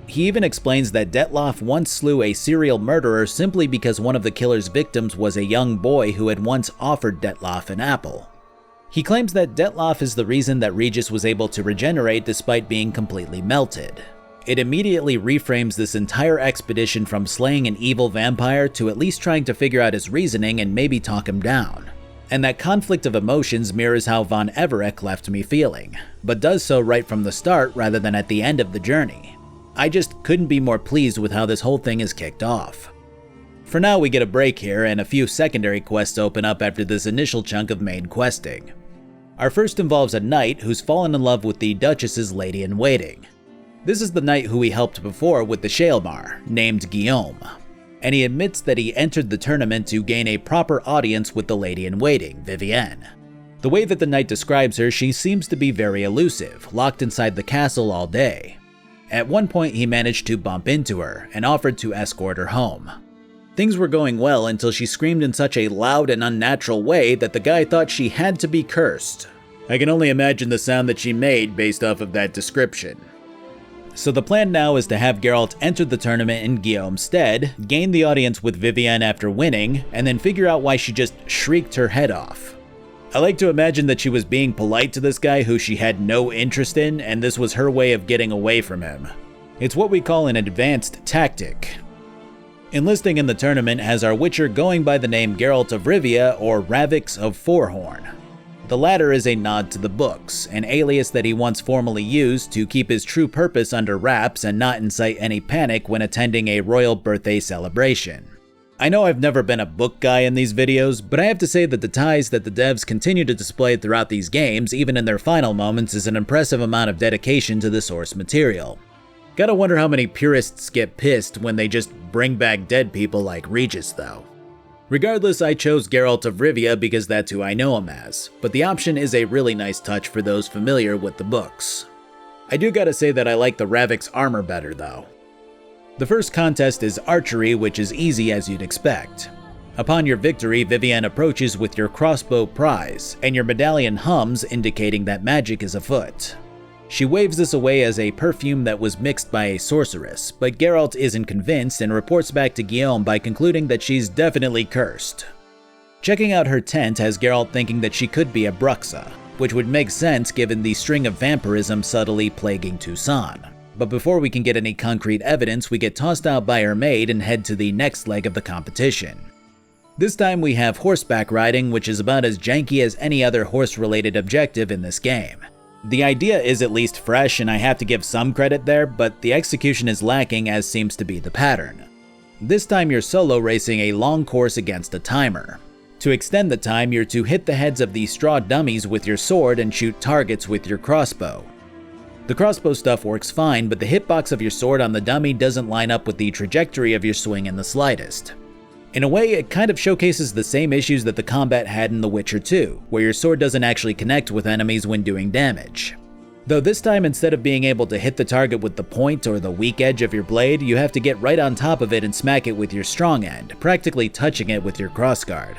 He even explains that Detloff once slew a serial murderer simply because one of the killer's victims was a young boy who had once offered Detloff an apple. He claims that Detloff is the reason that Regis was able to regenerate despite being completely melted. It immediately reframes this entire expedition from slaying an evil vampire to at least trying to figure out his reasoning and maybe talk him down. And that conflict of emotions mirrors how Von Everec left me feeling, but does so right from the start rather than at the end of the journey. I just couldn't be more pleased with how this whole thing is kicked off. For now, we get a break here, and a few secondary quests open up after this initial chunk of main questing. Our first involves a knight who's fallen in love with the Duchess's lady-in-waiting. This is the knight who we helped before with the Shaelmar, named Guillaume. and he admits that he entered the tournament to gain a proper audience with the lady-in-waiting, Vivienne. The way that the knight describes her, she seems to be very elusive, locked inside the castle all day. At one point, he managed to bump into her and offered to escort her home. Things were going well until she screamed in such a loud and unnatural way that the guy thought she had to be cursed. I can only imagine the sound that she made based off of that description. So the plan now is to have Geralt enter the tournament in Guillaume's stead, gain the audience with Vivienne after winning, and then figure out why she just shrieked her head off. I like to imagine that she was being polite to this guy who she had no interest in, and this was her way of getting away from him. It's what we call an advanced tactic. Enlisting in the tournament has our Witcher going by the name Geralt of Rivia or Ravix of Forhorn. The latter is a nod to the books, an alias that he once formally used to keep his true purpose under wraps and not incite any panic when attending a royal birthday celebration. I know I've never been a book guy in these videos, but I have to say that the ties that the devs continue to display throughout these games, even in their final moments, is an impressive amount of dedication to the source material. Gotta wonder how many purists get pissed when they just bring back dead people like Regis though. Regardless, I chose Geralt of Rivia because that's who I know him as, but the option is a really nice touch for those familiar with the books. I do gotta say that I like the Ravix armor better though. The first contest is archery, which is easy as you'd expect. Upon your victory, Vivienne approaches with your crossbow prize, and your medallion hums, indicating that magic is afoot. She waves this away as a perfume that was mixed by a sorceress, but Geralt isn't convinced and reports back to Guillaume by concluding that she's definitely cursed. Checking out her tent has Geralt thinking that she could be a Bruxa, which would make sense given the string of vampirism subtly plaguing Toussaint. But before we can get any concrete evidence, we get tossed out by her maid and head to the next leg of the competition. This time we have horseback riding, which is about as janky as any other horse-related objective in this game. The idea is at least fresh, and I have to give some credit there, but the execution is lacking, as seems to be the pattern. This time you're solo racing a long course against a timer. To extend the time, you're to hit the heads of the straw dummies with your sword and shoot targets with your crossbow. The crossbow stuff works fine, but the hitbox of your sword on the dummy doesn't line up with the trajectory of your swing in the slightest. In a way, it kind of showcases the same issues that the combat had in The Witcher 2, where your sword doesn't actually connect with enemies when doing damage. Though this time, instead of being able to hit the target with the point or the weak edge of your blade, you have to get right on top of it and smack it with your strong end, practically touching it with your crossguard.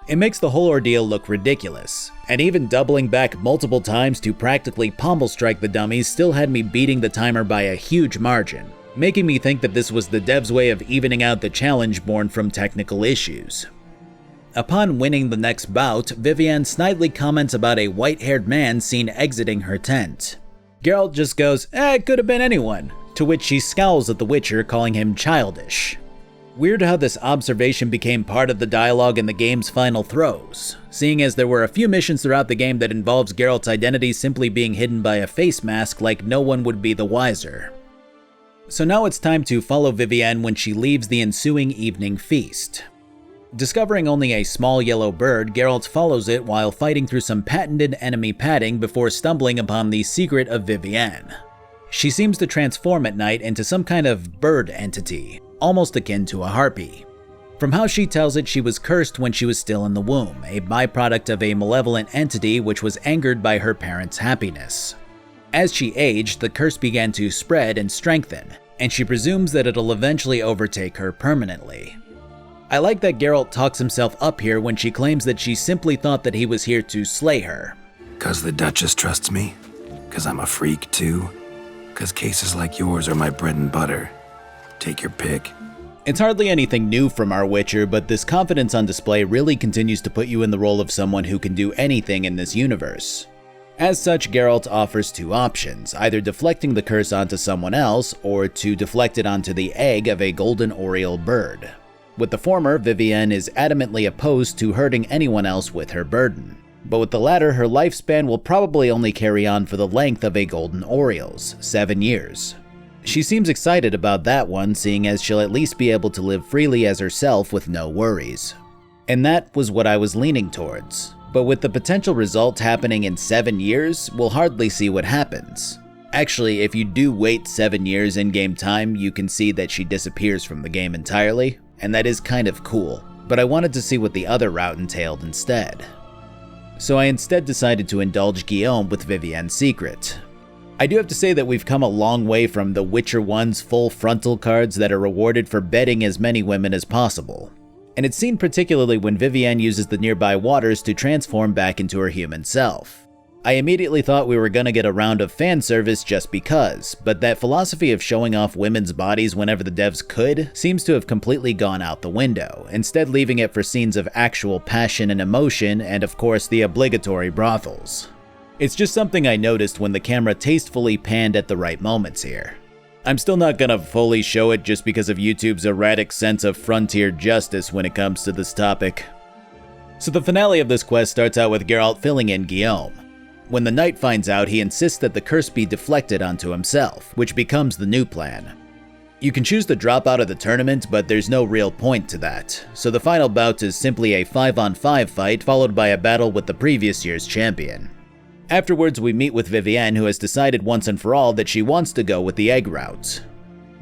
It makes the whole ordeal look ridiculous, and even doubling back multiple times to practically pommel strike the dummies still had me beating the timer by a huge margin, making me think that this was the devs' way of evening out the challenge born from technical issues. Upon winning the next bout, Vivienne snidely comments about a white-haired man seen exiting her tent. Geralt just goes, it could have been anyone, to which she scowls at the Witcher, calling him childish. Weird how this observation became part of the dialogue in the game's final throes, seeing as there were a few missions throughout the game that involves Geralt's identity simply being hidden by a face mask like no one would be the wiser. So now it's time to follow Vivienne when she leaves the ensuing evening feast. Discovering only a small yellow bird, Geralt follows it while fighting through some patented enemy padding before stumbling upon the secret of Vivienne. She seems to transform at night into some kind of bird entity, almost akin to a harpy. From how she tells it, she was cursed when she was still in the womb, a byproduct of a malevolent entity which was angered by her parents' happiness. As she aged, the curse began to spread and strengthen, and she presumes that it'll eventually overtake her permanently. I like that Geralt talks himself up here when she claims that she simply thought that he was here to slay her. 'Cause the Duchess trusts me? 'Cause I'm a freak too? 'Cause cases like yours are my bread and butter? Take your pick. It's hardly anything new from our Witcher, but this confidence on display really continues to put you in the role of someone who can do anything in this universe. As such, Geralt offers two options, either deflecting the curse onto someone else, or to deflect it onto the egg of a golden oriole bird. With the former, Vivienne is adamantly opposed to hurting anyone else with her burden. But with the latter, her lifespan will probably only carry on for the length of a golden oriole's, 7 years. She seems excited about that one, seeing as she'll at least be able to live freely as herself with no worries. And that was what I was leaning towards. But with the potential result happening in 7 years, we'll hardly see what happens. Actually, if you do wait 7 years in-game time, you can see that she disappears from the game entirely, and that is kind of cool, but I wanted to see what the other route entailed instead. So I instead decided to indulge Guillaume with Vivienne's secret. I do have to say that we've come a long way from The Witcher 1's full frontal cards that are rewarded for bedding as many women as possible. And it's seen particularly when Vivienne uses the nearby waters to transform back into her human self. I immediately thought we were gonna get a round of fan service just because, but that philosophy of showing off women's bodies whenever the devs could seems to have completely gone out the window, instead leaving it for scenes of actual passion and emotion and of course the obligatory brothels. It's just something I noticed when the camera tastefully panned at the right moments here. I'm still not gonna fully show it just because of YouTube's erratic sense of frontier justice when it comes to this topic. So the finale of this quest starts out with Geralt filling in Guillaume. When the knight finds out, he insists that the curse be deflected onto himself, which becomes the new plan. You can choose to drop out of the tournament, but there's no real point to that, so the final bout is simply a 5-on-5 fight followed by a battle with the previous year's champion. Afterwards, we meet with Vivienne, who has decided once and for all that she wants to go with the egg route.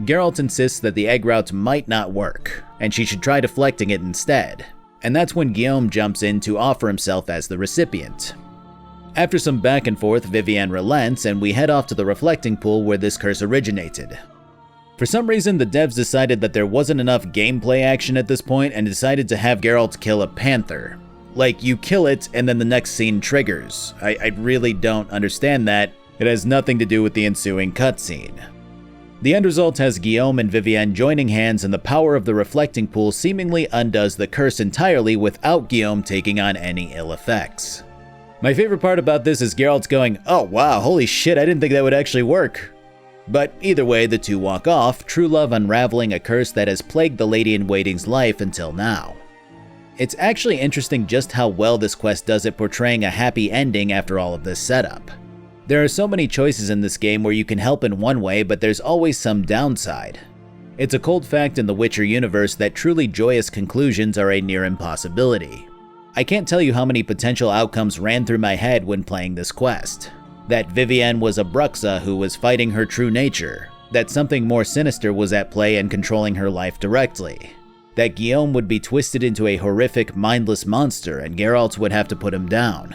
Geralt insists that the egg route might not work, and she should try deflecting it instead, and that's when Guillaume jumps in to offer himself as the recipient. After some back and forth, Vivienne relents, and we head off to the reflecting pool where this curse originated. For some reason, the devs decided that there wasn't enough gameplay action at this point and decided to have Geralt kill a panther. Like, you kill it and then the next scene triggers. I really don't understand that. It has nothing to do with the ensuing cutscene. The end result has Guillaume and Vivienne joining hands, and the power of the reflecting pool seemingly undoes the curse entirely without Guillaume taking on any ill effects. My favorite part about this is Geralt going, "Oh wow, holy shit, I didn't think that would actually work." But either way, the two walk off, true love unraveling a curse that has plagued the Lady-in-Waiting's life until now. It's actually interesting just how well this quest does at portraying a happy ending after all of this setup. There are so many choices in this game where you can help in one way, but there's always some downside. It's a cold fact in the Witcher universe that truly joyous conclusions are a near impossibility. I can't tell you how many potential outcomes ran through my head when playing this quest. That Vivienne was a Bruxa who was fighting her true nature, that something more sinister was at play and controlling her life directly, that Guillaume would be twisted into a horrific, mindless monster and Geralt would have to put him down.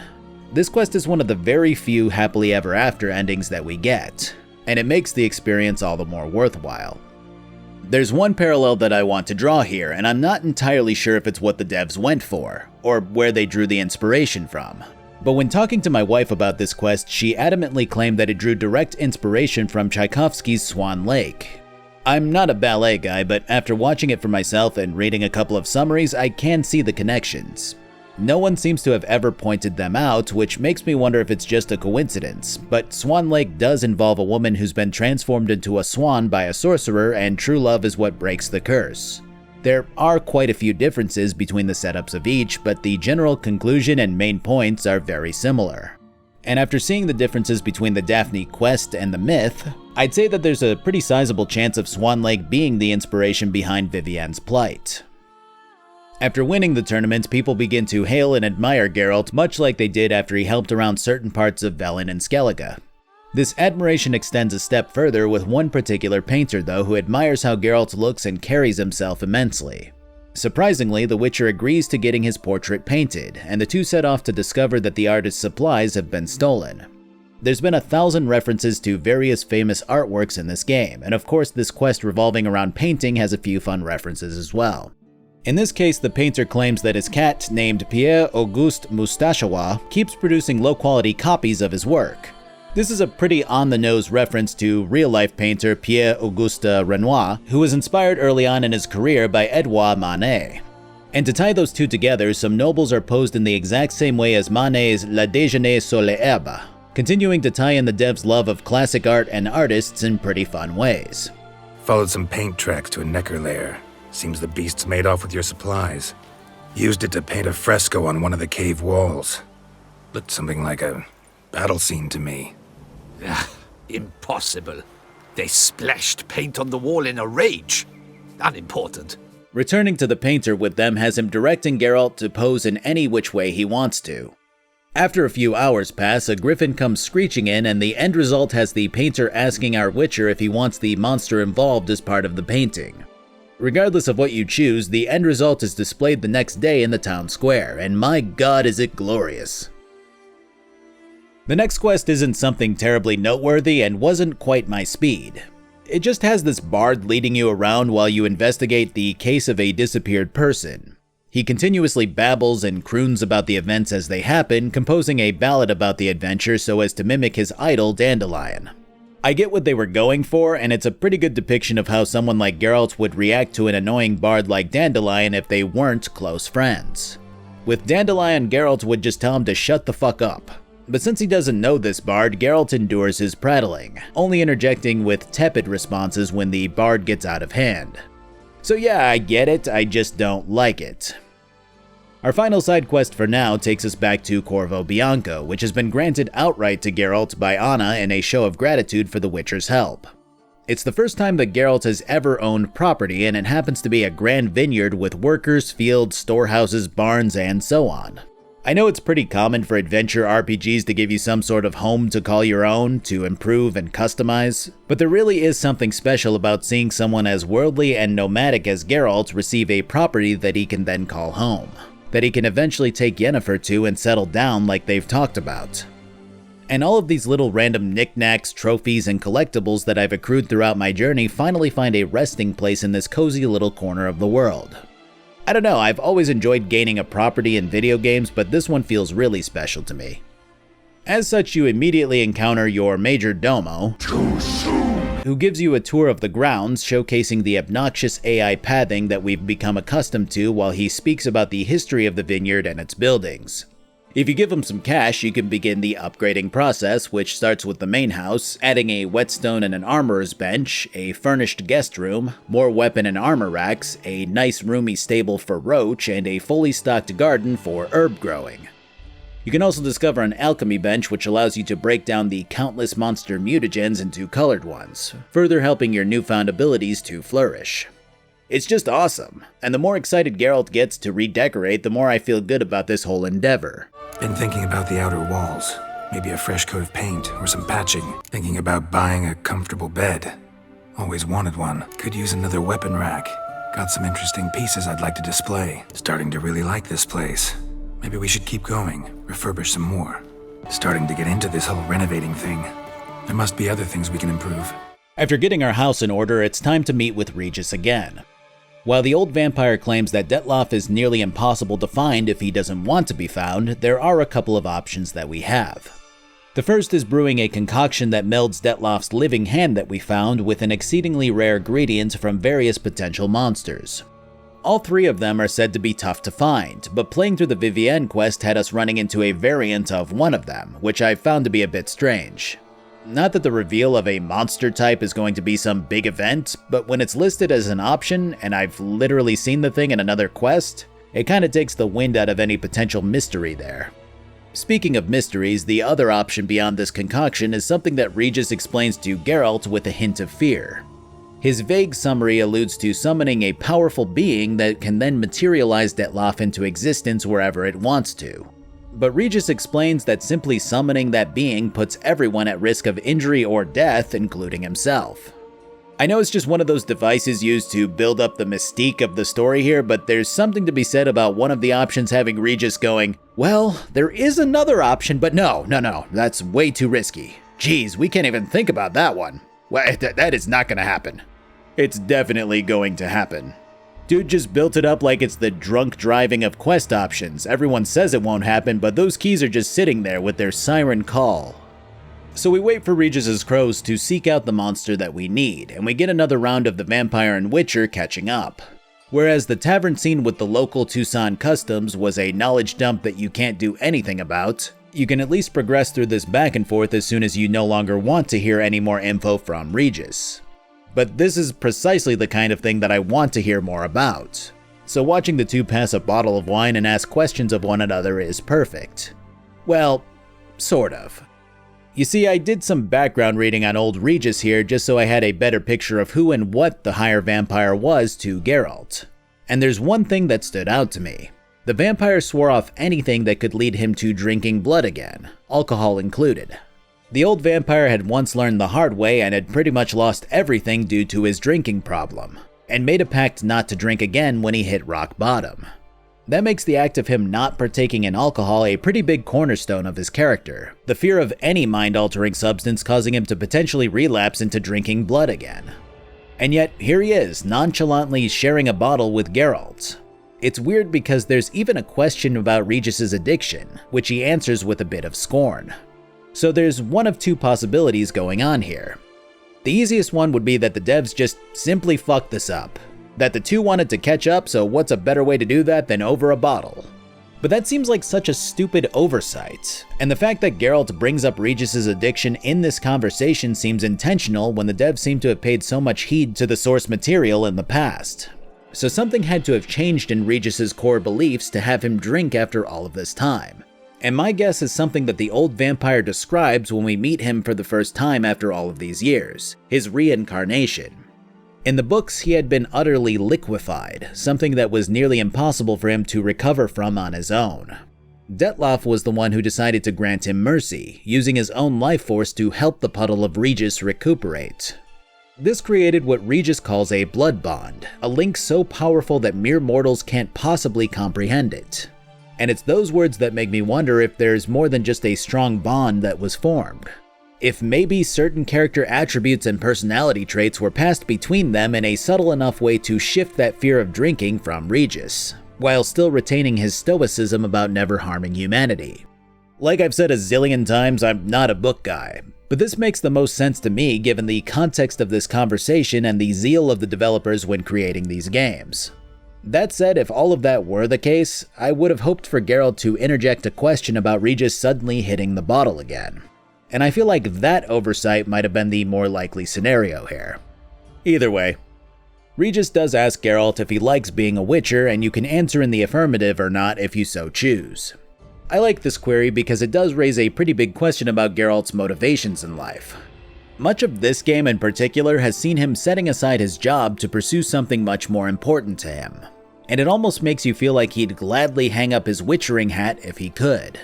This quest is one of the very few happily ever after endings that we get, and it makes the experience all the more worthwhile. There's one parallel that I want to draw here, and I'm not entirely sure if it's what the devs went for, or where they drew the inspiration from. But when talking to my wife about this quest, she adamantly claimed that it drew direct inspiration from Tchaikovsky's Swan Lake. I'm not a ballet guy, but after watching it for myself and reading a couple of summaries, I can see the connections. No one seems to have ever pointed them out, which makes me wonder if it's just a coincidence, but Swan Lake does involve a woman who's been transformed into a swan by a sorcerer, and true love is what breaks the curse. There are quite a few differences between the setups of each, but the general conclusion and main points are very similar. And after seeing the differences between the Daphne quest and the myth, I'd say that there's a pretty sizable chance of Swan Lake being the inspiration behind Vivienne's plight. After winning the tournament, people begin to hail and admire Geralt, much like they did after he helped around certain parts of Velen and Skellige. This admiration extends a step further with one particular painter though, who admires how Geralt looks and carries himself immensely. Surprisingly, the Witcher agrees to getting his portrait painted, and the two set off to discover that the artist's supplies have been stolen. There's been 1,000 references to various famous artworks in this game, and of course this quest revolving around painting has a few fun references as well. In this case, the painter claims that his cat, named Pierre-Auguste Moustachois, keeps producing low-quality copies of his work. This is a pretty on-the-nose reference to real-life painter Pierre-Auguste Renoir, who was inspired early on in his career by Edouard Manet. And to tie those two together, some nobles are posed in the exact same way as Manet's La Déjeuner sur les herbes, continuing to tie in the devs' love of classic art and artists in pretty fun ways. Followed some paint tracks to a Necker lair. Seems the beast's made off with your supplies. Used it to paint a fresco on one of the cave walls. Looked something like a battle scene to me. Impossible. They splashed paint on the wall in a rage. Unimportant. Returning to the painter with them has him directing Geralt to pose in any which way he wants to. After a few hours pass, a griffin comes screeching in, and the end result has the painter asking our Witcher if he wants the monster involved as part of the painting. Regardless of what you choose, the end result is displayed the next day in the town square, and my god is it glorious. The next quest isn't something terribly noteworthy and wasn't quite my speed. It just has this bard leading you around while you investigate the case of a disappeared person. He continuously babbles and croons about the events as they happen, composing a ballad about the adventure so as to mimic his idol Dandelion. I get what they were going for, and it's a pretty good depiction of how someone like Geralt would react to an annoying bard like Dandelion if they weren't close friends. With Dandelion, Geralt would just tell him to shut the fuck up. But since he doesn't know this bard, Geralt endures his prattling, only interjecting with tepid responses when the bard gets out of hand. So yeah, I get it, I just don't like it. Our final side quest for now takes us back to Corvo Bianco, which has been granted outright to Geralt by Anna in a show of gratitude for the Witcher's help. It's the first time that Geralt has ever owned property, and it happens to be a grand vineyard with workers, fields, storehouses, barns, and so on. I know it's pretty common for adventure RPGs to give you some sort of home to call your own, to improve and customize, but there really is something special about seeing someone as worldly and nomadic as Geralt receive a property that he can then call home, that he can eventually take Yennefer to and settle down like they've talked about. And all of these little random knickknacks, trophies, and collectibles that I've accrued throughout my journey finally find a resting place in this cozy little corner of the world. I don't know, I've always enjoyed gaining a property in video games, but this one feels really special to me. As such, you immediately encounter your major domo, who gives you a tour of the grounds, showcasing the obnoxious AI pathing that we've become accustomed to while he speaks about the history of the vineyard and its buildings. If you give him some cash, you can begin the upgrading process, which starts with the main house, adding a whetstone and an armorer's bench, a furnished guest room, more weapon and armor racks, a nice roomy stable for Roach, and a fully stocked garden for herb growing. You can also discover an alchemy bench which allows you to break down the countless monster mutagens into colored ones, further helping your newfound abilities to flourish. It's just awesome, and the more excited Geralt gets to redecorate, the more I feel good about this whole endeavor. Been thinking about the outer walls. Maybe a fresh coat of paint or some patching. Thinking about buying a comfortable bed. Always wanted one. Could use another weapon rack. Got some interesting pieces I'd like to display. Starting to really like this place. Maybe we should keep going, refurbish some more. Starting to get into this whole renovating thing. There must be other things we can improve. After getting our house in order, it's time to meet with Regis again. While the old vampire claims that Detloff is nearly impossible to find if he doesn't want to be found, there are a couple of options that we have. The first is brewing a concoction that melds Detloff's living hand that we found with an exceedingly rare ingredient from various potential monsters. All three of them are said to be tough to find, but playing through the Vivienne quest had us running into a variant of one of them, which I found to be a bit strange. Not that the reveal of a monster type is going to be some big event, but when it's listed as an option, and I've literally seen the thing in another quest, it kinda takes the wind out of any potential mystery there. Speaking of mysteries, the other option beyond this concoction is something that Regis explains to Geralt with a hint of fear. His vague summary alludes to summoning a powerful being that can then materialize Detloff into existence wherever it wants to. But Regis explains that simply summoning that being puts everyone at risk of injury or death, including himself. I know it's just one of those devices used to build up the mystique of the story here, but there's something to be said about one of the options having Regis going, well, there is another option, but no, that's way too risky. Geez, we can't even think about that one. Well, that is not gonna happen. It's definitely going to happen. Dude just built it up like it's the drunk driving of quest options. Everyone says it won't happen, but those keys are just sitting there with their siren call. So we wait for Regis's crows to seek out the monster that we need, and we get another round of the vampire and witcher catching up. Whereas the tavern scene with the local Tucson customs was a knowledge dump that you can't do anything about, you can at least progress through this back and forth as soon as you no longer want to hear any more info from Regis. But this is precisely the kind of thing that I want to hear more about. So watching the two pass a bottle of wine and ask questions of one another is perfect. Well, sort of. You see, I did some background reading on old Regis here just so I had a better picture of who and what the higher vampire was to Geralt. And there's one thing that stood out to me. The vampire swore off anything that could lead him to drinking blood again, alcohol included. The old vampire had once learned the hard way and had pretty much lost everything due to his drinking problem, and made a pact not to drink again when he hit rock bottom. That makes the act of him not partaking in alcohol a pretty big cornerstone of his character, the fear of any mind-altering substance causing him to potentially relapse into drinking blood again. And yet, here he is, nonchalantly sharing a bottle with Geralt. It's weird because there's even a question about Regis's addiction, which he answers with a bit of scorn. So there's one of two possibilities going on here. The easiest one would be that the devs just simply fucked this up. That the two wanted to catch up, so what's a better way to do that than over a bottle? But that seems like such a stupid oversight, and the fact that Geralt brings up Regis's addiction in this conversation seems intentional when the devs seem to have paid so much heed to the source material in the past. So something had to have changed in Regis's core beliefs to have him drink after all of this time. And my guess is something that the old vampire describes when we meet him for the first time after all of these years, his reincarnation. In the books, he had been utterly liquefied, something that was nearly impossible for him to recover from on his own. Detloff was the one who decided to grant him mercy, using his own life force to help the puddle of Regis recuperate. This created what Regis calls a blood bond, a link so powerful that mere mortals can't possibly comprehend it. And it's those words that make me wonder if there's more than just a strong bond that was formed. If maybe certain character attributes and personality traits were passed between them in a subtle enough way to shift that fear of drinking from Regis, while still retaining his stoicism about never harming humanity. Like I've said a zillion times, I'm not a book guy, but this makes the most sense to me given the context of this conversation and the zeal of the developers when creating these games. That said, if all of that were the case, I would have hoped for Geralt to interject a question about Regis suddenly hitting the bottle again. And I feel like that oversight might have been the more likely scenario here. Either way, Regis does ask Geralt if he likes being a Witcher, and you can answer in the affirmative or not if you so choose. I like this query because it does raise a pretty big question about Geralt's motivations in life. Much of this game in particular has seen him setting aside his job to pursue something much more important to him, and it almost makes you feel like he'd gladly hang up his Witchering hat if he could.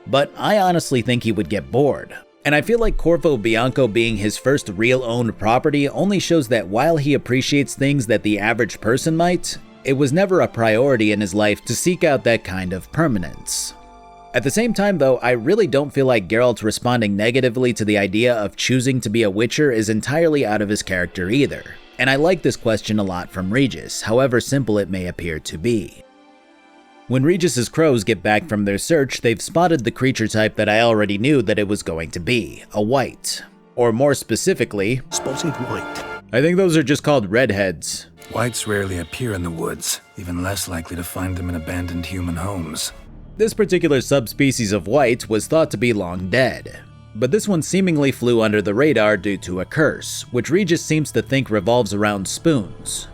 But I honestly think he would get bored, and I feel like Corvo Bianco being his first real owned property only shows that while he appreciates things that the average person might, it was never a priority in his life to seek out that kind of permanence. At the same time though, I really don't feel like Geralt responding negatively to the idea of choosing to be a Witcher is entirely out of his character either, and I like this question a lot from Regis, however simple it may appear to be. When Regis's crows get back from their search, they've spotted the creature type that I already knew that it was going to be, a wight. Or more specifically, spotted white. I think those are just called redheads. Whites rarely appear in the woods, even less likely to find them in abandoned human homes. This particular subspecies of white was thought to be long dead, but this one seemingly flew under the radar due to a curse, which Regis seems to think revolves around spoons.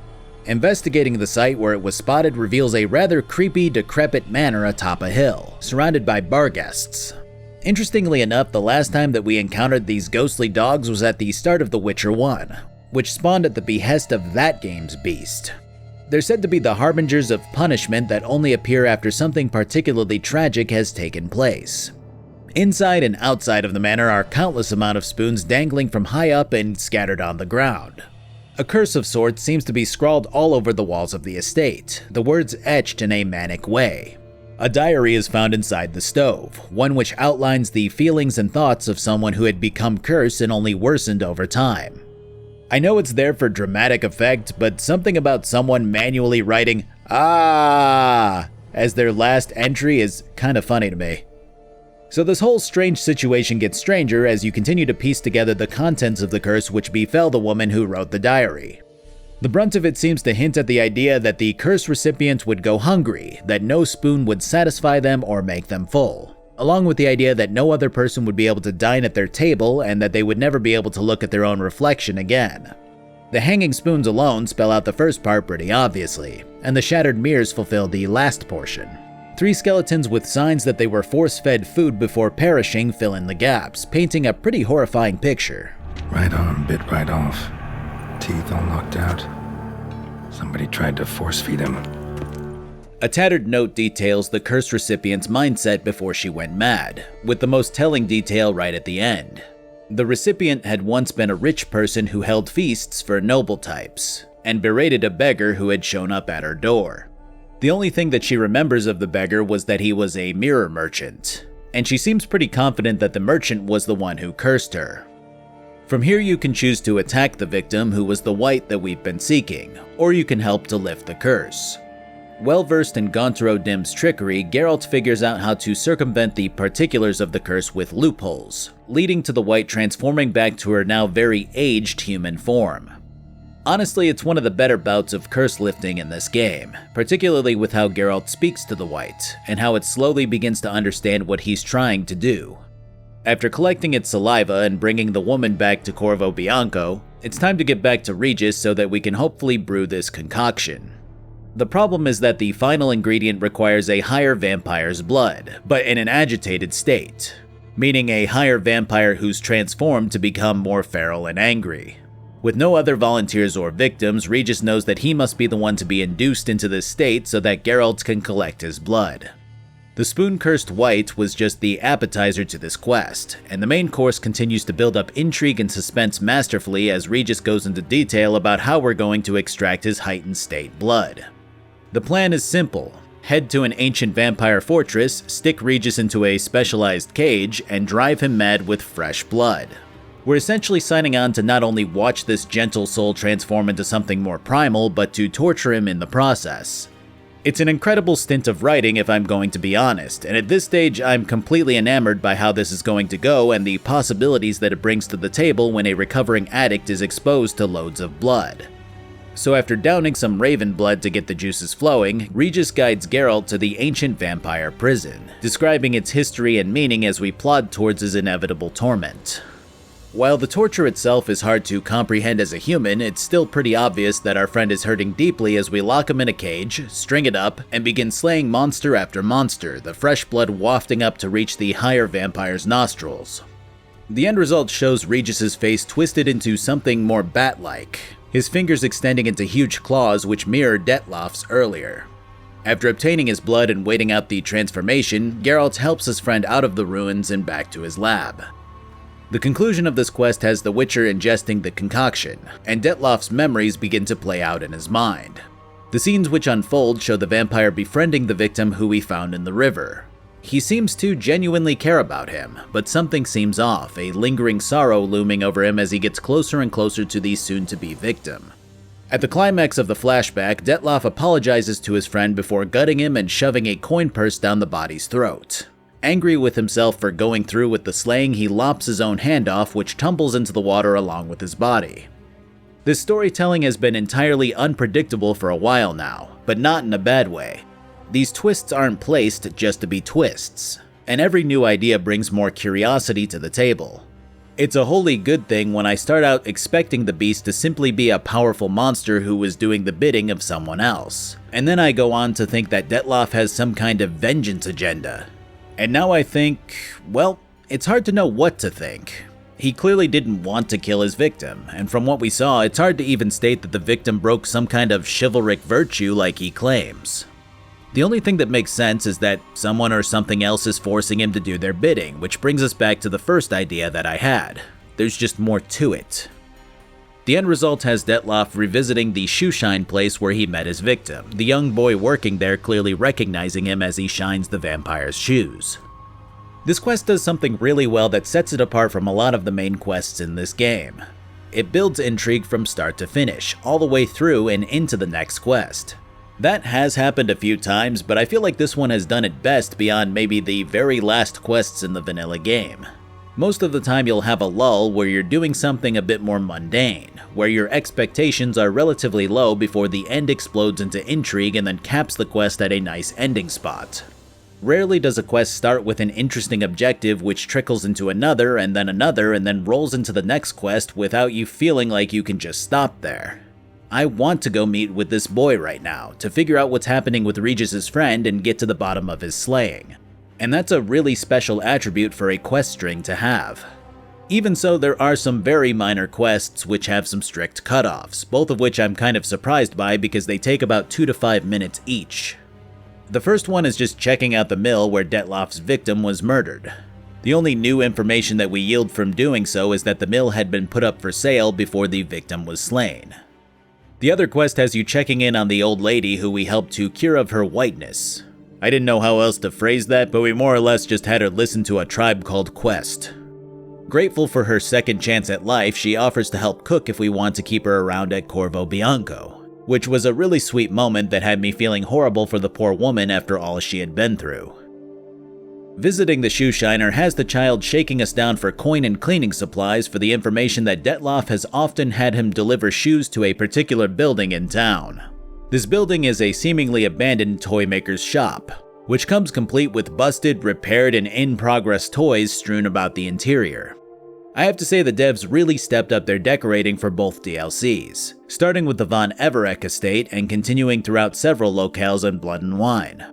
Investigating the site where it was spotted reveals a rather creepy, decrepit manor atop a hill, surrounded by bar guests. Interestingly enough, the last time that we encountered these ghostly dogs was at the start of The Witcher 1, which spawned at the behest of that game's beast. They're said to be the harbingers of punishment that only appear after something particularly tragic has taken place. Inside and outside of the manor are countless amount of spoons dangling from high up and scattered on the ground. A curse of sorts seems to be scrawled all over the walls of the estate, the words etched in a manic way. A diary is found inside the stove, one which outlines the feelings and thoughts of someone who had become cursed and only worsened over time. I know it's there for dramatic effect, but something about someone manually writing "ah" as their last entry is kinda funny to me. So this whole strange situation gets stranger as you continue to piece together the contents of the curse which befell the woman who wrote the diary. The brunt of it seems to hint at the idea that the curse recipient would go hungry, that no spoon would satisfy them or make them full, along with the idea that no other person would be able to dine at their table and that they would never be able to look at their own reflection again. The hanging spoons alone spell out the first part pretty obviously, and the shattered mirrors fulfill the last portion. 3 skeletons with signs that they were force-fed food before perishing fill in the gaps, painting a pretty horrifying picture. Right on, bit right off. Teeth all knocked out. Somebody tried to force feed him. A tattered note details the curse recipient's mindset before she went mad, with the most telling detail right at the end. The recipient had once been a rich person who held feasts for noble types, and berated a beggar who had shown up at her door. The only thing that she remembers of the beggar was that he was a mirror merchant, and she seems pretty confident that the merchant was the one who cursed her. From here you can choose to attack the victim, who was the wight that we've been seeking, or you can help to lift the curse. Well-versed in Gontauro Dim's trickery, Geralt figures out how to circumvent the particulars of the curse with loopholes, leading to the wight transforming back to her now very aged human form. Honestly, it's one of the better bouts of curse lifting in this game, particularly with how Geralt speaks to the wight, and how it slowly begins to understand what he's trying to do. After collecting its saliva and bringing the woman back to Corvo Bianco, it's time to get back to Regis so that we can hopefully brew this concoction. The problem is that the final ingredient requires a higher vampire's blood, but in an agitated state, meaning a higher vampire who's transformed to become more feral and angry. With no other volunteers or victims, Regis knows that he must be the one to be induced into this state so that Geralt can collect his blood. The spoon-cursed wight was just the appetizer to this quest, and the main course continues to build up intrigue and suspense masterfully as Regis goes into detail about how we're going to extract his heightened state blood. The plan is simple. Head to an ancient vampire fortress, stick Regis into a specialized cage, and drive him mad with fresh blood. We're essentially signing on to not only watch this gentle soul transform into something more primal, but to torture him in the process. It's an incredible stint of writing if I'm going to be honest, and at this stage I'm completely enamored by how this is going to go and the possibilities that it brings to the table when a recovering addict is exposed to loads of blood. So after downing some raven blood to get the juices flowing, Regis guides Geralt to the ancient vampire prison, describing its history and meaning as we plod towards his inevitable torment. While the torture itself is hard to comprehend as a human, it's still pretty obvious that our friend is hurting deeply as we lock him in a cage, string it up, and begin slaying monster after monster, the fresh blood wafting up to reach the higher vampire's nostrils. The end result shows Regis's face twisted into something more bat-like, his fingers extending into huge claws which mirror Detlof's earlier. After obtaining his blood and waiting out the transformation, Geralt helps his friend out of the ruins and back to his lab. The conclusion of this quest has the Witcher ingesting the concoction, and Detlof's memories begin to play out in his mind. The scenes which unfold show the vampire befriending the victim who we found in the river. He seems to genuinely care about him, but something seems off, a lingering sorrow looming over him as he gets closer and closer to the soon-to-be victim. At the climax of the flashback, Detlof apologizes to his friend before gutting him and shoving a coin purse down the body's throat. Angry with himself for going through with the slaying, he lops his own hand off, which tumbles into the water along with his body. This storytelling has been entirely unpredictable for a while now, but not in a bad way. These twists aren't placed just to be twists, and every new idea brings more curiosity to the table. It's a wholly good thing when I start out expecting the beast to simply be a powerful monster who was doing the bidding of someone else, and then I go on to think that Detlof has some kind of vengeance agenda. And now I think, well, it's hard to know what to think. He clearly didn't want to kill his victim, and from what we saw, it's hard to even state that the victim broke some kind of chivalric virtue like he claims. The only thing that makes sense is that someone or something else is forcing him to do their bidding, which brings us back to the first idea that I had. There's just more to it. The end result has Detlof revisiting the shoeshine place where he met his victim, the young boy working there clearly recognizing him as he shines the vampire's shoes. This quest does something really well that sets it apart from a lot of the main quests in this game. It builds intrigue from start to finish, all the way through and into the next quest. That has happened a few times, but I feel like this one has done it best beyond maybe the very last quests in the vanilla game. Most of the time you'll have a lull where you're doing something a bit more mundane, where your expectations are relatively low before the end explodes into intrigue and then caps the quest at a nice ending spot. Rarely does a quest start with an interesting objective which trickles into another and then rolls into the next quest without you feeling like you can just stop there. I want to go meet with this boy right now, to figure out what's happening with Regis's friend and get to the bottom of his slaying. And that's a really special attribute for a quest string to have. Even so, there are some very minor quests which have some strict cutoffs, both of which I'm kind of surprised by because they take about 2 to 5 minutes each. The first one is just checking out the mill where Dettloff's victim was murdered. The only new information that we yield from doing so is that the mill had been put up for sale before the victim was slain. The other quest has you checking in on the old lady who we helped to cure of her whiteness. I didn't know how else to phrase that, but we more or less just had her listen to a Tribe Called Quest. Grateful for her second chance at life, she offers to help cook if we want to keep her around at Corvo Bianco, which was a really sweet moment that had me feeling horrible for the poor woman after all she had been through. Visiting the shoe shiner has the child shaking us down for coin and cleaning supplies for the information that Dettloff has often had him deliver shoes to a particular building in town. This building is a seemingly abandoned toy maker's shop, which comes complete with busted, repaired, and in-progress toys strewn about the interior. I have to say the devs really stepped up their decorating for both DLCs, starting with the Von Everett estate and continuing throughout several locales in Blood and Wine.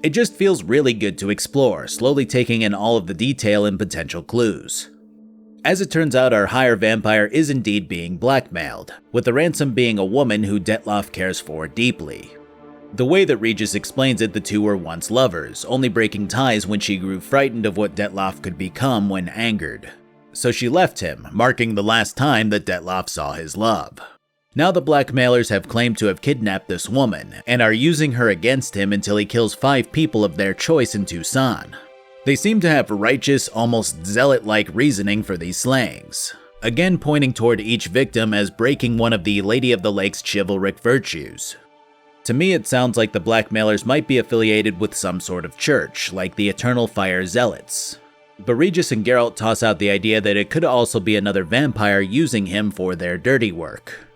It just feels really good to explore, slowly taking in all of the detail and potential clues. As it turns out, our higher vampire is indeed being blackmailed, with the ransom being a woman who Dettloff cares for deeply. The way that Regis explains it, the two were once lovers, only breaking ties when she grew frightened of what Dettloff could become when angered. So she left him, marking the last time that Dettloff saw his love. Now the blackmailers have claimed to have kidnapped this woman, and are using her against him until he kills 5 people of their choice in Tucson. They seem to have righteous, almost zealot-like reasoning for these slayings, again pointing toward each victim as breaking one of the Lady of the Lake's chivalric virtues. To me, it sounds like the blackmailers might be affiliated with some sort of church, like the Eternal Fire Zealots. But Regis and Geralt toss out the idea that it could also be another vampire using him for their dirty work.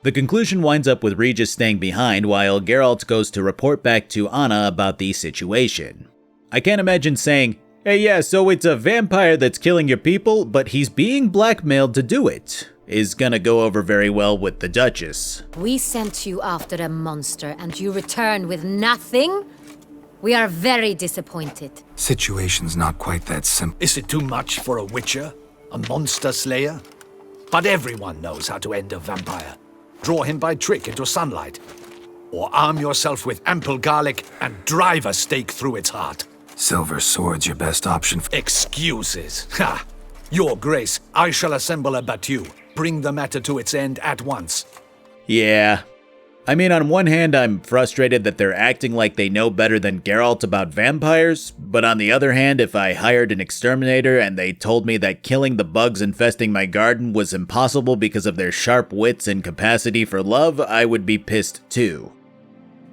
The conclusion winds up with Regis staying behind while Geralt goes to report back to Anna about the situation. I can't imagine saying, "Hey yeah, so it's a vampire that's killing your people, but he's being blackmailed to do it," is gonna go over very well with the Duchess. We sent you after a monster and you return with nothing? We are very disappointed. Situation's not quite that simple. Is it too much for a witcher? A monster slayer? But everyone knows how to end a vampire. Draw him by trick into sunlight. Or arm yourself with ample garlic and drive a stake through its heart. Silver sword's your best option. Excuses. Ha! Your Grace, I shall assemble a battue. Bring the matter to its end at once. Yeah. I mean, on one hand, I'm frustrated that they're acting like they know better than Geralt about vampires, but on the other hand, if I hired an exterminator and they told me that killing the bugs infesting my garden was impossible because of their sharp wits and capacity for love, I would be pissed too.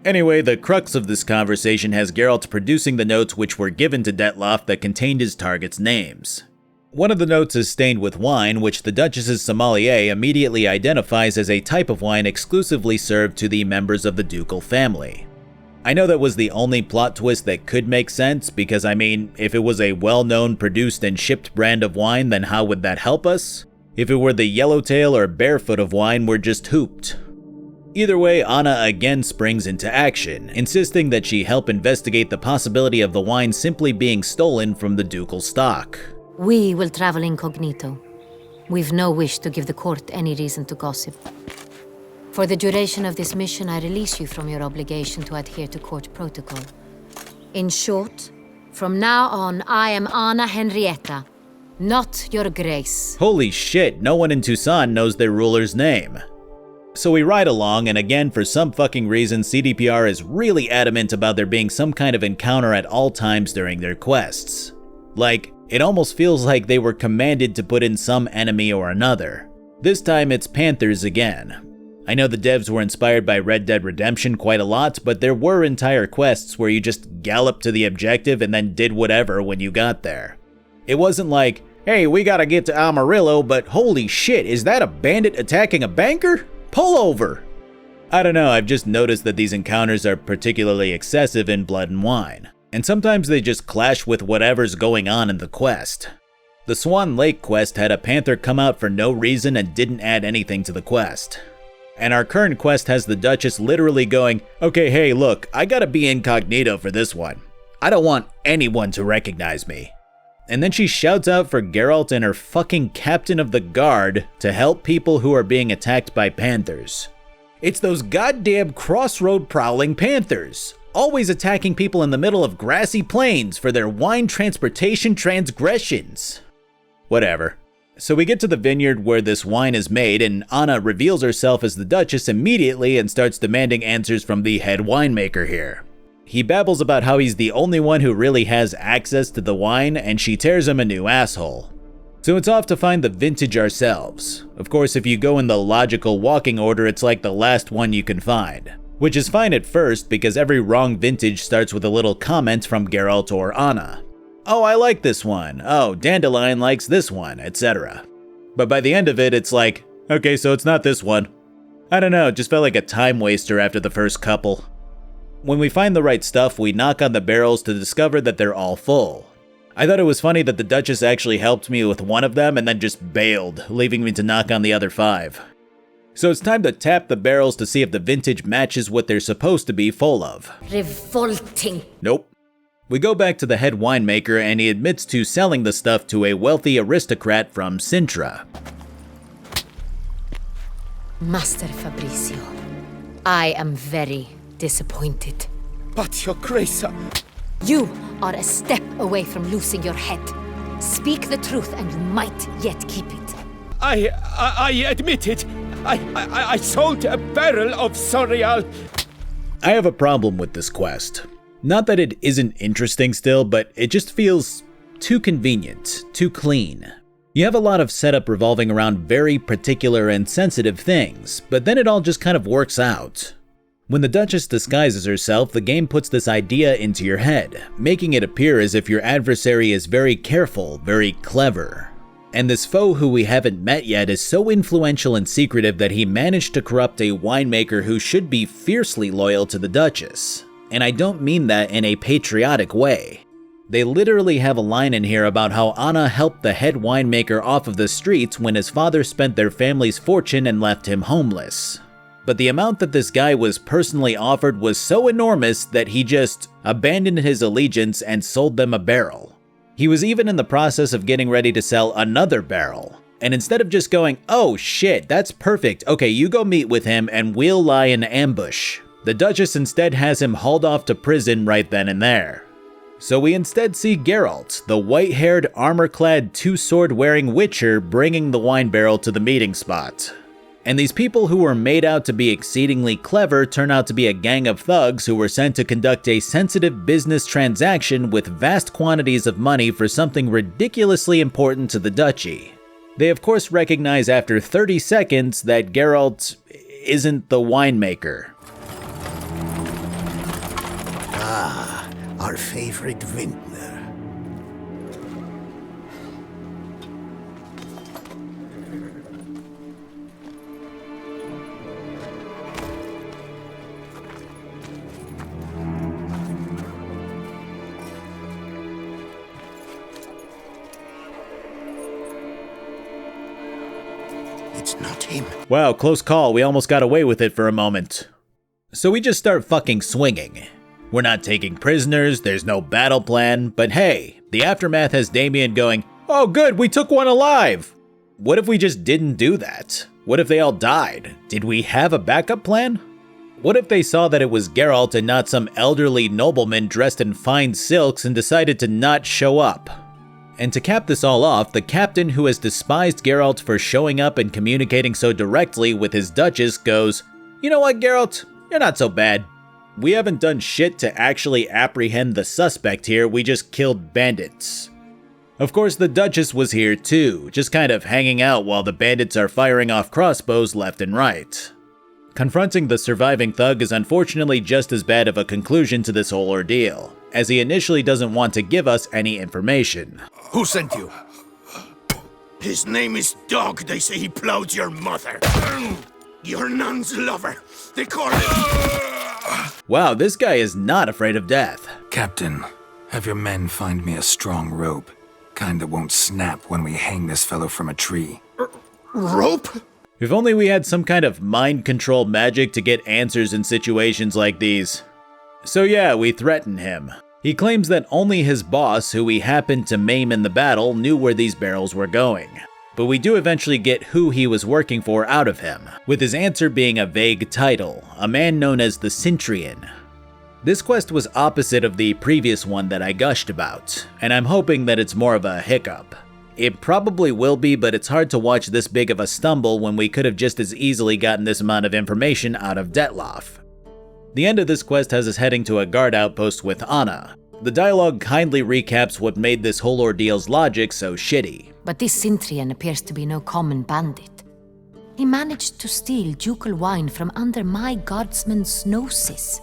Anyway, the crux of this conversation has Geralt producing the notes which were given to Dettloff that contained his targets' names. One of the notes is stained with wine, which the Duchess's sommelier immediately identifies as a type of wine exclusively served to the members of the ducal family. I know that was the only plot twist that could make sense, because I mean, if it was a well-known produced and shipped brand of wine, then how would that help us? If it were the Yellowtail or Barefoot of wine, we're just hooped. Either way, Anna again springs into action, insisting that she help investigate the possibility of the wine simply being stolen from the ducal stock. We will travel incognito. We've no wish to give the court any reason to gossip. For the duration of this mission, I release you from your obligation to adhere to court protocol. In short, from now on, I am Anna Henrietta, not your Grace. Holy shit, no one in Tucson knows their ruler's name. So we ride along, and again, for some fucking reason, CDPR is really adamant about there being some kind of encounter at all times during their quests. Like, it almost feels like they were commanded to put in some enemy or another. This time it's Panthers again. I know the devs were inspired by Red Dead Redemption quite a lot, but there were entire quests where you just galloped to the objective and then did whatever when you got there. It wasn't like, hey, we gotta get to Amarillo, but holy shit, is that a bandit attacking a banker? Pull over! I don't know, I've just noticed that these encounters are particularly excessive in Blood and Wine, and sometimes they just clash with whatever's going on in the quest. The Swan Lake quest had a panther come out for no reason and didn't add anything to the quest. And our current quest has the Duchess literally going, okay, hey, look, I gotta be incognito for this one. I don't want anyone to recognize me. And then she shouts out for Geralt and her fucking captain of the guard to help people who are being attacked by panthers. It's those goddamn crossroad prowling panthers. always attacking people in the middle of grassy plains for their wine transportation transgressions. Whatever. So we get to the vineyard where this wine is made, and Anna reveals herself as the Duchess immediately and starts demanding answers from the head winemaker here. He babbles about how he's the only one who really has access to the wine, and she tears him a new asshole. So it's off to find the vintage ourselves. Of course, if you go in the logical walking order, it's like the last one you can find. Which is fine at first, because every wrong vintage starts with a little comment from Geralt or Anna. Oh, I like this one. Oh, Dandelion likes this one, etc. But by the end of it, it's like, okay, so it's not this one. I don't know, it just felt like a time waster after the first couple. When we find the right stuff, we knock on the barrels to discover that they're all full. I thought it was funny that the Duchess actually helped me with one of them and then just bailed, leaving me to knock on the other 5. So it's time to tap the barrels to see if the vintage matches what they're supposed to be full of. Revolting. Nope. We go back to the head winemaker and he admits to selling the stuff to a wealthy aristocrat from Sintra. Master Fabrizio, I am very disappointed. But your grace... You are a step away from losing your head. Speak the truth and you might yet keep it. I admit it. I sold a barrel of Sorial. I have a problem with this quest. Not that it isn't interesting still, but it just feels too convenient, too clean. You have a lot of setup revolving around very particular and sensitive things, but then it all just kind of works out. When the Duchess disguises herself, the game puts this idea into your head, making it appear as if your adversary is very careful, very clever. And this foe who we haven't met yet is so influential and secretive that he managed to corrupt a winemaker who should be fiercely loyal to the Duchess. And I don't mean that in a patriotic way. They literally have a line in here about how Anna helped the head winemaker off of the streets when his father spent their family's fortune and left him homeless. But the amount that this guy was personally offered was so enormous that he just abandoned his allegiance and sold them a barrel. He was even in the process of getting ready to sell another barrel. And instead of just going, oh shit, that's perfect, okay, you go meet with him and we'll lie in ambush, the Duchess instead has him hauled off to prison right then and there. So we instead see Geralt, the white-haired, armor-clad, two-sword-wearing witcher, bringing the wine barrel to the meeting spot. And these people who were made out to be exceedingly clever turn out to be a gang of thugs who were sent to conduct a sensitive business transaction with vast quantities of money for something ridiculously important to the duchy. They of course recognize after 30 seconds that Geralt isn't the winemaker. Ah, our favorite vintner. It's not him. Wow, close call. We almost got away with it for a moment. So we just start fucking swinging. We're not taking prisoners, there's no battle plan, but hey, the aftermath has Damien going, oh good, we took one alive! What if we just didn't do that? What if they all died? Did we have a backup plan? What if they saw that it was Geralt and not some elderly nobleman dressed in fine silks and decided to not show up? And to cap this all off, the captain who has despised Geralt for showing up and communicating so directly with his Duchess goes, you know what, Geralt? You're not so bad. We haven't done shit to actually apprehend the suspect here, we just killed bandits. Of course, the Duchess was here too, just kind of hanging out while the bandits are firing off crossbows left and right. Confronting the surviving thug is unfortunately just as bad of a conclusion to this whole ordeal, as he initially doesn't want to give us any information. Who sent you? His name is Dog. They say he plowed your mother. Your nun's lover. They call it... Wow, this guy is not afraid of death. Captain, have your men find me a strong rope. Kind that won't snap when we hang this fellow from a tree. Rope? If only we had some kind of mind control magic to get answers in situations like these. So yeah, we threaten him. He claims that only his boss, who he happened to maim in the battle, knew where these barrels were going. But we do eventually get who he was working for out of him, with his answer being a vague title, a man known as the Cintrian. This quest was opposite of the previous one that I gushed about, and I'm hoping that it's more of a hiccup. It probably will be, but it's hard to watch this big of a stumble when we could have just as easily gotten this amount of information out of Detloff. The end of this quest has us heading to a guard outpost with Anna. The dialogue kindly recaps what made this whole ordeal's logic so shitty. But this Sintrian appears to be no common bandit. He managed to steal ducal wine from under my guardsman's noses.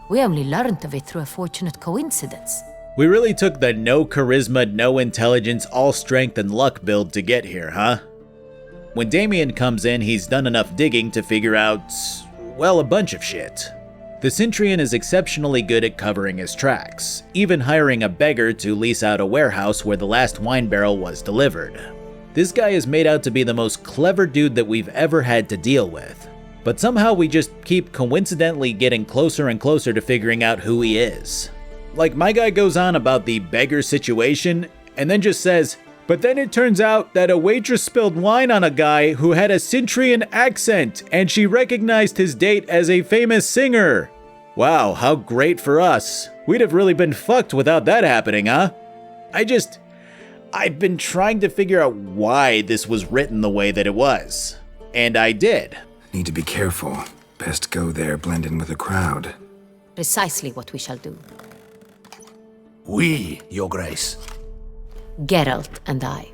We only learned of it through a fortunate coincidence. We really took the no charisma, no intelligence, all strength and luck build to get here, huh? When Damien comes in, he's done enough digging to figure out, well, a bunch of shit. The Sintrian is exceptionally good at covering his tracks, even hiring a beggar to lease out a warehouse where the last wine barrel was delivered. This guy is made out to be the most clever dude that we've ever had to deal with. But somehow we just keep coincidentally getting closer and closer to figuring out who he is. Like, my guy goes on about the beggar situation, and then just says, but then it turns out that a waitress spilled wine on a guy who had a Sintrian accent, and she recognized his date as a famous singer. Wow, how great for us. We'd have really been fucked without that happening, huh? I've been trying to figure out why this was written the way that it was. And I did. Need to be careful. Best go there, blend in with the crowd. Precisely what we shall do. We, Your Grace. Geralt and I.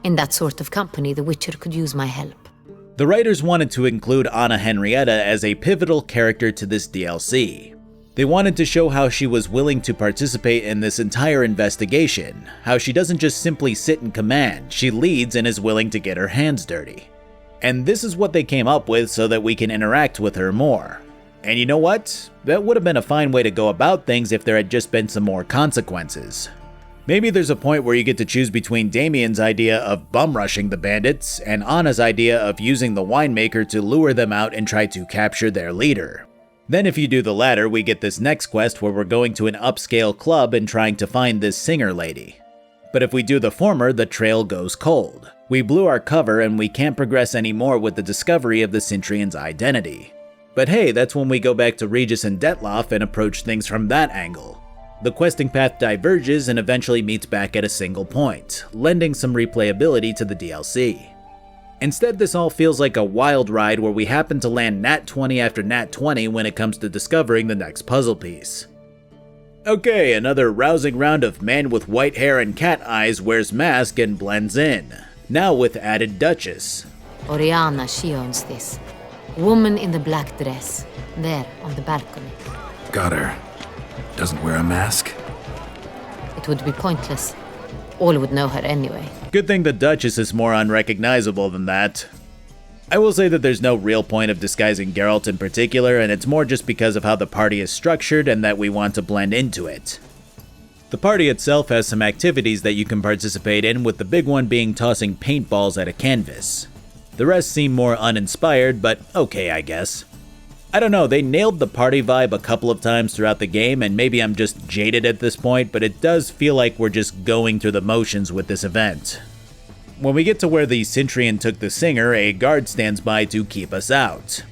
In that sort of company, the Witcher could use my help. The writers wanted to include Anna Henrietta as a pivotal character to this DLC. They wanted to show how she was willing to participate in this entire investigation, how she doesn't just simply sit in command, she leads and is willing to get her hands dirty. And this is what they came up with so that we can interact with her more. And you know what? That would have been a fine way to go about things if there had just been some more consequences. Maybe there's a point where you get to choose between Damien's idea of bum-rushing the bandits and Anna's idea of using the winemaker to lure them out and try to capture their leader. Then if you do the latter, we get this next quest where we're going to an upscale club and trying to find this singer lady. But if we do the former, the trail goes cold. We blew our cover and we can't progress anymore with the discovery of the Sintrian's identity. But hey, that's when we go back to Regis and Detloff and approach things from that angle. The questing path diverges and eventually meets back at a single point, lending some replayability to the DLC. Instead, this all feels like a wild ride where we happen to land nat 20 after nat 20 when it comes to discovering the next puzzle piece. Okay, another rousing round of man with white hair and cat eyes wears mask and blends in, now with added Duchess. Oriana, she owns this. Woman in the black dress, there on the balcony. Got her. Doesn't wear a mask? It would be pointless. All would know her anyway. Good thing the Duchess is more unrecognizable than that. I will say that there's no real point of disguising Geralt in particular, and it's more just because of how the party is structured and that we want to blend into it. The party itself has some activities that you can participate in, with the big one being tossing paintballs at a canvas. The rest seem more uninspired, but okay, I guess. I don't know, they nailed the party vibe a couple of times throughout the game, and maybe I'm just jaded at this point, but it does feel like we're just going through the motions with this event. When we get to where the Sintrian took the singer, a guard stands by to keep us out.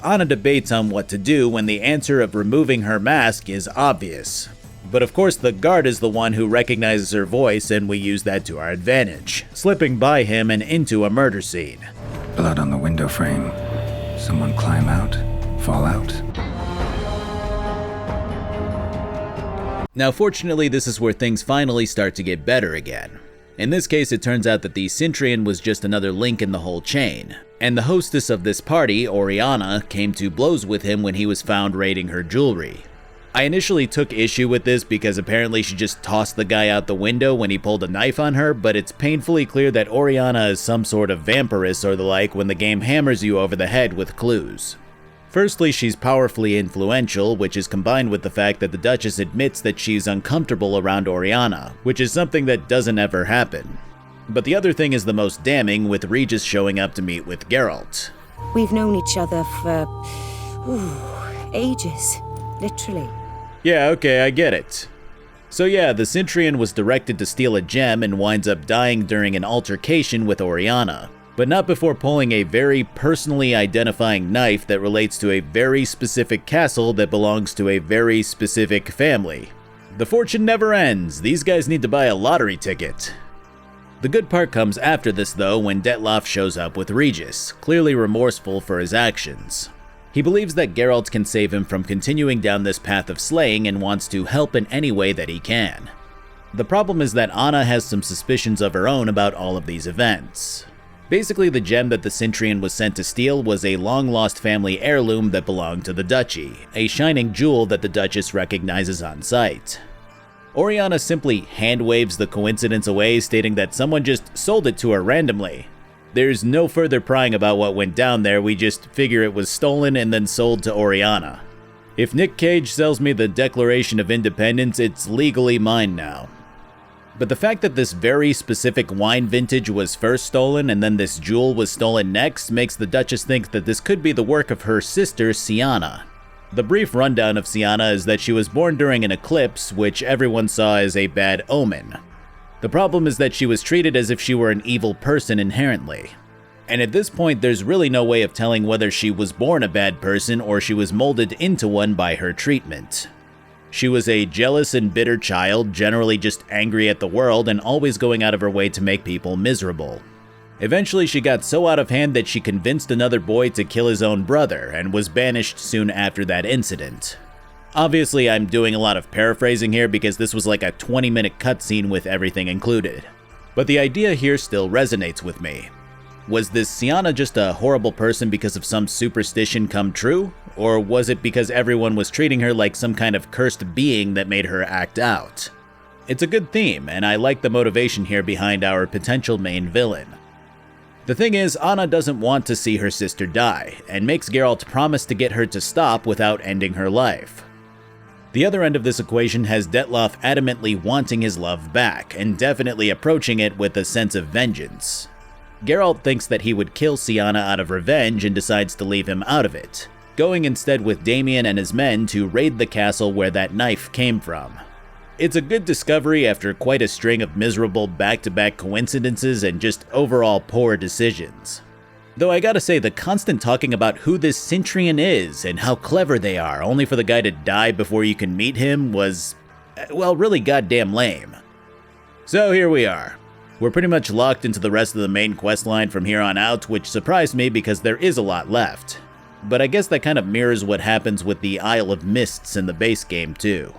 Anna debates on what to do when the answer of removing her mask is obvious. But of course the guard is the one who recognizes her voice, and we use that to our advantage, slipping by him and into a murder scene. Blood on the window frame. Someone climb out? Fall out? Now fortunately, this is where things finally start to get better again. In this case, it turns out that the Sintrian was just another link in the whole chain, and the hostess of this party, Oriana, came to blows with him when he was found raiding her jewelry. I initially took issue with this because apparently she just tossed the guy out the window when he pulled a knife on her, but it's painfully clear that Oriana is some sort of vampiress or the like when the game hammers you over the head with clues. Firstly, she's powerfully influential, which is combined with the fact that the Duchess admits that she's uncomfortable around Oriana, which is something that doesn't ever happen. But the other thing is the most damning, with Regis showing up to meet with Geralt. We've known each other for... ages. Literally. Yeah, okay, I get it. So yeah, the Sintrian was directed to steal a gem and winds up dying during an altercation with Oriana. but not before pulling a very personally identifying knife that relates to a very specific castle that belongs to a very specific family. The fortune never ends. These guys need to buy a lottery ticket. The good part comes after this though, when Detloff shows up with Regis, clearly remorseful for his actions. He believes that Geralt can save him from continuing down this path of slaying and wants to help in any way that he can. The problem is that Anna has some suspicions of her own about all of these events. Basically, the gem that the Cintrian was sent to steal was a long-lost family heirloom that belonged to the Duchy, a shining jewel that the Duchess recognizes on sight. Oriana simply hand-waves the coincidence away, stating that someone just sold it to her randomly. There's no further prying about what went down there, we just figure it was stolen and then sold to Oriana. If Nick Cage sells me the Declaration of Independence, it's legally mine now. But the fact that this very specific wine vintage was first stolen and then this jewel was stolen next makes the Duchess think that this could be the work of her sister, Sienna. The brief rundown of Sienna is that she was born during an eclipse, which everyone saw as a bad omen. The problem is that she was treated as if she were an evil person inherently. And at this point, there's really no way of telling whether she was born a bad person or she was molded into one by her treatment. She was a jealous and bitter child, generally just angry at the world and always going out of her way to make people miserable. Eventually, she got so out of hand that she convinced another boy to kill his own brother and was banished soon after that incident. Obviously, I'm doing a lot of paraphrasing here because this was like a 20-minute cutscene with everything included. But the idea here still resonates with me. Was this Sienna just a horrible person because of some superstition come true? Or was it because everyone was treating her like some kind of cursed being that made her act out? It's a good theme, and I like the motivation here behind our potential main villain. The thing is, Anna doesn't want to see her sister die, and makes Geralt promise to get her to stop without ending her life. The other end of this equation has Detloff adamantly wanting his love back, and definitely approaching it with a sense of vengeance. Geralt thinks that he would kill Sienna out of revenge and decides to leave him out of it, going instead with Damien and his men to raid the castle where that knife came from. It's a good discovery after quite a string of miserable back-to-back coincidences and just overall poor decisions. Though I gotta say, the constant talking about who this Cintrian is and how clever they are, only for the guy to die before you can meet him, was, well, really goddamn lame. So here we are. We're pretty much locked into the rest of the main questline from here on out, which surprised me because there is a lot left. But I guess that kind of mirrors what happens with the Isle of Mists in the base game too.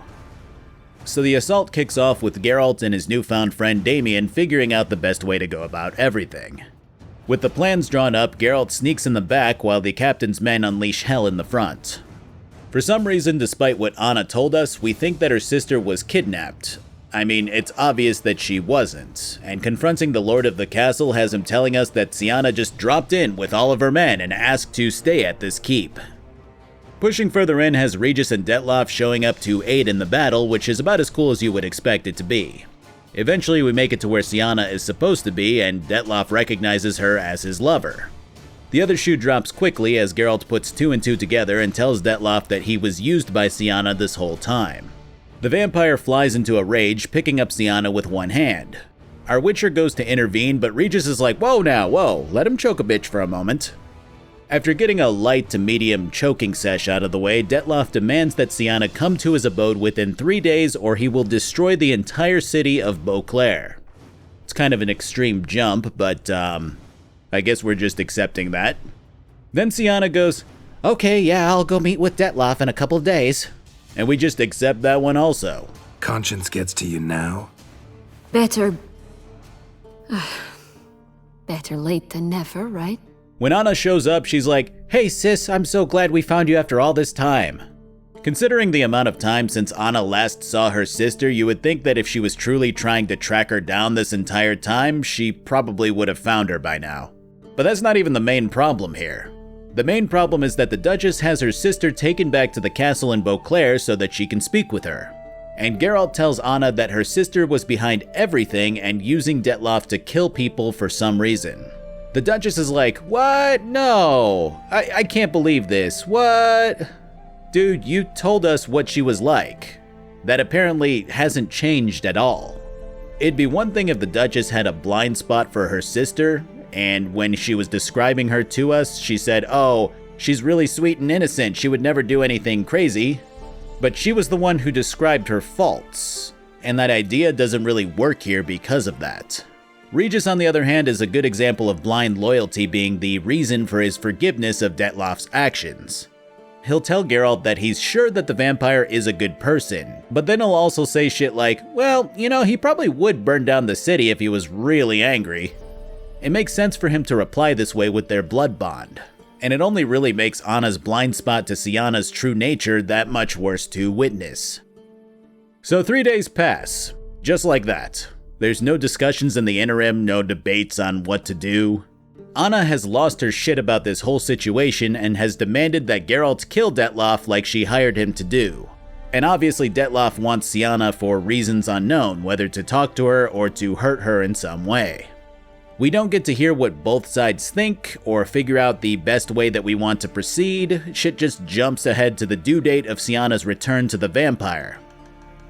So the assault kicks off with Geralt and his newfound friend Damien figuring out the best way to go about everything. With the plans drawn up, Geralt sneaks in the back while the captain's men unleash hell in the front. For some reason, despite what Anna told us, we think that her sister was kidnapped. I mean, it's obvious that she wasn't, and confronting the lord of the castle has him telling us that Sienna just dropped in with all of her men and asked to stay at this keep. Pushing further in has Regis and Detloff showing up to aid in the battle, which is about as cool as you would expect it to be. Eventually we make it to where Sienna is supposed to be, and Detloff recognizes her as his lover. The other shoe drops quickly as Geralt puts two and two together and tells Detloff that he was used by Sienna this whole time. The vampire flies into a rage, picking up Sienna with one hand. Our Witcher goes to intervene, but Regis is like, whoa now, whoa, let him choke a bitch for a moment. After getting a light to medium choking sesh out of the way, Detloff demands that Sienna come to his abode within 3 days or he will destroy the entire city of Beauclair. It's kind of an extreme jump, but I guess we're just accepting that. Then Sienna goes, okay, yeah, I'll go meet with Detloff in a couple of days. And we just accept that one also. Conscience gets to you now? Better late than never, right? When Anna shows up, she's like, hey sis, I'm so glad we found you after all this time. Considering the amount of time since Anna last saw her sister, you would think that if she was truly trying to track her down this entire time, she probably would have found her by now. But that's not even the main problem here. The main problem is that the Duchess has her sister taken back to the castle in Beauclair so that she can speak with her. And Geralt tells Anna that her sister was behind everything and using Detloff to kill people for some reason. The Duchess is like, what? No, I can't believe this, what? Dude, you told us what she was like. That apparently hasn't changed at all. It'd be one thing if the Duchess had a blind spot for her sister, and when she was describing her to us, she said, "Oh, she's really sweet and innocent, she would never do anything crazy." But she was the one who described her faults, and that idea doesn't really work here because of that. Regis, on the other hand, is a good example of blind loyalty being the reason for his forgiveness of Dettlaff's actions. He'll tell Geralt that he's sure that the vampire is a good person, but then he'll also say shit like, well, you know, he probably would burn down the city if he was really angry. It makes sense for him to reply this way with their blood bond, and it only really makes Anna's blind spot to Syanna's true nature that much worse to witness. So 3 days pass, just like that. There's no discussions in the interim, no debates on what to do. Anna has lost her shit about this whole situation and has demanded that Geralt kill Dettlaff like she hired him to do. And obviously Dettlaff wants Syanna for reasons unknown, whether to talk to her or to hurt her in some way. We don't get to hear what both sides think or figure out the best way that we want to proceed. Shit just jumps ahead to the due date of Syanna's return to the vampire.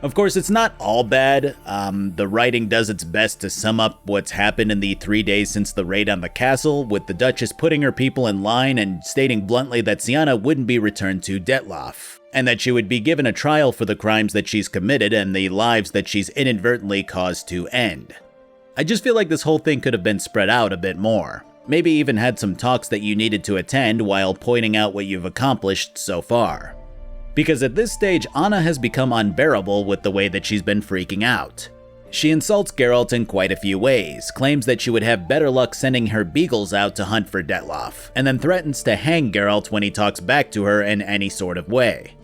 Of course, it's not all bad. The writing does its best to sum up what's happened in the 3 days since the raid on the castle, with the Duchess putting her people in line and stating bluntly that Syanna wouldn't be returned to Dettlaff, and that she would be given a trial for the crimes that she's committed and the lives that she's inadvertently caused to end. I just feel like this whole thing could have been spread out a bit more. Maybe even had some talks that you needed to attend while pointing out what you've accomplished so far. Because at this stage, Anna has become unbearable with the way that she's been freaking out. She insults Geralt in quite a few ways, claims that she would have better luck sending her beagles out to hunt for Dettlaff, and then threatens to hang Geralt when he talks back to her in any sort of way.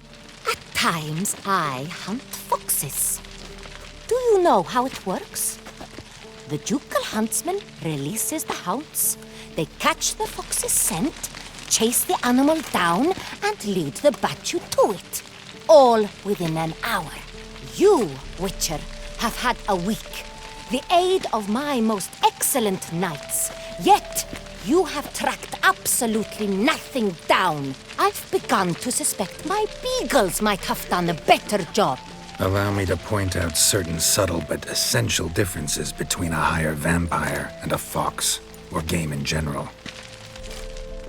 At times, I hunt foxes. Do you know how it works? The ducal huntsman releases the hounds. They catch the fox's scent, chase the animal down, and lead the Batu to it. All within an hour. You, Witcher, have had a week. The aid of my most excellent knights. Yet, you have tracked absolutely nothing down. I've begun to suspect my beagles might have done a better job. Allow me to point out certain subtle but essential differences between a higher vampire and a fox, or game in general.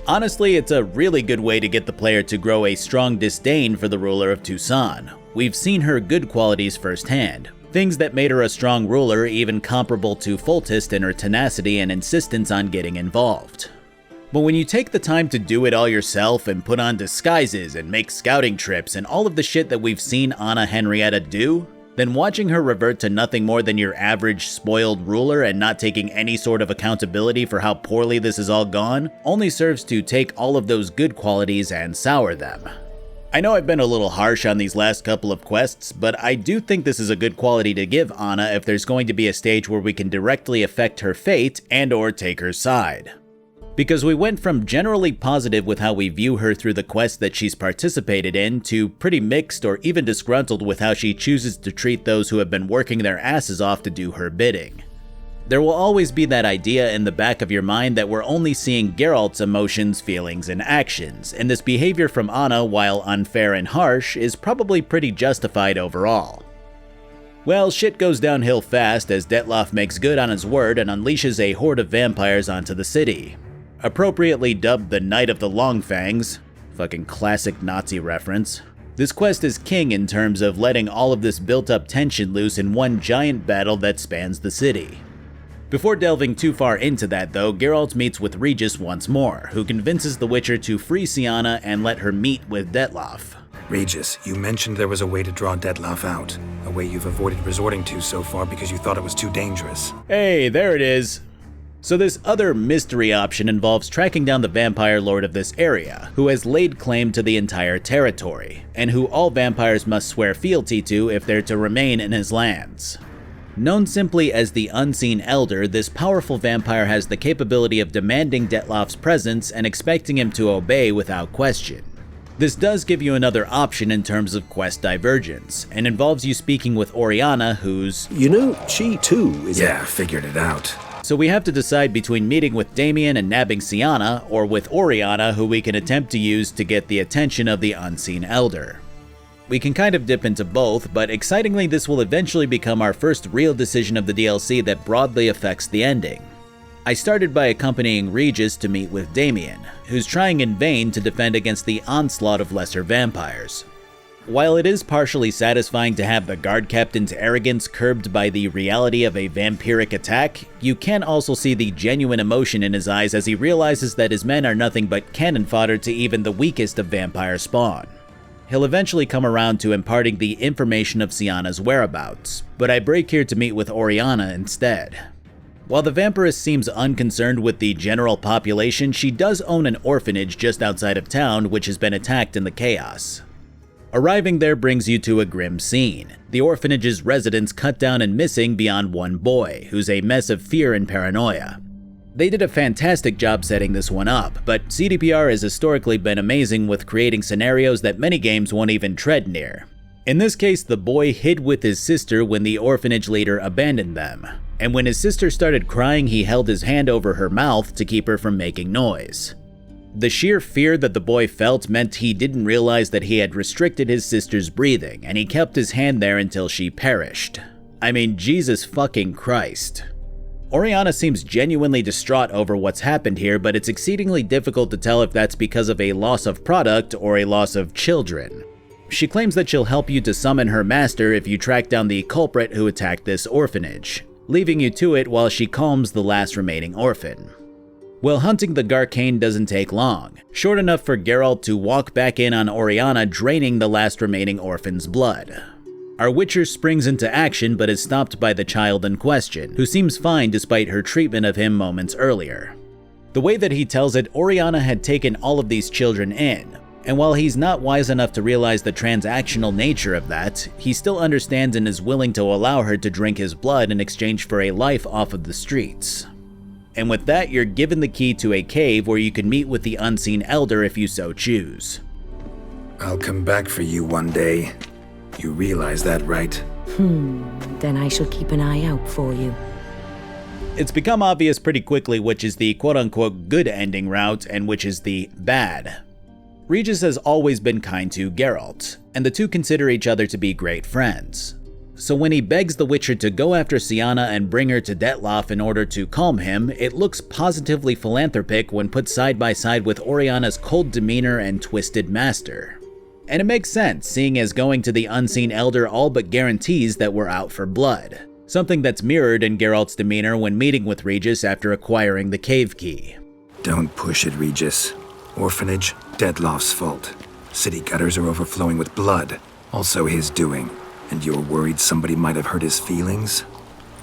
Honestly, it's a really good way to get the player to grow a strong disdain for the ruler of Toussaint. We've seen her good qualities firsthand, things that made her a strong ruler, even comparable to Foltest in her tenacity and insistence on getting involved. But when you take the time to do it all yourself and put on disguises and make scouting trips and all of the shit that we've seen Anna Henrietta do, then watching her revert to nothing more than your average spoiled ruler and not taking any sort of accountability for how poorly this has all gone only serves to take all of those good qualities and sour them. I know I've been a little harsh on these last couple of quests, but I do think this is a good quality to give Anna if there's going to be a stage where we can directly affect her fate and or take her side. Because we went from generally positive with how we view her through the quests that she's participated in to pretty mixed or even disgruntled with how she chooses to treat those who have been working their asses off to do her bidding. There will always be that idea in the back of your mind that we're only seeing Geralt's emotions, feelings, and actions, and this behavior from Anna, while unfair and harsh, is probably pretty justified overall. Well, shit goes downhill fast as Dettlaff makes good on his word and unleashes a horde of vampires onto the city. Appropriately dubbed the Night of the Longfangs, fucking classic Nazi reference, this quest is king in terms of letting all of this built-up tension loose in one giant battle that spans the city. Before delving too far into that though, Geralt meets with Regis once more, who convinces the Witcher to free Syanna and let her meet with Dettlaff. Regis, you mentioned there was a way to draw Dettlaff out, a way you've avoided resorting to so far because you thought it was too dangerous. Hey, there it is. So this other mystery option involves tracking down the vampire lord of this area, who has laid claim to the entire territory, and who all vampires must swear fealty to if they're to remain in his lands. Known simply as the Unseen Elder, this powerful vampire has the capability of demanding Dettlaff's presence and expecting him to obey without question. This does give you another option in terms of quest divergence, and involves you speaking with Oriana, who's... You know, she too is... Yeah, figured it out. So we have to decide between meeting with Damien and nabbing Syanna, or with Oriana, who we can attempt to use to get the attention of the Unseen Elder. We can kind of dip into both, but excitingly this will eventually become our first real decision of the DLC that broadly affects the ending. I started by accompanying Regis to meet with Damien, who's trying in vain to defend against the onslaught of lesser vampires. While it is partially satisfying to have the guard captain's arrogance curbed by the reality of a vampiric attack, you can also see the genuine emotion in his eyes as he realizes that his men are nothing but cannon fodder to even the weakest of vampire spawn. He'll eventually come around to imparting the information of Sienna's whereabouts, but I break here to meet with Oriana instead. While the vampiress seems unconcerned with the general population, she does own an orphanage just outside of town which has been attacked in the chaos. Arriving there brings you to a grim scene. The orphanage's residents cut down and missing beyond one boy, who's a mess of fear and paranoia. They did a fantastic job setting this one up, but CDPR has historically been amazing with creating scenarios that many games won't even tread near. In this case, the boy hid with his sister when the orphanage leader abandoned them, and when his sister started crying, he held his hand over her mouth to keep her from making noise. The sheer fear that the boy felt meant he didn't realize that he had restricted his sister's breathing, and he kept his hand there until she perished. I mean, Jesus fucking Christ. Oriana seems genuinely distraught over what's happened here, but it's exceedingly difficult to tell if that's because of a loss of product or a loss of children. She claims that she'll help you to summon her master if you track down the culprit who attacked this orphanage, leaving you to it while she calms the last remaining orphan. Well, hunting the Garcane doesn't take long, short enough for Geralt to walk back in on Oriana, draining the last remaining orphan's blood. Our Witcher springs into action but is stopped by the child in question, who seems fine despite her treatment of him moments earlier. The way that he tells it, Oriana had taken all of these children in, and while he's not wise enough to realize the transactional nature of that, he still understands and is willing to allow her to drink his blood in exchange for a life off of the streets. And with that, you're given the key to a cave where you can meet with the unseen elder if you so choose. I'll come back for you one day. You realize that, right? Then I shall keep an eye out for you. It's become obvious pretty quickly which is the quote-unquote good ending route and which is the bad. Regis has always been kind to Geralt, and the two consider each other to be great friends. So when he begs the Witcher to go after Sienna and bring her to Detloff in order to calm him, it looks positively philanthropic when put side by side with Oriana's cold demeanor and twisted master. And it makes sense, seeing as going to the Unseen Elder all but guarantees that we're out for blood, something that's mirrored in Geralt's demeanor when meeting with Regis after acquiring the cave key. Don't push it, Regis. Orphanage, Detloff's fault. City gutters are overflowing with blood, also his doing. And you're worried somebody might have hurt his feelings?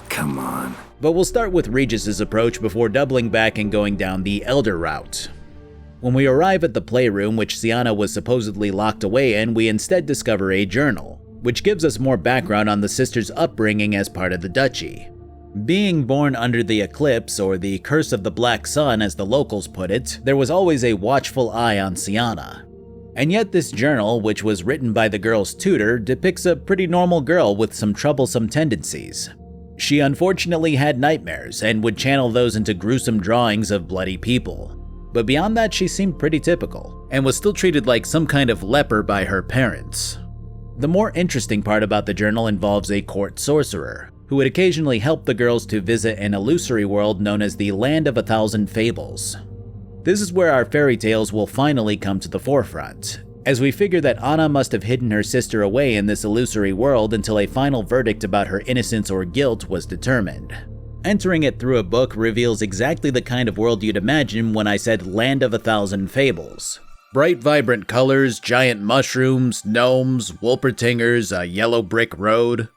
Come on. But we'll start with Regis's approach before doubling back and going down the Elder route. When we arrive at the playroom which Sienna was supposedly locked away in, we instead discover a journal, which gives us more background on the sisters' upbringing as part of the duchy. Being born under the eclipse, or the curse of the Black Sun as the locals put it, there was always a watchful eye on Sienna. And yet this journal, which was written by the girl's tutor, depicts a pretty normal girl with some troublesome tendencies. She unfortunately had nightmares and would channel those into gruesome drawings of bloody people. But beyond that, she seemed pretty typical, and was still treated like some kind of leper by her parents. The more interesting part about the journal involves a court sorcerer, who would occasionally help the girls to visit an illusory world known as the Land of 1,000 Fables. This is where our fairy tales will finally come to the forefront, as we figure that Anna must have hidden her sister away in this illusory world until a final verdict about her innocence or guilt was determined. Entering it through a book reveals exactly the kind of world you'd imagine when I said Land of 1,000 Fables. Bright, vibrant colors, giant mushrooms, gnomes, Wolpertingers, a yellow brick road.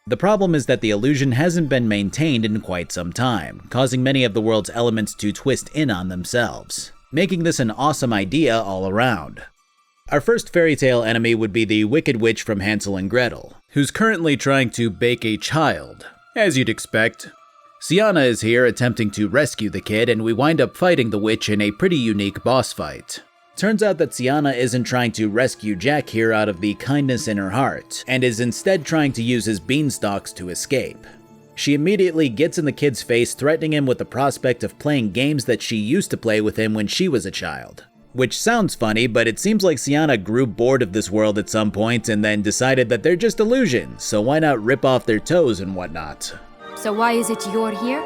The problem is that the illusion hasn't been maintained in quite some time, causing many of the world's elements to twist in on themselves, making this an awesome idea all around. Our first fairy tale enemy would be the Wicked Witch from Hansel and Gretel, who's currently trying to bake a child, as you'd expect. Sienna is here attempting to rescue the kid, and we wind up fighting the witch in a pretty unique boss fight. Turns out that Sienna isn't trying to rescue Jack here out of the kindness in her heart, and is instead trying to use his beanstalks to escape. She immediately gets in the kid's face, threatening him with the prospect of playing games that she used to play with him when she was a child. Which sounds funny, but it seems like Sienna grew bored of this world at some point and then decided that they're just illusions, so why not rip off their toes and whatnot. So why is it you're here?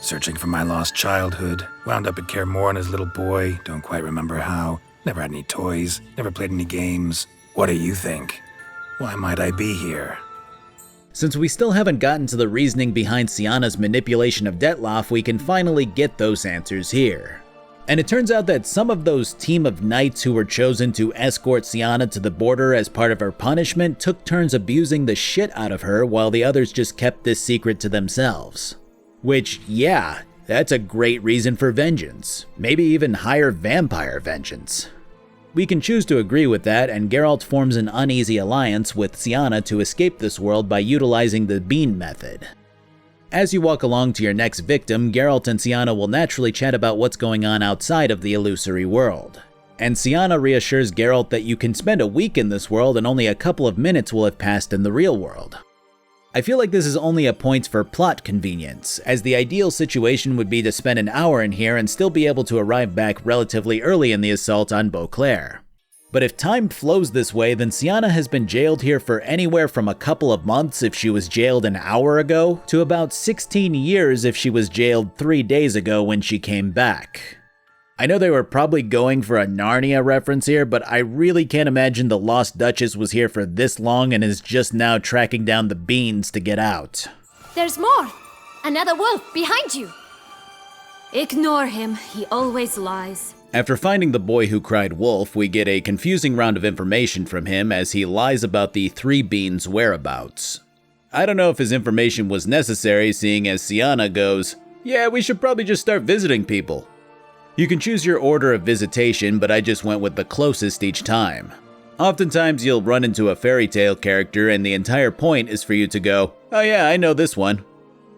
Searching for my lost childhood. Wound up at Kaer Morhen as a little boy. Don't quite remember how. Never had any toys. Never played any games. What do you think? Why might I be here? Since we still haven't gotten to the reasoning behind Syanna's manipulation of Detloff, we can finally get those answers here. And it turns out that some of those team of knights who were chosen to escort Syanna to the border as part of her punishment took turns abusing the shit out of her while the others just kept this secret to themselves. Which, yeah, that's a great reason for vengeance. Maybe even higher vampire vengeance. We can choose to agree with that, and Geralt forms an uneasy alliance with Syanna to escape this world by utilizing the bean method. As you walk along to your next victim, Geralt and Syanna will naturally chat about what's going on outside of the illusory world. And Syanna reassures Geralt that you can spend a week in this world and only a couple of minutes will have passed in the real world. I feel like this is only a point for plot convenience, as the ideal situation would be to spend an hour in here and still be able to arrive back relatively early in the assault on Beauclair. But if time flows this way, then Syanna has been jailed here for anywhere from a couple of months if she was jailed an hour ago, to about 16 years if she was jailed 3 days ago when she came back. I know they were probably going for a Narnia reference here, but I really can't imagine the Lost Duchess was here for this long and is just now tracking down the beans to get out. There's more! Another wolf behind you! Ignore him, he always lies. After finding the boy who cried wolf, we get a confusing round of information from him as he lies about the Three Beans' whereabouts. I don't know if his information was necessary, seeing as Syanna goes, "Yeah, we should probably just start visiting people." You can choose your order of visitation, but I just went with the closest each time. Oftentimes you'll run into a fairy tale character and the entire point is for you to go, "Oh yeah, I know this one."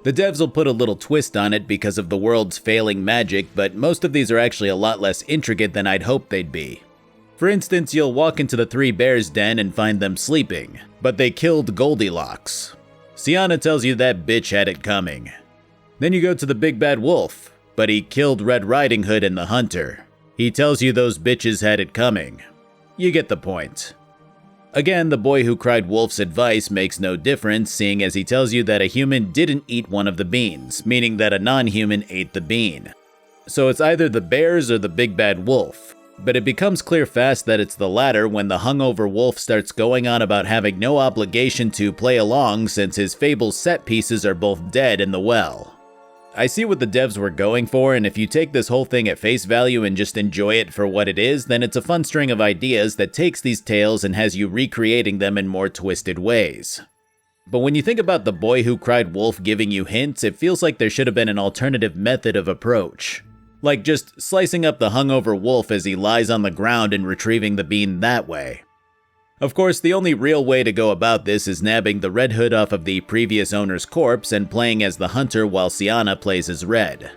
The devs will put a little twist on it because of the world's failing magic, but most of these are actually a lot less intricate than I'd hoped they'd be. For instance, you'll walk into the Three Bears' den and find them sleeping, but they killed Goldilocks. Syanna tells you that bitch had it coming. Then you go to the Big Bad Wolf, but he killed Red Riding Hood and the Hunter. He tells you those bitches had it coming. You get the point. Again, the boy who cried wolf's advice makes no difference, seeing as he tells you that a human didn't eat one of the beans, meaning that a non-human ate the bean. So it's either the bears or the Big Bad Wolf. But it becomes clear fast that it's the latter when the hungover wolf starts going on about having no obligation to play along since his fable's set pieces are both dead in the well. I see what the devs were going for, and if you take this whole thing at face value and just enjoy it for what it is, then it's a fun string of ideas that takes these tales and has you recreating them in more twisted ways. But when you think about the boy who cried wolf giving you hints, it feels like there should have been an alternative method of approach. Like just slicing up the hungover wolf as he lies on the ground and retrieving the bean that way. Of course, the only real way to go about this is nabbing the Red Hood off of the previous owner's corpse and playing as the Hunter while Syanna plays as Red.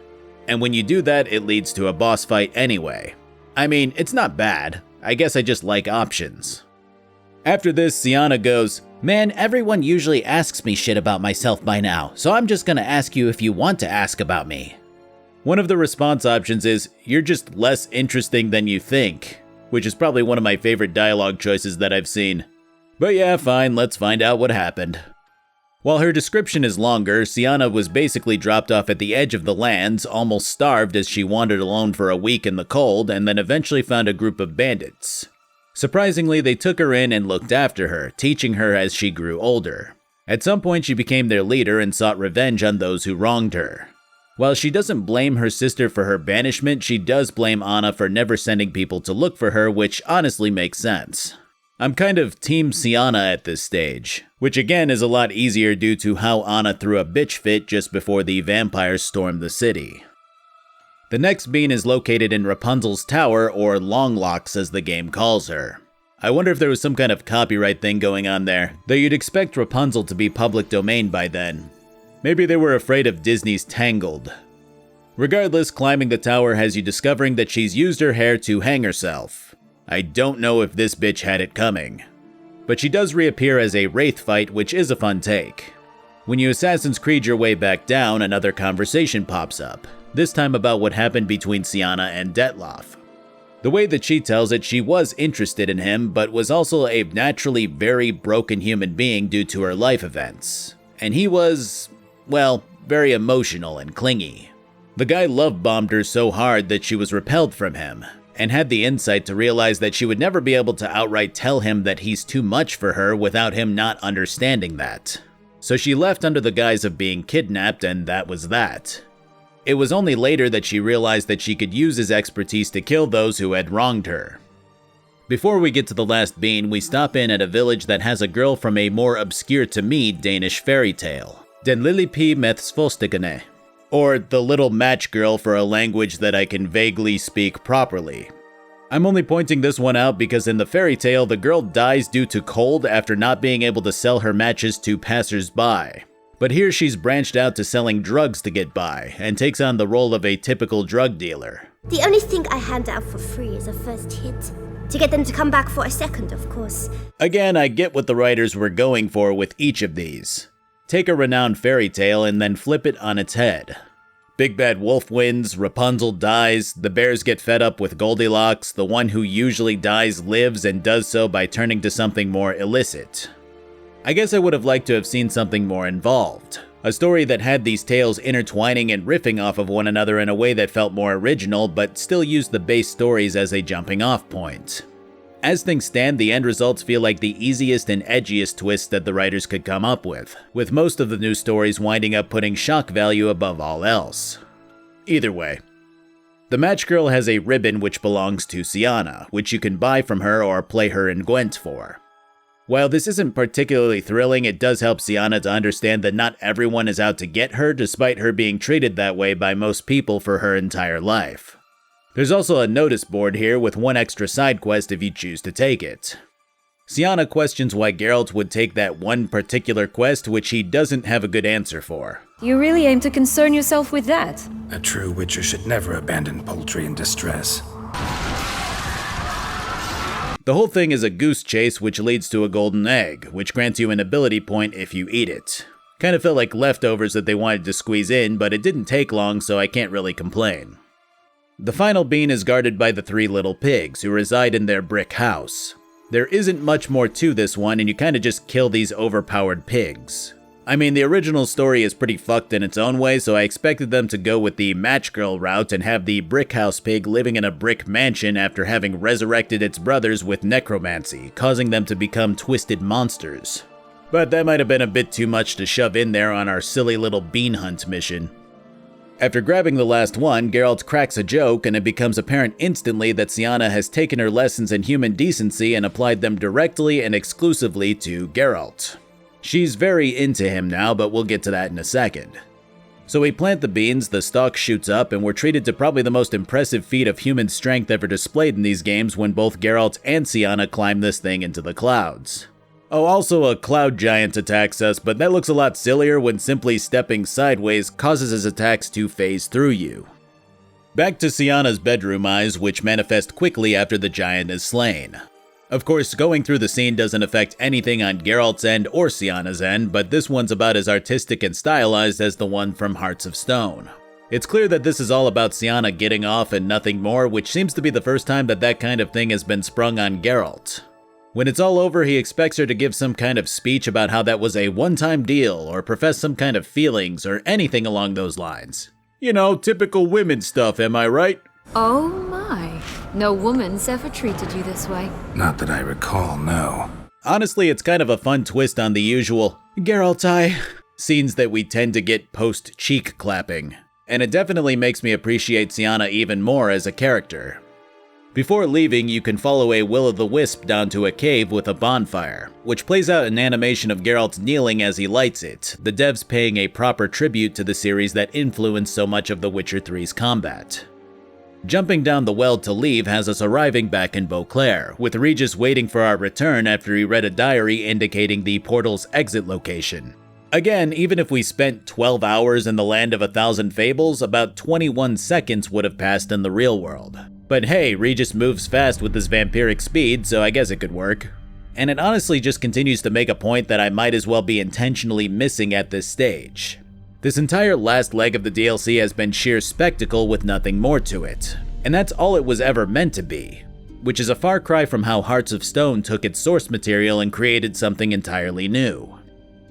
And when you do that, it leads to a boss fight anyway. I mean, it's not bad. I guess I just like options. After this, Syanna goes, "Man, everyone usually asks me shit about myself by now, so I'm just gonna ask you if you want to ask about me." One of the response options is, "You're just less interesting than you think," which is probably one of my favorite dialogue choices that I've seen. But yeah, fine, let's find out what happened. While her description is longer, Syanna was basically dropped off at the edge of the lands, almost starved as she wandered alone for a week in the cold, and then eventually found a group of bandits. Surprisingly, they took her in and looked after her, teaching her as she grew older. At some point, she became their leader and sought revenge on those who wronged her. While she doesn't blame her sister for her banishment, she does blame Anna for never sending people to look for her, which honestly makes sense. I'm kind of Team Syanna at this stage, which again is a lot easier due to how Anna threw a bitch fit just before the vampires stormed the city. The next bean is located in Rapunzel's tower, or Longlocks as the game calls her. I wonder if there was some kind of copyright thing going on there, though you'd expect Rapunzel to be public domain by then. Maybe they were afraid of Disney's Tangled. Regardless, climbing the tower has you discovering that she's used her hair to hang herself. I don't know if this bitch had it coming. But she does reappear as a wraith fight, which is a fun take. When you Assassin's Creed your way back down, another conversation pops up, this time about what happened between Syanna and Detloff. The way that she tells it, she was interested in him, but was also a naturally very broken human being due to her life events. And he was, well, very emotional and clingy. The guy love-bombed her so hard that she was repelled from him, and had the insight to realize that she would never be able to outright tell him that he's too much for her without him not understanding that. So she left under the guise of being kidnapped, and that was that. It was only later that she realized that she could use his expertise to kill those who had wronged her. Before we get to the last bean, we stop in at a village that has a girl from a more obscure to me Danish fairy tale, Den Lille Pige med Svostikene, or the little match girl for a language that I can vaguely speak properly. I'm only pointing this one out because in the fairy tale, the girl dies due to cold after not being able to sell her matches to passers-by. But here she's branched out to selling drugs to get by, and takes on the role of a typical drug dealer. The only thing I hand out for free is a first hit. To get them to come back for a second, of course. Again, I get what the writers were going for with each of these. Take a renowned fairy tale and then flip it on its head. Big Bad Wolf wins, Rapunzel dies, the bears get fed up with Goldilocks, the one who usually dies lives and does so by turning to something more illicit. I guess I would have liked to have seen something more involved. A story that had these tales intertwining and riffing off of one another in a way that felt more original, but still used the base stories as a jumping off point. As things stand, the end results feel like the easiest and edgiest twist that the writers could come up with most of the new stories winding up putting shock value above all else. Either way, the match girl has a ribbon which belongs to Sienna, which you can buy from her or play her in Gwent for. While this isn't particularly thrilling, it does help Sienna to understand that not everyone is out to get her, despite her being treated that way by most people for her entire life. There's also a notice board here with one extra side quest if you choose to take it. Sienna questions why Geralt would take that one particular quest, which he doesn't have a good answer for. You really aim to concern yourself with that? A true witcher should never abandon poultry in distress. The whole thing is a goose chase which leads to a golden egg, which grants you an ability point if you eat it. Kind of felt like leftovers that they wanted to squeeze in, but it didn't take long, so I can't really complain. The final bean is guarded by the 3 little pigs, who reside in their brick house. There isn't much more to this one, and you kinda just kill these overpowered pigs. I mean, the original story is pretty fucked in its own way, so I expected them to go with the match girl route and have the brick house pig living in a brick mansion after having resurrected its brothers with necromancy, causing them to become twisted monsters. But that might have been a bit too much to shove in there on our silly little bean hunt mission. After grabbing the last one, Geralt cracks a joke, and it becomes apparent instantly that Sienna has taken her lessons in human decency and applied them directly and exclusively to Geralt. She's very into him now, but we'll get to that in a second. So we plant the beans, the stalk shoots up, and we're treated to probably the most impressive feat of human strength ever displayed in these games when both Geralt and Sienna climb this thing into the clouds. Oh, also a cloud giant attacks us, but that looks a lot sillier when simply stepping sideways causes his attacks to phase through you. Back to Sienna's bedroom eyes, which manifest quickly after the giant is slain. Of course, going through the scene doesn't affect anything on Geralt's end or Sienna's end, but this one's about as artistic and stylized as the one from Hearts of Stone. It's clear that this is all about Sienna getting off and nothing more, which seems to be the first time that that kind of thing has been sprung on Geralt. When it's all over, he expects her to give some kind of speech about how that was a one-time deal, or profess some kind of feelings, or anything along those lines. You know, typical women stuff, am I right? Oh my. No woman's ever treated you this way. Not that I recall, no. Honestly, it's kind of a fun twist on the usual Geralt scenes that we tend to get post-cheek clapping, and it definitely makes me appreciate Sienna even more as a character. Before leaving, you can follow a will-o'-the-wisp down to a cave with a bonfire, which plays out an animation of Geralt kneeling as he lights it, the devs paying a proper tribute to the series that influenced so much of The Witcher 3's combat. Jumping down the well to leave has us arriving back in Beauclair, with Regis waiting for our return after he read a diary indicating the portal's exit location. Again, even if we spent 12 hours in the Land of 1,000 Fables, about 21 seconds would have passed in the real world. But hey, Regis moves fast with his vampiric speed, so I guess it could work. And it honestly just continues to make a point that I might as well be intentionally missing at this stage. This entire last leg of the DLC has been sheer spectacle with nothing more to it. And that's all it was ever meant to be, which is a far cry from how Hearts of Stone took its source material and created something entirely new.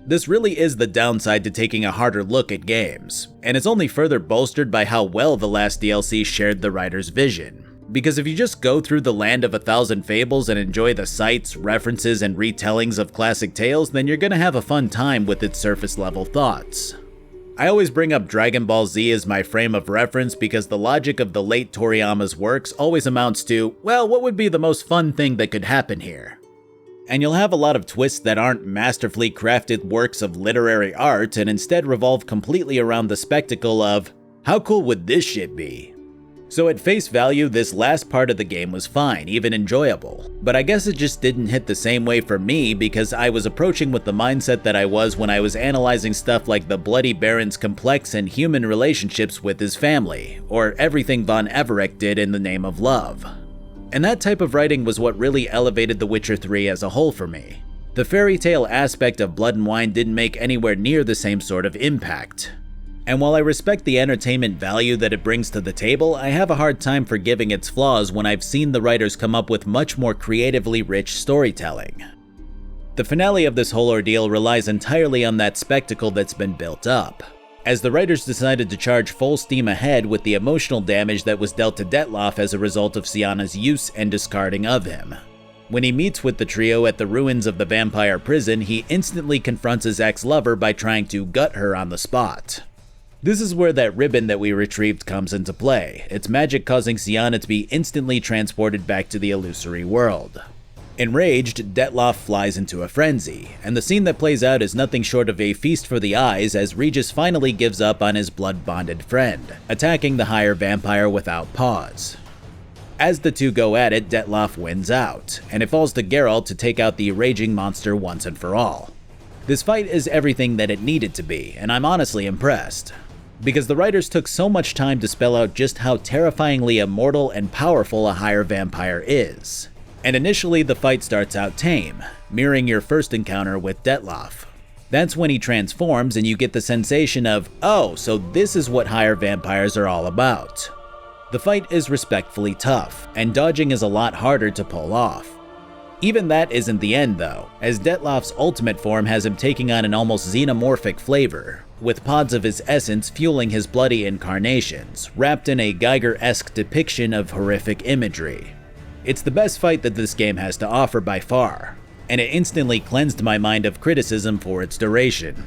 This really is the downside to taking a harder look at games, and it's only further bolstered by how well the last DLC shared the writer's vision. Because if you just go through the land of 1,000 fables and enjoy the sights, references, and retellings of classic tales, then you're gonna have a fun time with its surface-level thoughts. I always bring up Dragon Ball Z as my frame of reference because the logic of the late Toriyama's works always amounts to, well, what would be the most fun thing that could happen here? And you'll have a lot of twists that aren't masterfully crafted works of literary art and instead revolve completely around the spectacle of, how cool would this shit be? So at face value, this last part of the game was fine, even enjoyable. But I guess it just didn't hit the same way for me because I was approaching with the mindset that I was when I was analyzing stuff like the Bloody Baron's complex and human relationships with his family, or everything Von Everett did in the name of love. And that type of writing was what really elevated The Witcher 3 as a whole for me. The fairy tale aspect of Blood and Wine didn't make anywhere near the same sort of impact. And while I respect the entertainment value that it brings to the table, I have a hard time forgiving its flaws when I've seen the writers come up with much more creatively rich storytelling. The finale of this whole ordeal relies entirely on that spectacle that's been built up, as the writers decided to charge full steam ahead with the emotional damage that was dealt to Detloff as a result of Syanna's use and discarding of him. When he meets with the trio at the ruins of the vampire prison, he instantly confronts his ex-lover by trying to gut her on the spot. This is where that ribbon that we retrieved comes into play, its magic causing Syanna to be instantly transported back to the illusory world. Enraged, Detloff flies into a frenzy, and the scene that plays out is nothing short of a feast for the eyes as Regis finally gives up on his blood-bonded friend, attacking the higher vampire without pause. As the two go at it, Detloff wins out, and it falls to Geralt to take out the raging monster once and for all. This fight is everything that it needed to be, and I'm honestly impressed. Because the writers took so much time to spell out just how terrifyingly immortal and powerful a higher vampire is. And initially the fight starts out tame, mirroring your first encounter with Detloff. That's when he transforms and you get the sensation of, oh, so this is what higher vampires are all about. The fight is respectfully tough, and dodging is a lot harder to pull off. Even that isn't the end though, as Detloff's ultimate form has him taking on an almost xenomorphic flavor, with pods of his essence fueling his bloody incarnations, wrapped in a Geiger-esque depiction of horrific imagery. It's the best fight that this game has to offer by far, and it instantly cleansed my mind of criticism for its duration.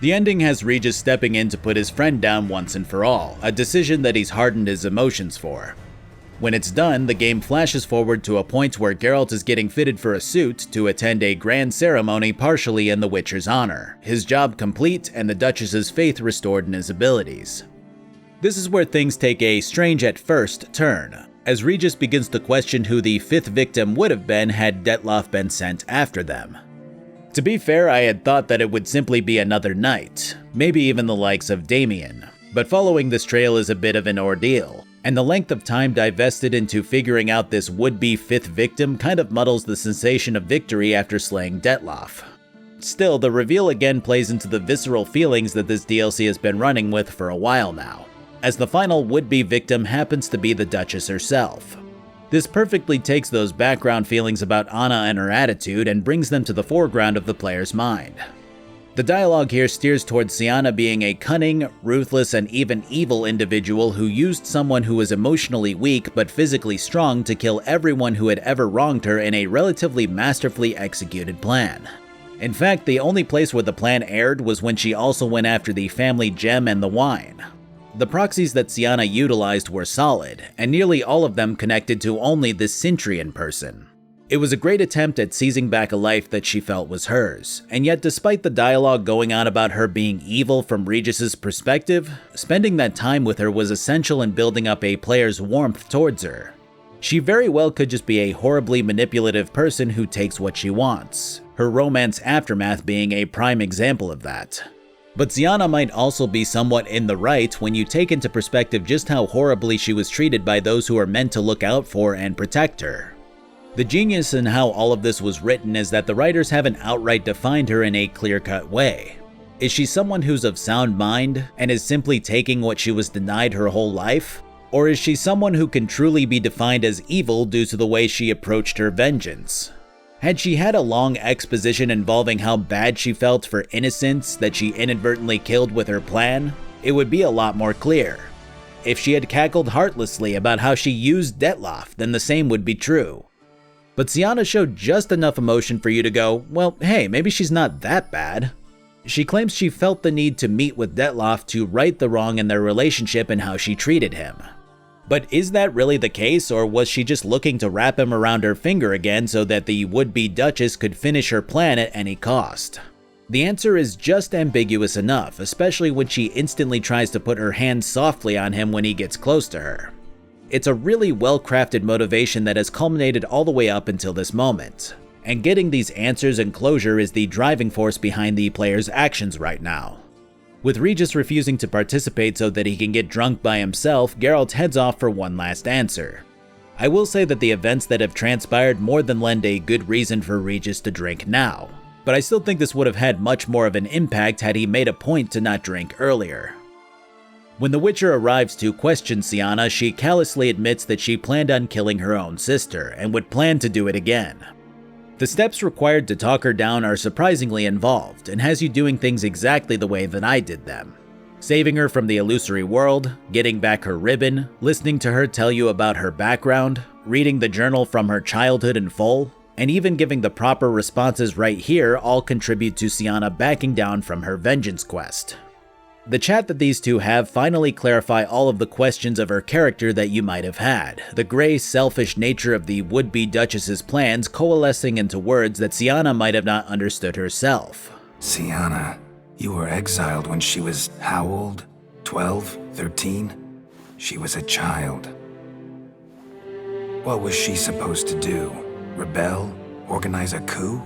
The ending has Regis stepping in to put his friend down once and for all, a decision that he's hardened his emotions for. When it's done, the game flashes forward to a point where Geralt is getting fitted for a suit to attend a grand ceremony partially in the Witcher's honor, his job complete and the Duchess's faith restored in his abilities. This is where things take a strange at first turn, as Regis begins to question who the fifth victim would have been had Detloff been sent after them. To be fair, I had thought that it would simply be another knight, maybe even the likes of Damien, but following this trail is a bit of an ordeal, and the length of time divested into figuring out this would-be fifth victim kind of muddles the sensation of victory after slaying Detloff. Still, the reveal again plays into the visceral feelings that this DLC has been running with for a while now, as the final would-be victim happens to be the Duchess herself. This perfectly takes those background feelings about Anna and her attitude and brings them to the foreground of the player's mind. The dialogue here steers towards Syanna being a cunning, ruthless, and even evil individual who used someone who was emotionally weak but physically strong to kill everyone who had ever wronged her in a relatively masterfully executed plan. In fact, the only place where the plan erred was when she also went after the family gem and the wine. The proxies that Syanna utilized were solid, and nearly all of them connected to only this Cintrian person. It was a great attempt at seizing back a life that she felt was hers, and yet despite the dialogue going on about her being evil from Regis's perspective, spending that time with her was essential in building up a player's warmth towards her. She very well could just be a horribly manipulative person who takes what she wants, her romance Aftermath being a prime example of that. But Syanna might also be somewhat in the right when you take into perspective just how horribly she was treated by those who are meant to look out for and protect her. The genius in how all of this was written is that the writers haven't outright defined her in a clear-cut way. Is she someone who's of sound mind and is simply taking what she was denied her whole life? Or is she someone who can truly be defined as evil due to the way she approached her vengeance? Had she had a long exposition involving how bad she felt for innocents that she inadvertently killed with her plan, it would be a lot more clear. If she had cackled heartlessly about how she used Detloff, then the same would be true. But Syanna showed just enough emotion for you to go, well, hey, maybe she's not that bad. She claims she felt the need to meet with Detloff to right the wrong in their relationship and how she treated him. But is that really the case, or was she just looking to wrap him around her finger again so that the would-be Duchess could finish her plan at any cost? The answer is just ambiguous enough, especially when she instantly tries to put her hand softly on him when he gets close to her. It's a really well-crafted motivation that has culminated all the way up until this moment, and getting these answers and closure is the driving force behind the player's actions right now. With Regis refusing to participate so that he can get drunk by himself, Geralt heads off for one last answer. I will say that the events that have transpired more than lend a good reason for Regis to drink now, but I still think this would have had much more of an impact had he made a point to not drink earlier. When the Witcher arrives to question Syanna, she callously admits that she planned on killing her own sister and would plan to do it again. The steps required to talk her down are surprisingly involved and has you doing things exactly the way that I did them. Saving her from the illusory world, getting back her ribbon, listening to her tell you about her background, reading the journal from her childhood in full, and even giving the proper responses right here all contribute to Syanna backing down from her vengeance quest. The chat that these two have finally clarify all of the questions of her character that you might have had, the gray, selfish nature of the would-be Duchess's plans coalescing into words that Syanna might have not understood herself. Syanna, you were exiled when she was how old? 12? 13? She was a child. What was she supposed to do? Rebel? Organize a coup?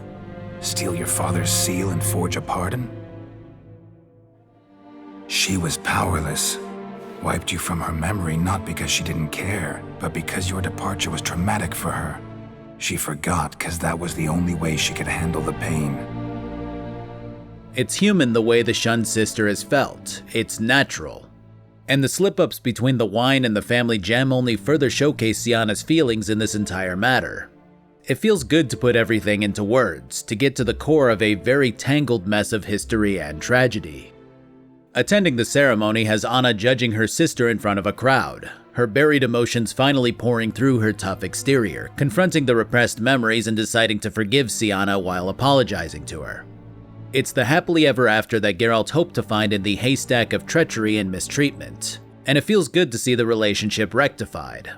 Steal your father's seal and forge a pardon? She was powerless. Wiped you from her memory not because she didn't care, but because your departure was traumatic for her. She forgot because that was the only way she could handle the pain. It's human the way the shunned sister has felt. It's natural. And the slip-ups between the wine and the family gem only further showcase Syanna's feelings in this entire matter. It feels good to put everything into words, to get to the core of a very tangled mess of history and tragedy. Attending the ceremony has Anna judging her sister in front of a crowd, her buried emotions finally pouring through her tough exterior, confronting the repressed memories and deciding to forgive Syanna while apologizing to her. It's the happily ever after that Geralt hoped to find in the haystack of treachery and mistreatment, and it feels good to see the relationship rectified.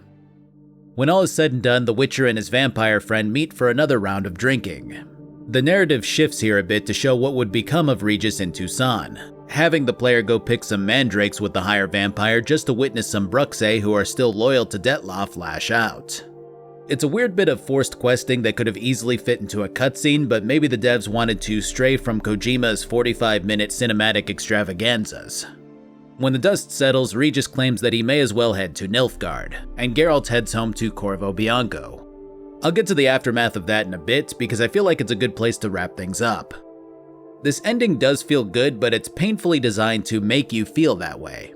When all is said and done, the Witcher and his vampire friend meet for another round of drinking. The narrative shifts here a bit to show what would become of Regis in Toussaint, having the player go pick some mandrakes with the higher vampire just to witness some Bruxae who are still loyal to Detloff lash out. It's a weird bit of forced questing that could have easily fit into a cutscene, but maybe the devs wanted to stray from Kojima's 45-minute cinematic extravaganzas. When the dust settles, Regis claims that he may as well head to Nilfgaard, and Geralt heads home to Corvo Bianco. I'll get to the aftermath of that in a bit, because I feel like it's a good place to wrap things up. This ending does feel good, but it's painfully designed to make you feel that way.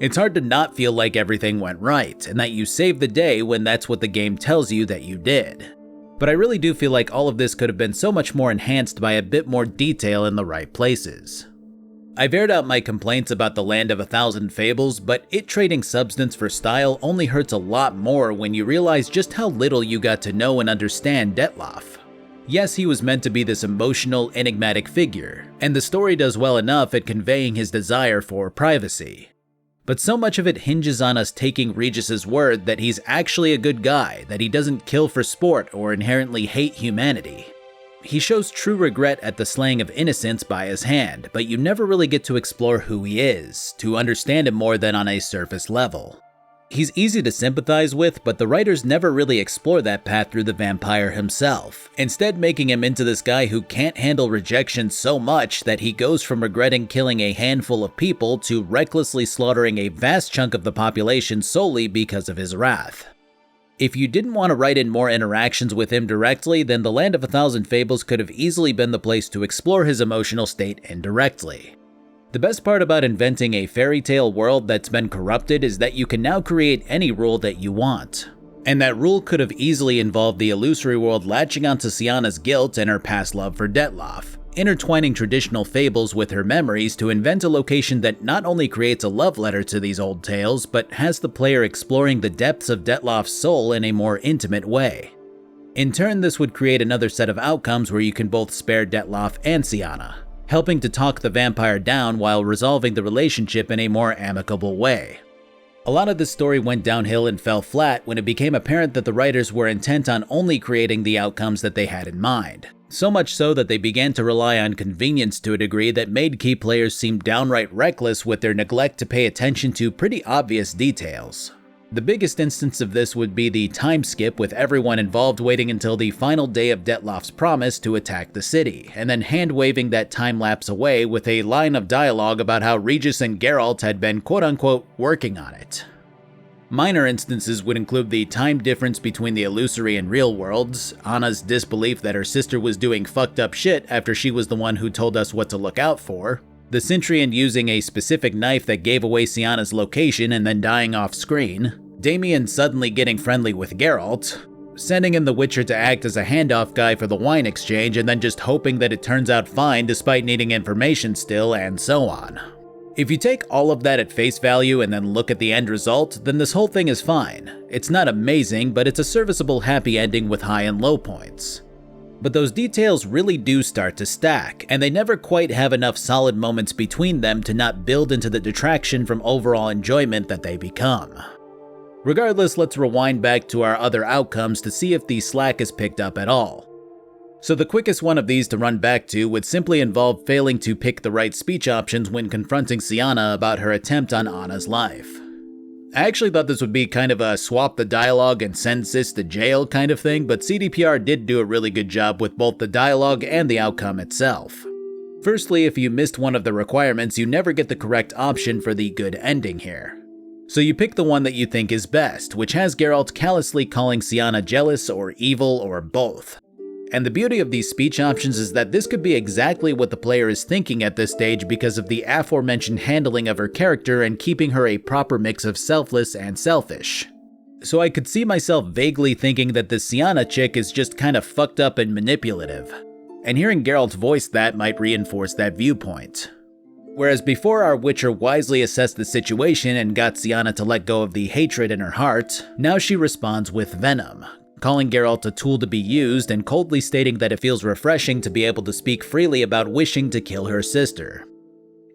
It's hard to not feel like everything went right, and that you saved the day when that's what the game tells you that you did. But I really do feel like all of this could have been so much more enhanced by a bit more detail in the right places. I've aired out my complaints about the Land of 1,000 Fables, but it trading substance for style only hurts a lot more when you realize just how little you got to know and understand Detloff. Yes, he was meant to be this emotional, enigmatic figure, and the story does well enough at conveying his desire for privacy. But so much of it hinges on us taking Regis's word that he's actually a good guy, that he doesn't kill for sport or inherently hate humanity. He shows true regret at the slaying of innocents by his hand, but you never really get to explore who he is, to understand him more than on a surface level. He's easy to sympathize with, but the writers never really explore that path through the vampire himself, instead making him into this guy who can't handle rejection so much that he goes from regretting killing a handful of people to recklessly slaughtering a vast chunk of the population solely because of his wrath. If you didn't want to write in more interactions with him directly, then the Land of 1,000 Fables could have easily been the place to explore his emotional state indirectly. The best part about inventing a fairy tale world that's been corrupted is that you can now create any rule that you want. And that rule could have easily involved the illusory world latching onto Syanna's guilt and her past love for Detloff, intertwining traditional fables with her memories to invent a location that not only creates a love letter to these old tales, but has the player exploring the depths of Detloff's soul in a more intimate way. In turn, this would create another set of outcomes where you can both spare Detloff and Syanna, helping to talk the vampire down while resolving the relationship in a more amicable way. A lot of this story went downhill and fell flat when it became apparent that the writers were intent on only creating the outcomes that they had in mind. So much so that they began to rely on convenience to a degree that made key players seem downright reckless with their neglect to pay attention to pretty obvious details. The biggest instance of this would be the time skip, with everyone involved waiting until the final day of Detloff's promise to attack the city, and then hand-waving that time lapse away with a line of dialogue about how Regis and Geralt had been quote-unquote working on it. Minor instances would include the time difference between the illusory and real worlds, Anna's disbelief that her sister was doing fucked up shit after she was the one who told us what to look out for, the Centurion using a specific knife that gave away Syanna's location and then dying off screen, Damien suddenly getting friendly with Geralt, sending in the Witcher to act as a handoff guy for the wine exchange and then just hoping that it turns out fine despite needing information still, and so on. If you take all of that at face value and then look at the end result, then this whole thing is fine. It's not amazing, but it's a serviceable happy ending with high and low points. But those details really do start to stack, and they never quite have enough solid moments between them to not build into the detraction from overall enjoyment that they become. Regardless, let's rewind back to our other outcomes to see if the slack is picked up at all. So the quickest one of these to run back to would simply involve failing to pick the right speech options when confronting Syanna about her attempt on Anna's life. I actually thought this would be kind of a swap the dialogue and send sis to jail kind of thing, but CDPR did do a really good job with both the dialogue and the outcome itself. Firstly, if you missed one of the requirements, you never get the correct option for the good ending here. So you pick the one that you think is best, which has Geralt callously calling Syanna jealous or evil or both. And the beauty of these speech options is that this could be exactly what the player is thinking at this stage because of the aforementioned handling of her character and keeping her a proper mix of selfless and selfish. So I could see myself vaguely thinking that the Syanna chick is just kind of fucked up and manipulative, and hearing Geralt voice that might reinforce that viewpoint. Whereas before our Witcher wisely assessed the situation and got Syanna to let go of the hatred in her heart, now she responds with venom, calling Geralt a tool to be used and coldly stating that it feels refreshing to be able to speak freely about wishing to kill her sister.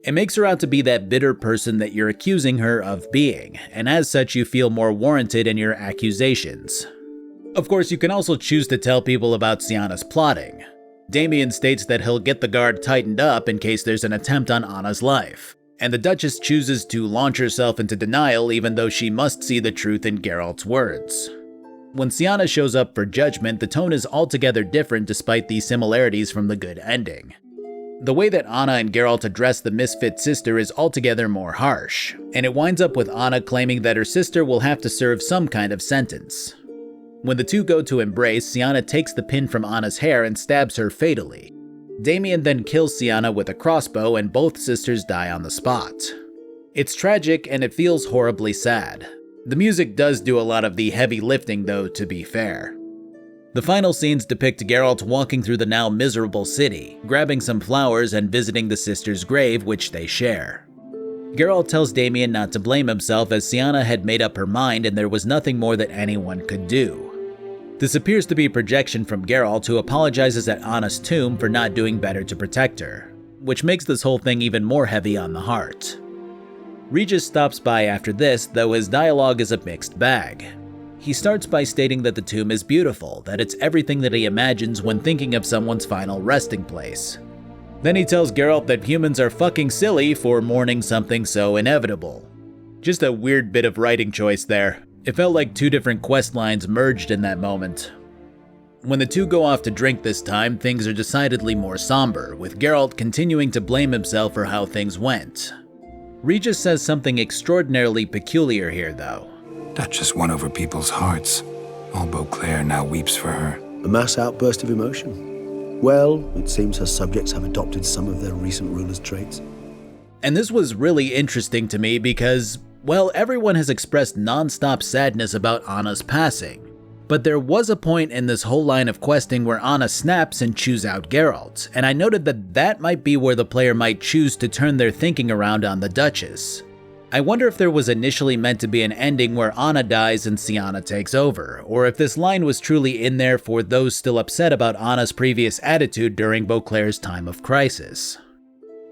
It makes her out to be that bitter person that you're accusing her of being, and as such you feel more warranted in your accusations. Of course, you can also choose to tell people about Syanna's plotting. Damien states that he'll get the guard tightened up in case there's an attempt on Anna's life, and the Duchess chooses to launch herself into denial even though she must see the truth in Geralt's words. When Syanna shows up for judgment, the tone is altogether different despite the similarities from the good ending. The way that Anna and Geralt address the misfit sister is altogether more harsh, and it winds up with Anna claiming that her sister will have to serve some kind of sentence. When the two go to embrace, Syanna takes the pin from Anna's hair and stabs her fatally. Damien then kills Syanna with a crossbow and both sisters die on the spot. It's tragic and it feels horribly sad. The music does do a lot of the heavy lifting though, to be fair. The final scenes depict Geralt walking through the now miserable city, grabbing some flowers and visiting the sister's grave, which they share. Geralt tells Damien not to blame himself as Syanna had made up her mind and there was nothing more that anyone could do. This appears to be projection from Geralt, who apologizes at Anna's tomb for not doing better to protect her, which makes this whole thing even more heavy on the heart. Regis stops by after this, though his dialogue is a mixed bag. He starts by stating that the tomb is beautiful, that it's everything that he imagines when thinking of someone's final resting place. Then he tells Geralt that humans are fucking silly for mourning something so inevitable. Just a weird bit of writing choice there. It felt like two different quest lines merged in that moment. When the two go off to drink this time, things are decidedly more somber, with Geralt continuing to blame himself for how things went. Regis says something extraordinarily peculiar here, though. Duchess won over people's hearts. All Beauclair now weeps for her. A mass outburst of emotion. Well, it seems her subjects have adopted some of their recent ruler's traits. And this was really interesting to me because Well, everyone has expressed non-stop sadness about Anna's passing. But there was a point in this whole line of questing where Anna snaps and chews out Geralt, and I noted that that might be where the player might choose to turn their thinking around on the Duchess. I wonder if there was initially meant to be an ending where Anna dies and Syanna takes over, or if this line was truly in there for those still upset about Anna's previous attitude during Beauclair's time of crisis.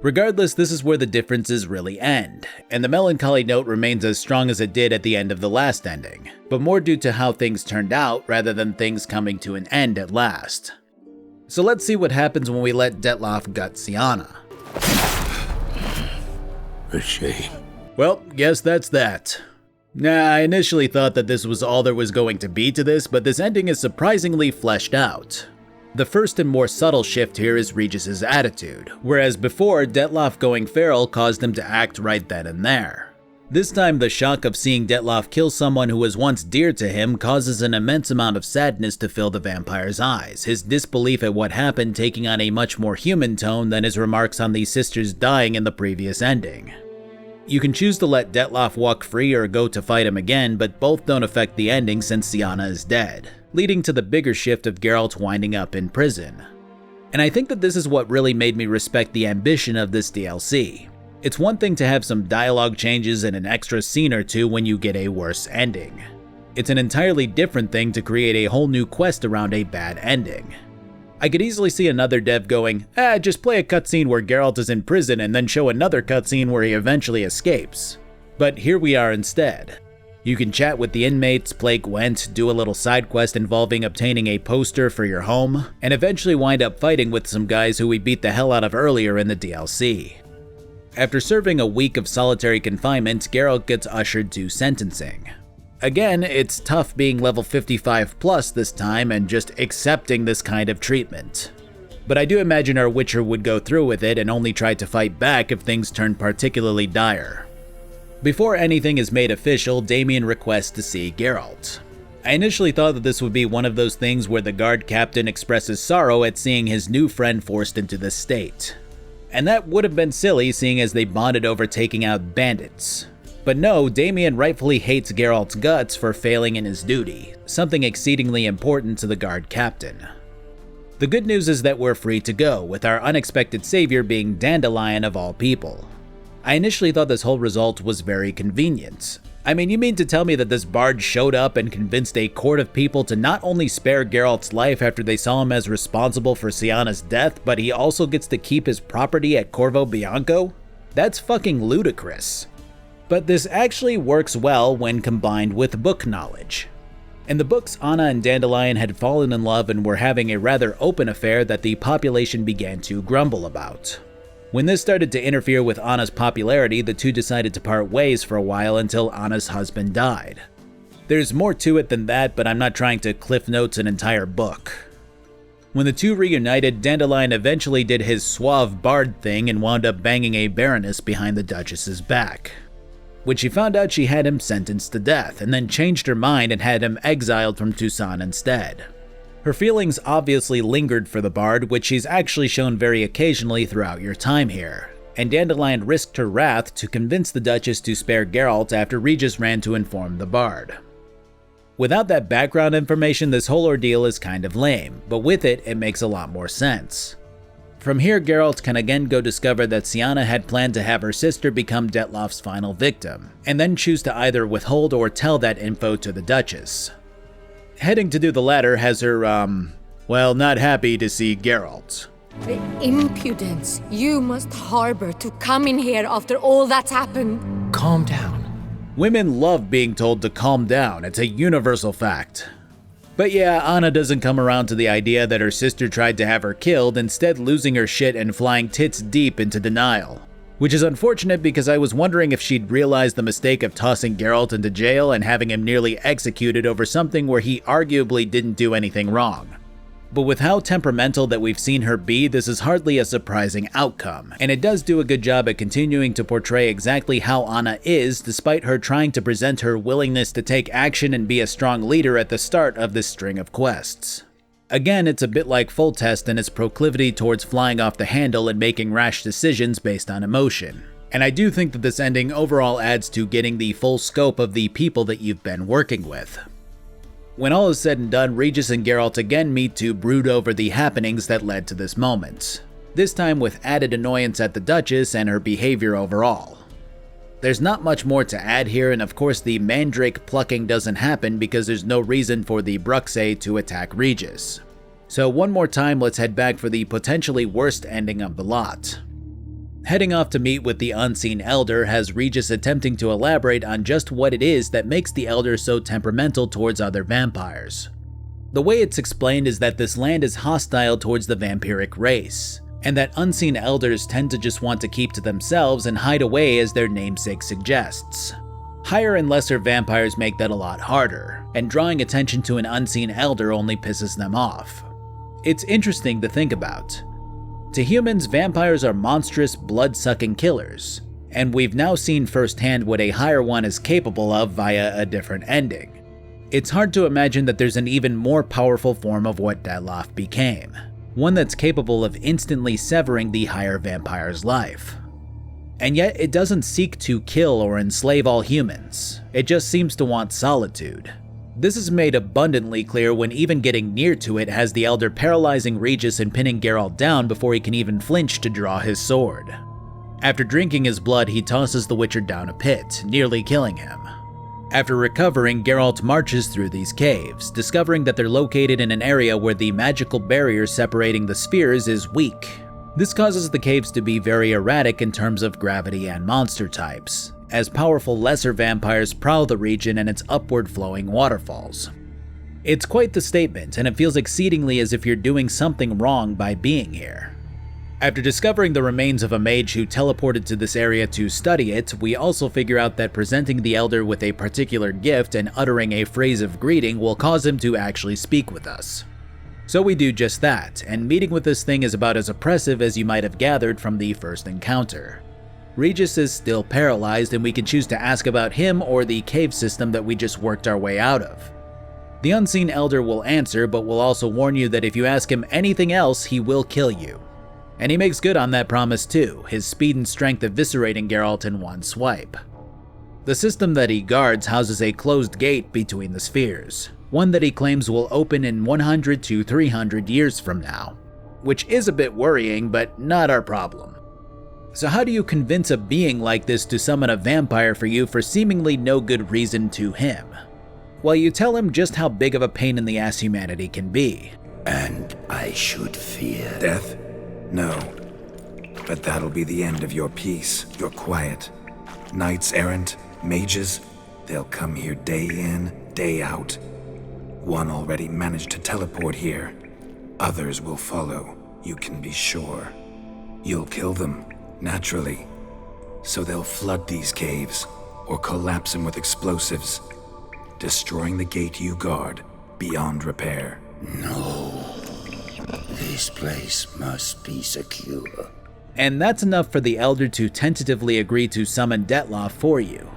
Regardless, this is where the differences really end, and the melancholy note remains as strong as it did at the end of the last ending, but more due to how things turned out rather than things coming to an end at last. So let's see what happens when we let Detloff gut Syanna. A shame. Well, guess that's that. I initially thought that this was all there was going to be to this, but this ending is surprisingly fleshed out. The first and more subtle shift here is Regis's attitude, whereas before, Detloff going feral caused him to act right then and there. This time, the shock of seeing Detloff kill someone who was once dear to him causes an immense amount of sadness to fill the vampire's eyes, his disbelief at what happened taking on a much more human tone than his remarks on these sisters dying in the previous ending. You can choose to let Detloff walk free or go to fight him again, but both don't affect the ending since Syanna is dead, leading to the bigger shift of Geralt winding up in prison. And I think that this is what really made me respect the ambition of this DLC. It's one thing to have some dialogue changes and an extra scene or two when you get a worse ending. It's an entirely different thing to create a whole new quest around a bad ending. I could easily see another dev going, just play a cutscene where Geralt is in prison and then show another cutscene where he eventually escapes. But here we are instead. You can chat with the inmates, play Gwent, do a little side quest involving obtaining a poster for your home, and eventually wind up fighting with some guys who we beat the hell out of earlier in the DLC. After serving a week of solitary confinement, Geralt gets ushered to sentencing. Again, it's tough being level 55 plus this time and just accepting this kind of treatment. But I do imagine our Witcher would go through with it and only try to fight back if things turned particularly dire. Before anything is made official, Damien requests to see Geralt. I initially thought that this would be one of those things where the guard captain expresses sorrow at seeing his new friend forced into this state. And that would have been silly seeing as they bonded over taking out bandits. But no, Damien rightfully hates Geralt's guts for failing in his duty, something exceedingly important to the guard captain. The good news is that we're free to go, with our unexpected savior being Dandelion of all people. I initially thought this whole result was very convenient. I mean, you mean to tell me that this bard showed up and convinced a court of people to not only spare Geralt's life after they saw him as responsible for Syanna's death, but he also gets to keep his property at Corvo Bianco? That's fucking ludicrous. But this actually works well when combined with book knowledge. In the books, Anna and Dandelion had fallen in love and were having a rather open affair that the population began to grumble about. When this started to interfere with Anna's popularity, the two decided to part ways for a while until Anna's husband died. There's more to it than that, but I'm not trying to Cliff Notes an entire book. When the two reunited, Dandelion eventually did his suave bard thing and wound up banging a baroness behind the Duchess's back. When she found out, she had him sentenced to death, and then changed her mind and had him exiled from Toussaint instead. Her feelings obviously lingered for the bard, which she's actually shown very occasionally throughout your time here, and Dandelion risked her wrath to convince the Duchess to spare Geralt after Regis ran to inform the bard. Without that background information, this whole ordeal is kind of lame, but with it, it makes a lot more sense. From here, Geralt can again go discover that Syanna had planned to have her sister become Detloff's final victim, and then choose to either withhold or tell that info to the Duchess. Heading to do the latter has her, well, not happy to see Geralt. The impudence you must harbor to come in here after all that's happened. Calm down. Women love being told to calm down, it's a universal fact. But yeah, Anna doesn't come around to the idea that her sister tried to have her killed, instead losing her shit and flying tits deep into denial. Which is unfortunate because I was wondering if she'd realized the mistake of tossing Geralt into jail and having him nearly executed over something where he arguably didn't do anything wrong. But with how temperamental that we've seen her be, this is hardly a surprising outcome, and it does do a good job at continuing to portray exactly how Anna is, despite her trying to present her willingness to take action and be a strong leader at the start of this string of quests. Again, it's a bit like Foltest and its proclivity towards flying off the handle and making rash decisions based on emotion. And I do think that this ending overall adds to getting the full scope of the people that you've been working with. When all is said and done, Regis and Geralt again meet to brood over the happenings that led to this moment, this time with added annoyance at the Duchess and her behavior overall. There's not much more to add here, and of course the mandrake plucking doesn't happen because there's no reason for the Bruxae to attack Regis. So one more time, let's head back for the potentially worst ending of the lot. Heading off to meet with the Unseen Elder has Regis attempting to elaborate on just what it is that makes the Elder so temperamental towards other vampires. The way it's explained is that this land is hostile towards the vampiric race, and that Unseen Elders tend to just want to keep to themselves and hide away as their namesake suggests. Higher and lesser vampires make that a lot harder, and drawing attention to an Unseen Elder only pisses them off. It's interesting to think about. To humans, vampires are monstrous, blood-sucking killers, and we've now seen firsthand what a higher one is capable of via a different ending. It's hard to imagine that there's an even more powerful form of what Detloff became, one that's capable of instantly severing the higher vampire's life. And yet it doesn't seek to kill or enslave all humans, it just seems to want solitude. This is made abundantly clear when even getting near to it has the Elder paralyzing Regis and pinning Geralt down before he can even flinch to draw his sword. After drinking his blood, he tosses the Witcher down a pit, nearly killing him. After recovering, Geralt marches through these caves, discovering that they're located in an area where the magical barrier separating the spheres is weak. This causes the caves to be very erratic in terms of gravity and monster types, as powerful lesser vampires prowl the region and its upward-flowing waterfalls. It's quite the statement, and it feels exceedingly as if you're doing something wrong by being here. After discovering the remains of a mage who teleported to this area to study it, we also figure out that presenting the Elder with a particular gift and uttering a phrase of greeting will cause him to actually speak with us. So we do just that, and meeting with this thing is about as oppressive as you might have gathered from the first encounter. Regis is still paralyzed, and we can choose to ask about him or the cave system that we just worked our way out of. The Unseen Elder will answer, but will also warn you that if you ask him anything else, he will kill you. And he makes good on that promise too, his speed and strength eviscerating Geralt in one swipe. The system that he guards houses a closed gate between the spheres, one that he claims will open in 100 to 300 years from now, which is a bit worrying, but not our problem. So how do you convince a being like this to summon a vampire for you for seemingly no good reason to him? Well, you tell him just how big of a pain in the ass humanity can be. And I should fear death? No. But that'll be the end of your peace, your quiet. Knights errant, mages, they'll come here day in, day out. One already managed to teleport here. Others will follow, you can be sure. You'll kill them, naturally. So they'll flood these caves, or collapse them with explosives, destroying the gate you guard beyond repair. No. This place must be secure. And that's enough for the Elder to tentatively agree to summon Detloff for you.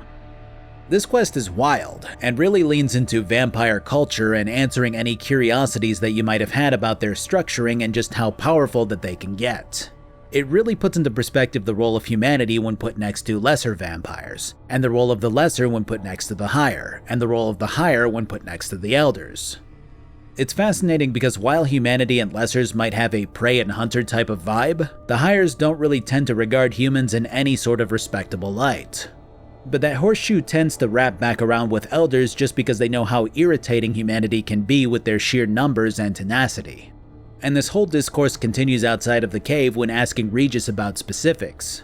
This quest is wild, and really leans into vampire culture and answering any curiosities that you might have had about their structuring and just how powerful that they can get. It really puts into perspective the role of humanity when put next to lesser vampires, and the role of the lesser when put next to the higher, and the role of the higher when put next to the elders. It's fascinating because while humanity and lessers might have a prey and hunter type of vibe, the highers don't really tend to regard humans in any sort of respectable light. But that horseshoe tends to wrap back around with elders just because they know how irritating humanity can be with their sheer numbers and tenacity. And this whole discourse continues outside of the cave when asking Regis about specifics.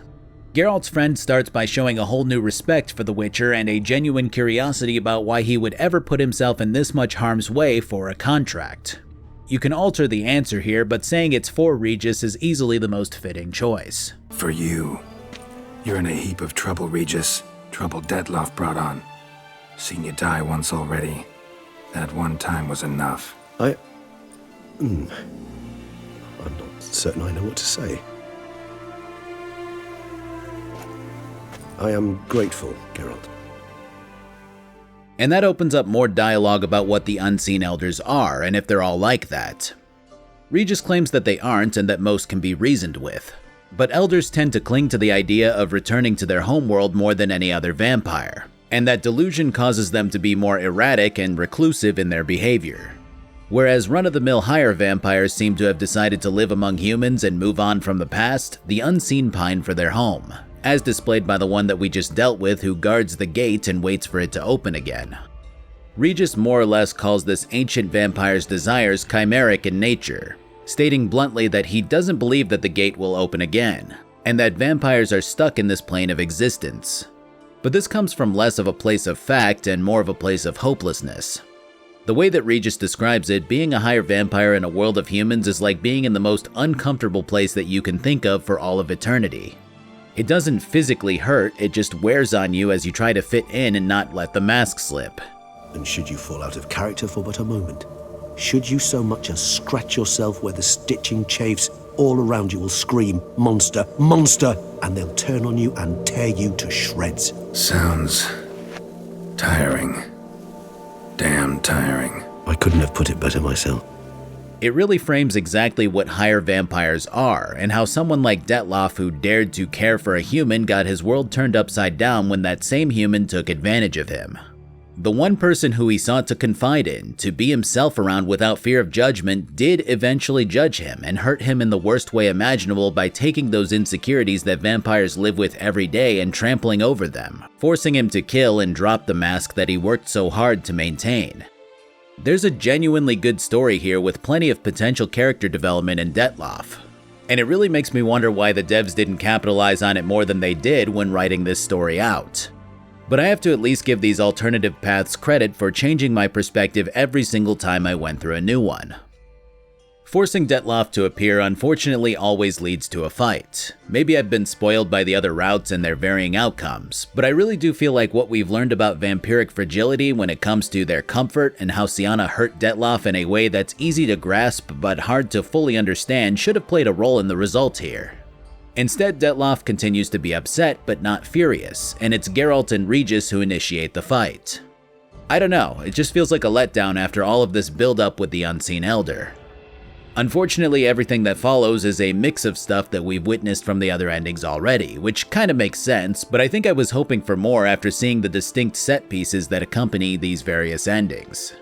Geralt's friend starts by showing a whole new respect for the Witcher and a genuine curiosity about why he would ever put himself in this much harm's way for a contract. You can alter the answer here, but saying it's for Regis is easily the most fitting choice. For you. You're in a heap of trouble, Regis. Trouble Detloff brought on. Seen you die once already. That one time was enough. I'm not certain I know what to say. I am grateful, Geralt. And that opens up more dialogue about what the Unseen Elders are and if they're all like that. Regis claims that they aren't and that most can be reasoned with. But elders tend to cling to the idea of returning to their homeworld more than any other vampire, and that delusion causes them to be more erratic and reclusive in their behavior. Whereas run-of-the-mill higher vampires seem to have decided to live among humans and move on from the past, the unseen pine for their home, as displayed by the one that we just dealt with who guards the gate and waits for it to open again. Regis more or less calls this ancient vampire's desires chimeric in nature, stating bluntly that he doesn't believe that the gate will open again, and that vampires are stuck in this plane of existence. But this comes from less of a place of fact and more of a place of hopelessness. The way that Regis describes it, being a higher vampire in a world of humans is like being in the most uncomfortable place that you can think of for all of eternity. It doesn't physically hurt, it just wears on you as you try to fit in and not let the mask slip. And should you fall out of character for but a moment, should you so much as scratch yourself where the stitching chafes, all around you will scream, "Monster, monster!" and they'll turn on you and tear you to shreds. Sounds tiring. Damn tiring. I couldn't have put it better myself. It really frames exactly what higher vampires are, and how someone like Detloff who dared to care for a human got his world turned upside down when that same human took advantage of him. The one person who he sought to confide in, to be himself around without fear of judgment, did eventually judge him and hurt him in the worst way imaginable by taking those insecurities that vampires live with every day and trampling over them, forcing him to kill and drop the mask that he worked so hard to maintain. There's a genuinely good story here with plenty of potential character development in Detloff, and it really makes me wonder why the devs didn't capitalize on it more than they did when writing this story out. But I have to at least give these alternative paths credit for changing my perspective every single time I went through a new one. Forcing Detloff to appear unfortunately always leads to a fight. Maybe I've been spoiled by the other routes and their varying outcomes, but I really do feel like what we've learned about vampiric fragility when it comes to their comfort and how Syanna hurt Detloff in a way that's easy to grasp but hard to fully understand should have played a role in the result here. Instead, Detloff continues to be upset but not furious, and it's Geralt and Regis who initiate the fight. I don't know, it just feels like a letdown after all of this build-up with the Unseen Elder. Unfortunately, everything that follows is a mix of stuff that we've witnessed from the other endings already, which kinda makes sense, but I think I was hoping for more after seeing the distinct set pieces that accompany these various endings.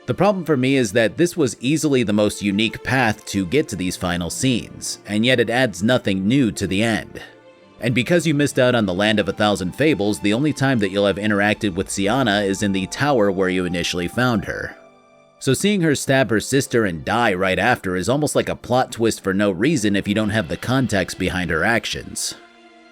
The problem for me is that this was easily the most unique path to get to these final scenes, and yet it adds nothing new to the end. And because you missed out on the Land of a Thousand Fables, the only time that you'll have interacted with Syanna is in the tower where you initially found her. So seeing her stab her sister and die right after is almost like a plot twist for no reason if you don't have the context behind her actions.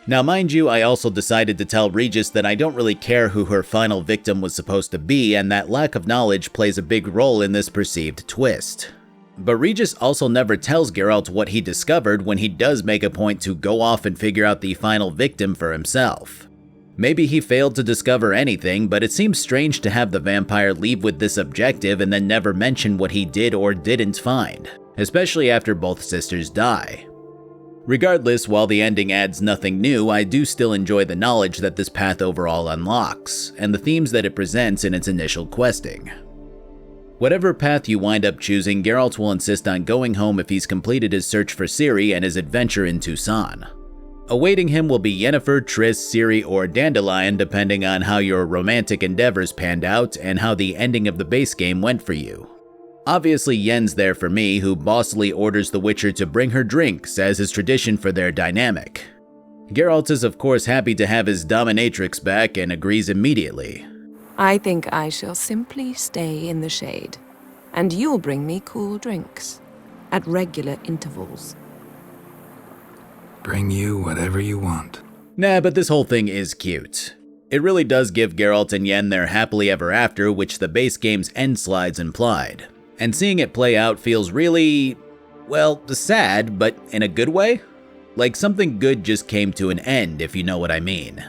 Now mind you, I also decided to tell Regis that I don't really care who her final victim was supposed to be, and that lack of knowledge plays a big role in this perceived twist. But Regis also never tells Geralt what he discovered when he does make a point to go off and figure out the final victim for himself. Maybe he failed to discover anything, but it seems strange to have the vampire leave with this objective and then never mention what he did or didn't find, especially after both sisters die. Regardless, while the ending adds nothing new, I do still enjoy the knowledge that this path overall unlocks, and the themes that it presents in its initial questing. Whatever path you wind up choosing, Geralt will insist on going home if he's completed his search for Ciri and his adventure in Toussaint. Awaiting him will be Yennefer, Triss, Ciri, or Dandelion depending on how your romantic endeavors panned out and how the ending of the base game went for you. Obviously Yen's there for me, who bossily orders the Witcher to bring her drinks as is tradition for their dynamic. Geralt is of course happy to have his dominatrix back and agrees immediately. I think I shall simply stay in the shade, and you'll bring me cool drinks, at regular intervals. Bring you whatever you want. Nah, but this whole thing is cute. It really does give Geralt and Yen their happily ever after, which the base game's end slides implied. And seeing it play out feels really, well, sad, but in a good way? Like something good just came to an end, if you know what I mean.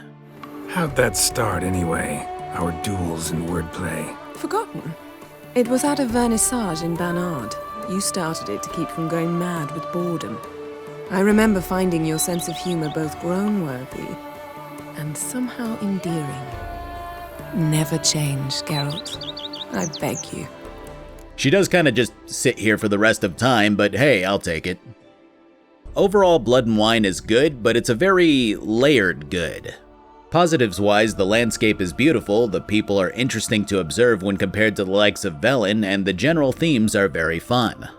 How'd that start anyway? Our duels and wordplay. Forgotten. It was at a vernissage in Banard. You started it to keep from going mad with boredom. I remember finding your sense of humor both groan-worthy and somehow endearing. Never change, Geralt. I beg you. She does kind of just sit here for the rest of time, but hey, I'll take it. Overall, Blood and Wine is good, but it's a very layered good. Positives-wise, the landscape is beautiful, the people are interesting to observe when compared to the likes of Velen, and the general themes are very fun.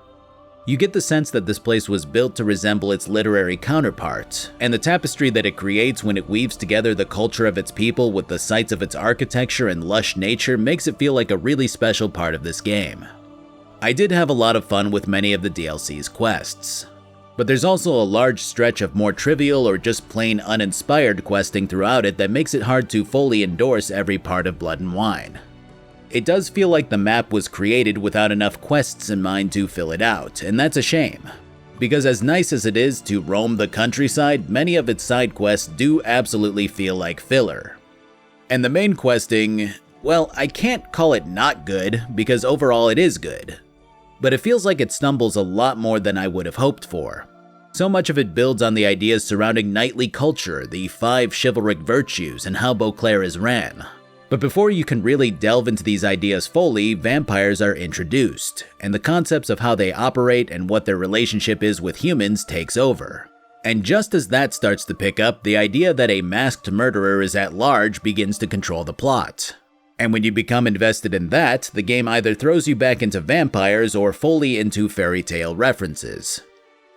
You get the sense that this place was built to resemble its literary counterpart, and the tapestry that it creates when it weaves together the culture of its people with the sights of its architecture and lush nature makes it feel like a really special part of this game. I did have a lot of fun with many of the DLC's quests. But there's also a large stretch of more trivial or just plain uninspired questing throughout it that makes it hard to fully endorse every part of Blood and Wine. It does feel like the map was created without enough quests in mind to fill it out, and that's a shame. Because as nice as it is to roam the countryside, many of its side quests do absolutely feel like filler. And the main questing, well, I can't call it not good, because overall it is good. But it feels like it stumbles a lot more than I would have hoped for. So much of it builds on the ideas surrounding knightly culture, the 5 chivalric virtues, and how Beauclair is ran. But before you can really delve into these ideas fully, vampires are introduced, and the concepts of how they operate and what their relationship is with humans takes over. And just as that starts to pick up, the idea that a masked murderer is at large begins to control the plot. And when you become invested in that, the game either throws you back into vampires or fully into fairy tale references.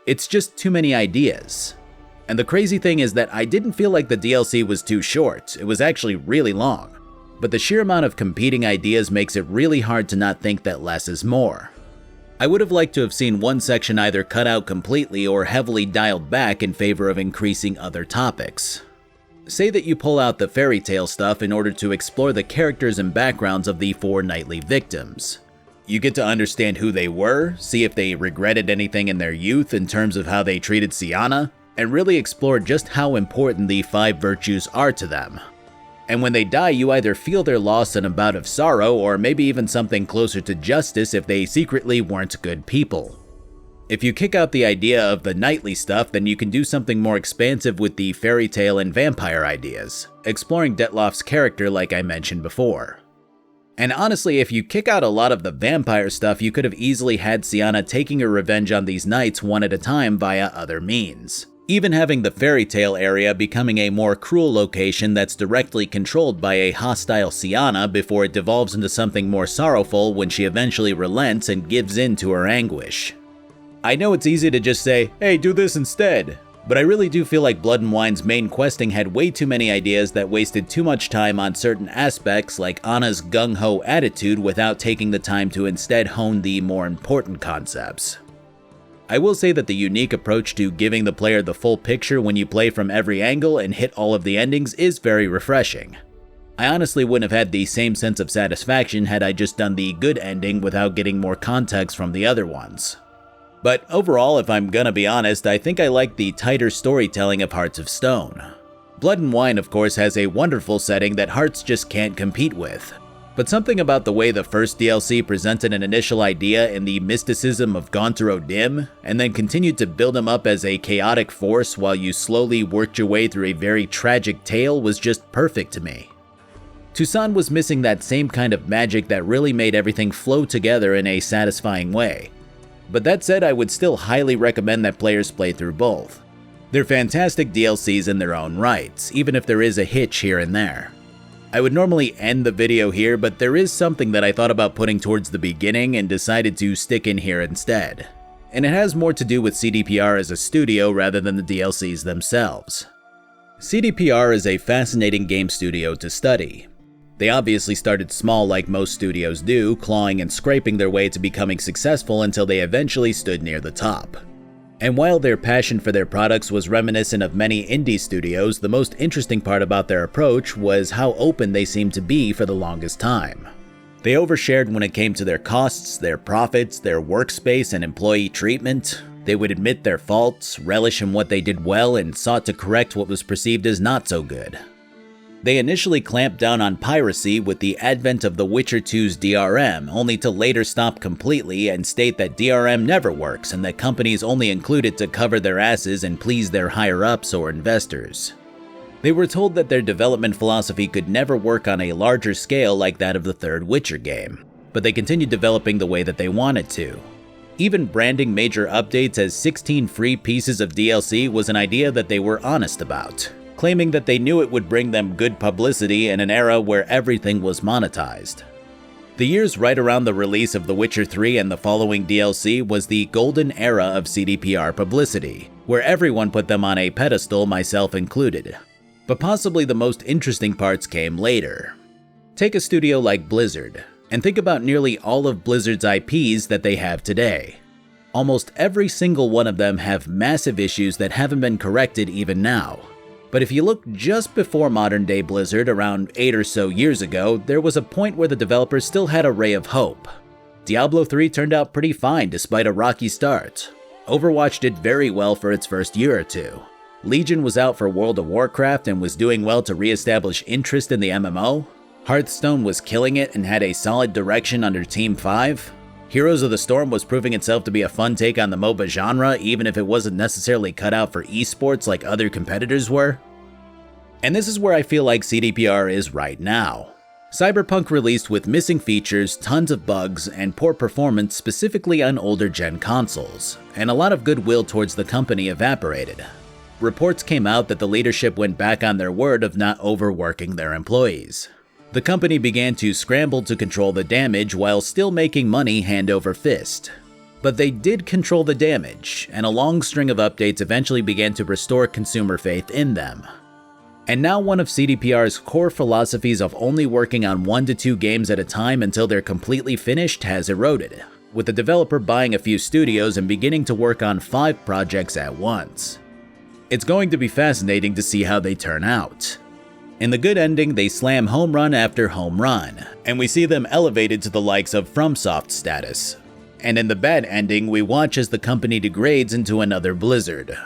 It's just too many ideas. And the crazy thing is that I didn't feel like the DLC was too short, it was actually really long. But the sheer amount of competing ideas makes it really hard to not think that less is more. I would have liked to have seen one section either cut out completely or heavily dialed back in favor of increasing other topics. Say that you pull out the fairy tale stuff in order to explore the characters and backgrounds of the 4 knightly victims. You get to understand who they were, see if they regretted anything in their youth in terms of how they treated Sienna, and really explore just how important the 5 virtues are to them. And when they die, you either feel their loss and a bout of sorrow, or maybe even something closer to justice if they secretly weren't good people. If you kick out the idea of the knightly stuff, then you can do something more expansive with the fairy tale and vampire ideas, exploring Dettloff's character like I mentioned before. And honestly, if you kick out a lot of the vampire stuff, you could have easily had Sienna taking her revenge on these knights one at a time via other means. Even having the fairy tale area becoming a more cruel location that's directly controlled by a hostile Sienna before it devolves into something more sorrowful when she eventually relents and gives in to her anguish. I know it's easy to just say, hey, do this instead, but I really do feel like Blood and Wine's main questing had way too many ideas that wasted too much time on certain aspects like Anna's gung-ho attitude without taking the time to instead hone the more important concepts. I will say that the unique approach to giving the player the full picture when you play from every angle and hit all of the endings is very refreshing. I honestly wouldn't have had the same sense of satisfaction had I just done the good ending without getting more context from the other ones. But overall, if I'm gonna be honest, I think I like the tighter storytelling of Hearts of Stone. Blood and Wine, of course, has a wonderful setting that Hearts just can't compete with. But something about the way the first DLC presented an initial idea in the mysticism of Gontarow Dim, and then continued to build him up as a chaotic force while you slowly worked your way through a very tragic tale was just perfect to me. Toussaint was missing that same kind of magic that really made everything flow together in a satisfying way. But that said, I would still highly recommend that players play through both. They're fantastic DLCs in their own rights, even if there is a hitch here and there. I would normally end the video here, but there is something that I thought about putting towards the beginning and decided to stick in here instead. And it has more to do with CDPR as a studio rather than the DLCs themselves. CDPR is a fascinating game studio to study. They obviously started small like most studios do, clawing and scraping their way to becoming successful until they eventually stood near the top. And while their passion for their products was reminiscent of many indie studios, the most interesting part about their approach was how open they seemed to be for the longest time. They overshared when it came to their costs, their profits, their workspace and employee treatment. They would admit their faults, relish in what they did well, and sought to correct what was perceived as not so good. They initially clamped down on piracy with the advent of The Witcher 2's DRM, only to later stop completely and state that DRM never works and that companies only include it to cover their asses and please their higher-ups or investors. They were told that their development philosophy could never work on a larger scale like that of the third Witcher game, but they continued developing the way that they wanted to. Even branding major updates as 16 free pieces of DLC was an idea that they were honest about, claiming that they knew it would bring them good publicity in an era where everything was monetized. The years right around the release of The Witcher 3 and the following DLC was the golden era of CDPR publicity, where everyone put them on a pedestal, myself included. But possibly the most interesting parts came later. Take a studio like Blizzard, and think about nearly all of Blizzard's IPs that they have today. Almost every single one of them have massive issues that haven't been corrected even now. But if you look just before modern-day Blizzard, around 8 or so years ago, there was a point where the developers still had a ray of hope. Diablo 3 turned out pretty fine despite a rocky start. Overwatch did very well for its first year or two. Legion was out for World of Warcraft and was doing well to re-establish interest in the MMO. Hearthstone was killing it and had a solid direction under Team 5. Heroes of the Storm was proving itself to be a fun take on the MOBA genre, even if it wasn't necessarily cut out for esports like other competitors were. And this is where I feel like CDPR is right now. Cyberpunk released with missing features, tons of bugs, and poor performance specifically on older gen consoles, and a lot of goodwill towards the company evaporated. Reports came out that the leadership went back on their word of not overworking their employees. The company began to scramble to control the damage while still making money hand over fist. But they did control the damage, and a long string of updates eventually began to restore consumer faith in them. And now one of CDPR's core philosophies of only working on 1 to 2 games at a time until they're completely finished has eroded, with the developer buying a few studios and beginning to work on 5 projects at once. It's going to be fascinating to see how they turn out. In the good ending, they slam home run after home run, and we see them elevated to the likes of FromSoft status. And in the bad ending, we watch as the company degrades into another Blizzard.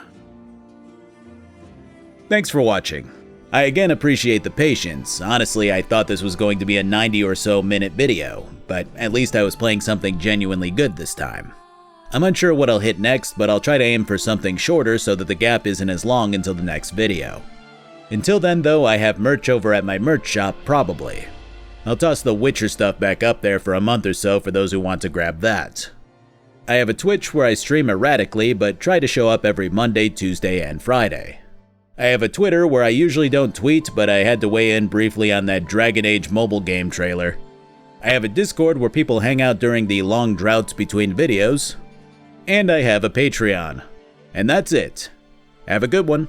Thanks for watching. I again appreciate the patience. Honestly, I thought this was going to be a 90 or so minute video, but at least I was playing something genuinely good this time. I'm unsure what I'll hit next, but I'll try to aim for something shorter so that the gap isn't as long until the next video. Until then though, I have merch over at my merch shop, probably. I'll toss the Witcher stuff back up there for a month or so for those who want to grab that. I have a Twitch where I stream erratically, but try to show up every Monday, Tuesday, and Friday. I have a Twitter where I usually don't tweet, but I had to weigh in briefly on that Dragon Age mobile game trailer. I have a Discord where people hang out during the long droughts between videos. And I have a Patreon. And that's it. Have a good one.